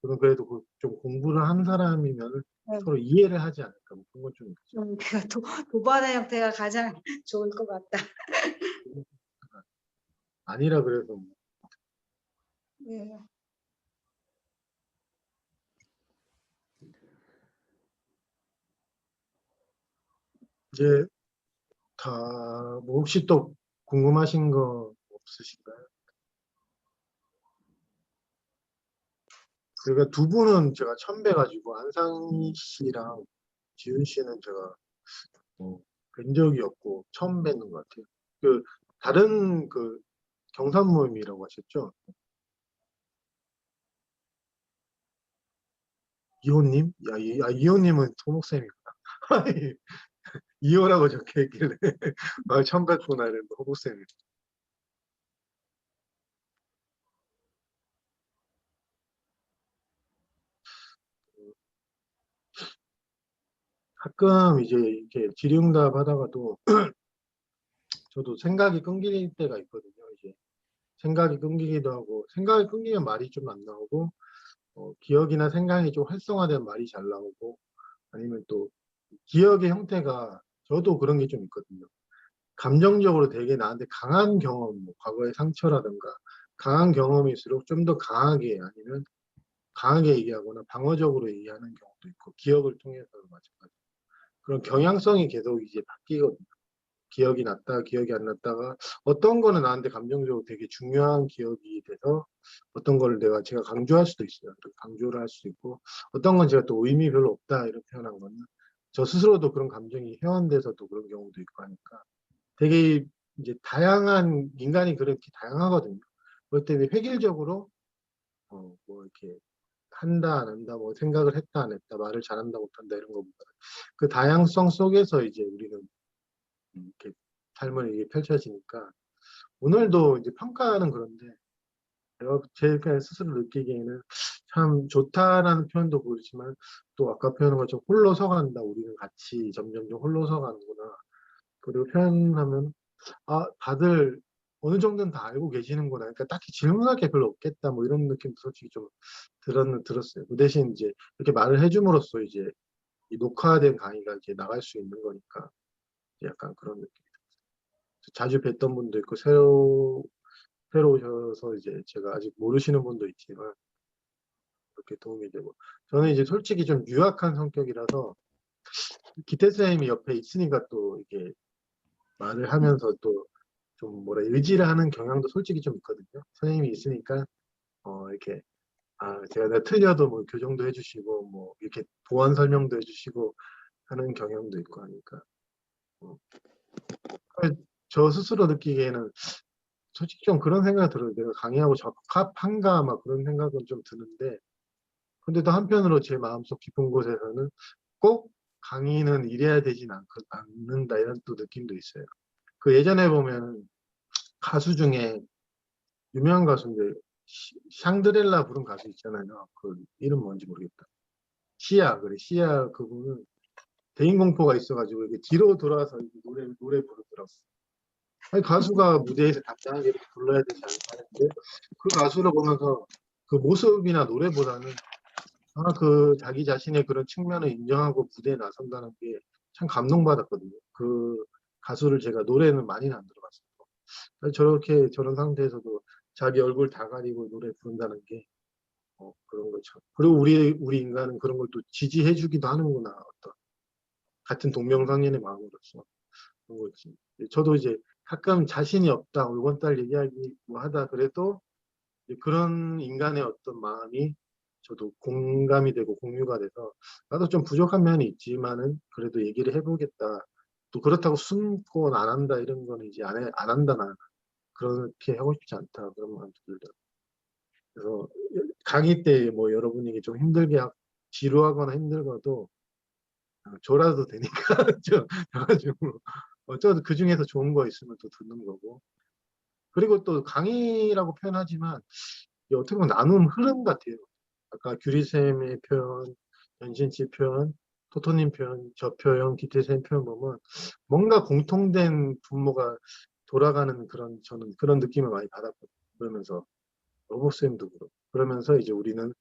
저는 그래도 좀 공부를 한 사람이면 서로 이해를 하지 않을까 뭐 그런 건 좀 있죠. 도반의 형태가 가장 좋을 것 같다. 아니라 그래서 뭐. 예. 이제 다 뭐 혹시 또 궁금하신 거 없으신가요? 그러니까 두 분은 제가 처음 뵈가지고 안상희 씨랑 지훈 씨는 제가 뵌 적이 없고 처음 뵙는 것 같아요. 그 다른 그 경산 모임이라고 하셨죠? 이호님? 이호님은 토목쌤이구나. 이호라고 적혀있길래 처음 뵙구나 이랬는데 호복쌤이. 가끔 이제 이렇게 질의응답 하다가도 저도 생각이 끊길 때가 있거든요. 이제 생각이 끊기기도 하고 생각이 끊기면 말이 좀 안 나오고 기억이나 생각이 좀 활성화된 말이 잘 나오고 아니면 또 기억의 형태가 저도 그런 게 좀 있거든요. 감정적으로 되게 나한테 강한 경험, 뭐 과거의 상처라든가 강한 경험일수록 좀 더 강하게 아니면 강하게 얘기하거나 방어적으로 얘기하는 경우도 있고 기억을 통해서도 마찬가지. 그런 경향성이 계속 이제 바뀌거든요. 기억이 났다, 기억이 안 났다가 어떤 거는 나한테 감정적으로 되게 중요한 기억이 돼서 어떤 걸 제가 강조할 수도 있어요. 강조를 할 수도 있고 어떤 건 제가 또 의미 별로 없다 이렇게 표현한 거는 저 스스로도 그런 감정이 회원돼서도 그런 경우도 있고 하니까 되게 이제 다양한 인간이 그렇게 다양하거든요. 그렇기 때문에 획일적으로 뭐 이렇게 한다 안 한다 뭐 생각을 했다 안 했다 말을 잘한다 못한다 이런 거보다 그 다양성 속에서 이제 우리는 이렇게 삶을 이게 펼쳐지니까 오늘도 이제 평가는 그런데 제가 스스로 느끼기에는 참 좋다라는 표현도 그렇지만 또 아까 표현한 것처럼 홀로 서간다 우리는 같이 점점 홀로 서가는구나 그리고 표현하면 다들 어느 정도는 다 알고 계시는구나 그러니까 딱히 질문할 게 별로 없겠다 뭐 이런 느낌도 솔직히 좀 들었어요. 그 대신 이제 이렇게 말을 해줌으로써 이제 이 녹화된 강의가 이제 나갈 수 있는 거니까 약간 그런 느낌. 자주 뵀던 분도 있고 새로 오셔서 이제 제가 아직 모르시는 분도 있지만 그렇게 도움이 되고 저는 이제 솔직히 좀 유약한 성격이라서 기태 선생님이 옆에 있으니까 또 이게 말을 하면서 또 좀 뭐라 의지를 하는 경향도 솔직히 좀 있거든요. 선생님이 있으니까 이렇게 제가 틀려도 뭐 교정도 해주시고 뭐 이렇게 보완 설명도 해주시고 하는 경향도 있고 하니까 저 스스로 느끼기에는 솔직히 좀 그런 생각이 들어요. 내가 강의하고 적합한가 막 그런 생각은 좀 드는데 근데 또 한편으로 제 마음속 깊은 곳에서는 꼭 강의는 이래야 되진 않는다 이런 또 느낌도 있어요. 그 예전에 보면 가수 중에 유명한 가수인데 샹드렐라 부른 가수 있잖아요. 그 이름 뭔지 모르겠다. 시아 시아 그분은 대인공포가 있어가지고 이렇게 뒤로 돌아서 노래 부르더라고요. 아니 가수가 무대에서 당당하게 이렇게 불러야 되지 않는데 그 가수를 보면서 그 모습이나 노래보다는 그 자기 자신의 그런 측면을 인정하고 무대에 나선다는 게 참 감동받았거든요. 그 가수를 제가 노래는 많이는 안 들어봤어요. 저렇게 저런 상태에서도 자기 얼굴 다 가리고 노래 부른다는 게 그런 거죠. 그리고 우리 인간은 그런 걸 또 지지해주기도 하는구나. 어떤 같은 동명상련의 마음으로서 그런 거지. 저도 이제 가끔 자신이 없다, 올건달 얘기하기 뭐 하다 그래도 그런 인간의 어떤 마음이 저도 공감이 되고 공유가 돼서 나도 좀 부족한 면이 있지만은 그래도 얘기를 해보겠다. 또 그렇다고 숨고 안 한다 이런 거는 이제 안 한다 나 그렇게 하고 싶지 않다 그런 마음도 들더라고요. 그래서 강의 때 뭐 여러분에게 좀 힘들게 지루하거나 힘들어도 졸아도 되니까 저가지고 어쩌도 그 중에서 좋은 거 있으면 또 듣는 거고. 그리고 또 강의라고 표현하지만 이게 어떻게 보면 나눔 흐름 같아요. 아까 규리쌤의 표현, 연신씨 표현, 토토님 표현, 저 표현, 기태쌤 표현 보면 뭔가 공통된 분모가 돌아가는 그런 저는 그런 느낌을 많이 받았거든요. 그러면서 로보쌤도 그렇고 그러면서 이제 우리는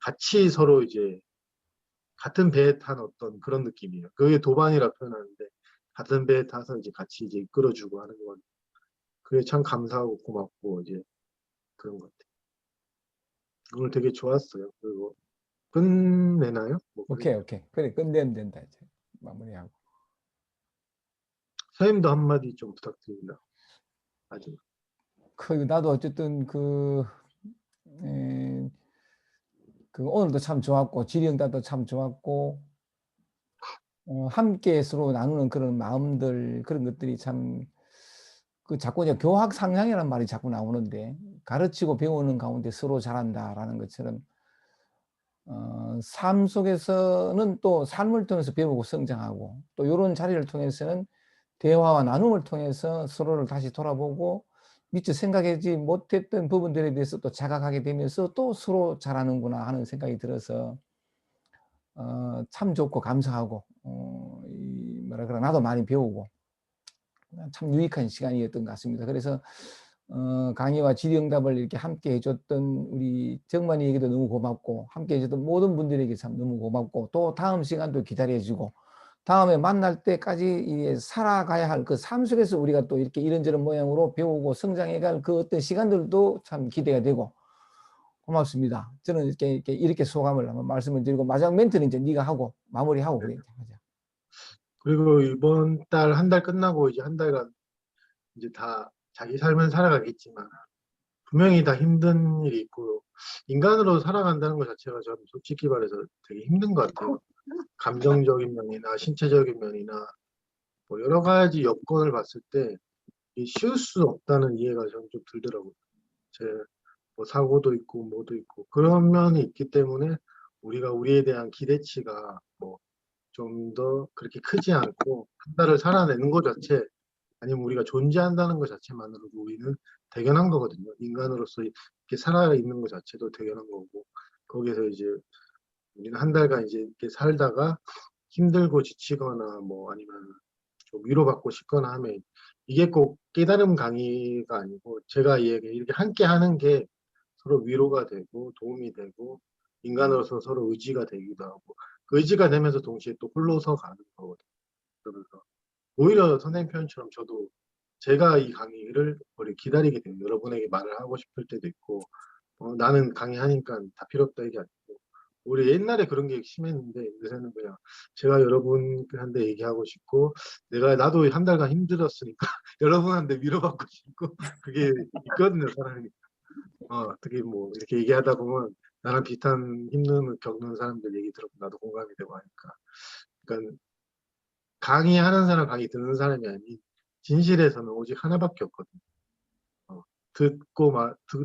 같이 서로 이제 같은 배에 탄 어떤 그런 느낌이에요. 그게 도반이라 표현하는데 같은 배에 타서 이제 같이 이제 이끌어주고 하는 건 그게 참 감사하고 고맙고 이제 그런 것 같아요. 오늘 되게 좋았어요. 그리고 끝내나요? 뭐 오케이. 그래, 끝내면 된다, 이제. 마무리하고. 선생님도 한마디 좀 부탁드립니다. 마지막. 나도 어쨌든 오늘도 참 좋았고, 질의응답도 참 좋았고, 함께 서로 나누는 그런 마음들, 그런 것들이 참, 자꾸 이제 교학 상향이라는 말이 자꾸 나오는데, 가르치고 배우는 가운데 서로 잘한다라는 것처럼, 삶 속에서는 또 삶을 통해서 배우고 성장하고, 또 이런 자리를 통해서는 대화와 나눔을 통해서 서로를 다시 돌아보고, 미처 생각하지 못했던 부분들에 대해서 또 자각하게 되면서 또 서로 잘하는구나 하는 생각이 들어서 참 좋고 감사하고 뭐라 그래 나도 많이 배우고 참 유익한 시간이었던 것 같습니다. 그래서 강의와 질의응답을 이렇게 함께 해줬던 우리 정만이에게도 너무 고맙고 함께 해줬던 모든 분들에게 참 너무 고맙고 또 다음 시간도 기다려주고 다음에 만날 때까지 살아가야 할 그 삶 속에서 우리가 또 이렇게 이런저런 모양으로 배우고 성장해갈 그 어떤 시간들도 참 기대가 되고 고맙습니다. 저는 이렇게 소감을 한번 말씀을 드리고 마지막 멘트는 이제 네가 하고 마무리하고 그래. 그리고 이번 달 한 달 끝나고 이제 한 달간 이제 다 자기 삶을 살아가겠지만 분명히 다 힘든 일이 있고 인간으로 살아간다는 것 자체가 저는 솔직히 말해서 되게 힘든 것 같아요. 감정적인 면이나 신체적인 면이나 뭐 여러 가지 여건을 봤을 때 쉬울 수 없다는 이해가 저는 좀 들더라고요. 뭐 사고도 있고 뭐도 있고 그런 면이 있기 때문에 우리가 우리에 대한 기대치가 뭐 좀 더 그렇게 크지 않고 한 달을 살아내는 것 자체 아니면 우리가 존재한다는 것 자체만으로도 우리는 대견한 거거든요. 인간으로서 이렇게 살아있는 것 자체도 대견한 거고 거기서 이제 우리는 한 달간 이제 이렇게 살다가 힘들고 지치거나 뭐 아니면 좀 위로받고 싶거나 하면 이게 꼭 깨달음 강의가 아니고 제가 이렇게 함께 하는 게 서로 위로가 되고 도움이 되고 인간으로서 서로 의지가 되기도 하고 그 의지가 되면서 동시에 또 홀로서 가는 거거든요. 그래서 오히려 선생님 표현처럼 저도 제가 이 강의를 기다리게 돼요. 여러분에게 말을 하고 싶을 때도 있고 나는 강의하니까 다 필요 없다 이게 아니고 우리 옛날에 그런 게 심했는데 요새는 그냥 제가 여러분한테 얘기하고 싶고 나도 한 달간 힘들었으니까 여러분한테 위로받고 싶고 그게 있거든요 사람이. 어떻게 뭐 이렇게 얘기하다 보면 나랑 비슷한 힘듦을 겪는 사람들 얘기 들어보면 나도 공감이 되고 하니까 그러니까 강의하는 사람 강의 듣는 사람이 아닌 진실에서는 오직 하나밖에 없거든요.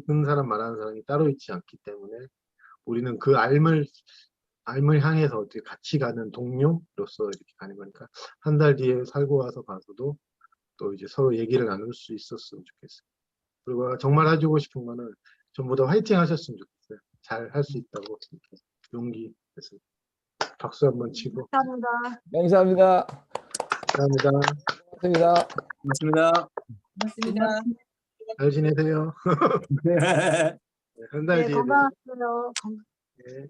듣는 사람 말하는 사람이 따로 있지 않기 때문에 우리는 그 알을 향해서 어떻게 같이 가는 동료로서 이렇게 가는 거니까 한 달 뒤에 살고 와서 봐서도 또 이제 서로 얘기를 나눌 수 있었으면 좋겠어요. 그리고 정말 해주고 싶은 거는 전부 다 화이팅 하셨으면 좋겠어요. 잘 할 수 있다고 이렇게 용기 내서 박수 한번 치고 감사합니다. 감사합니다. 감사합니다. 고맙습니다. 고맙습니다. 고맙습니다. 잘 지내세요. 한 달 네, 뒤에 건강하세요. 네.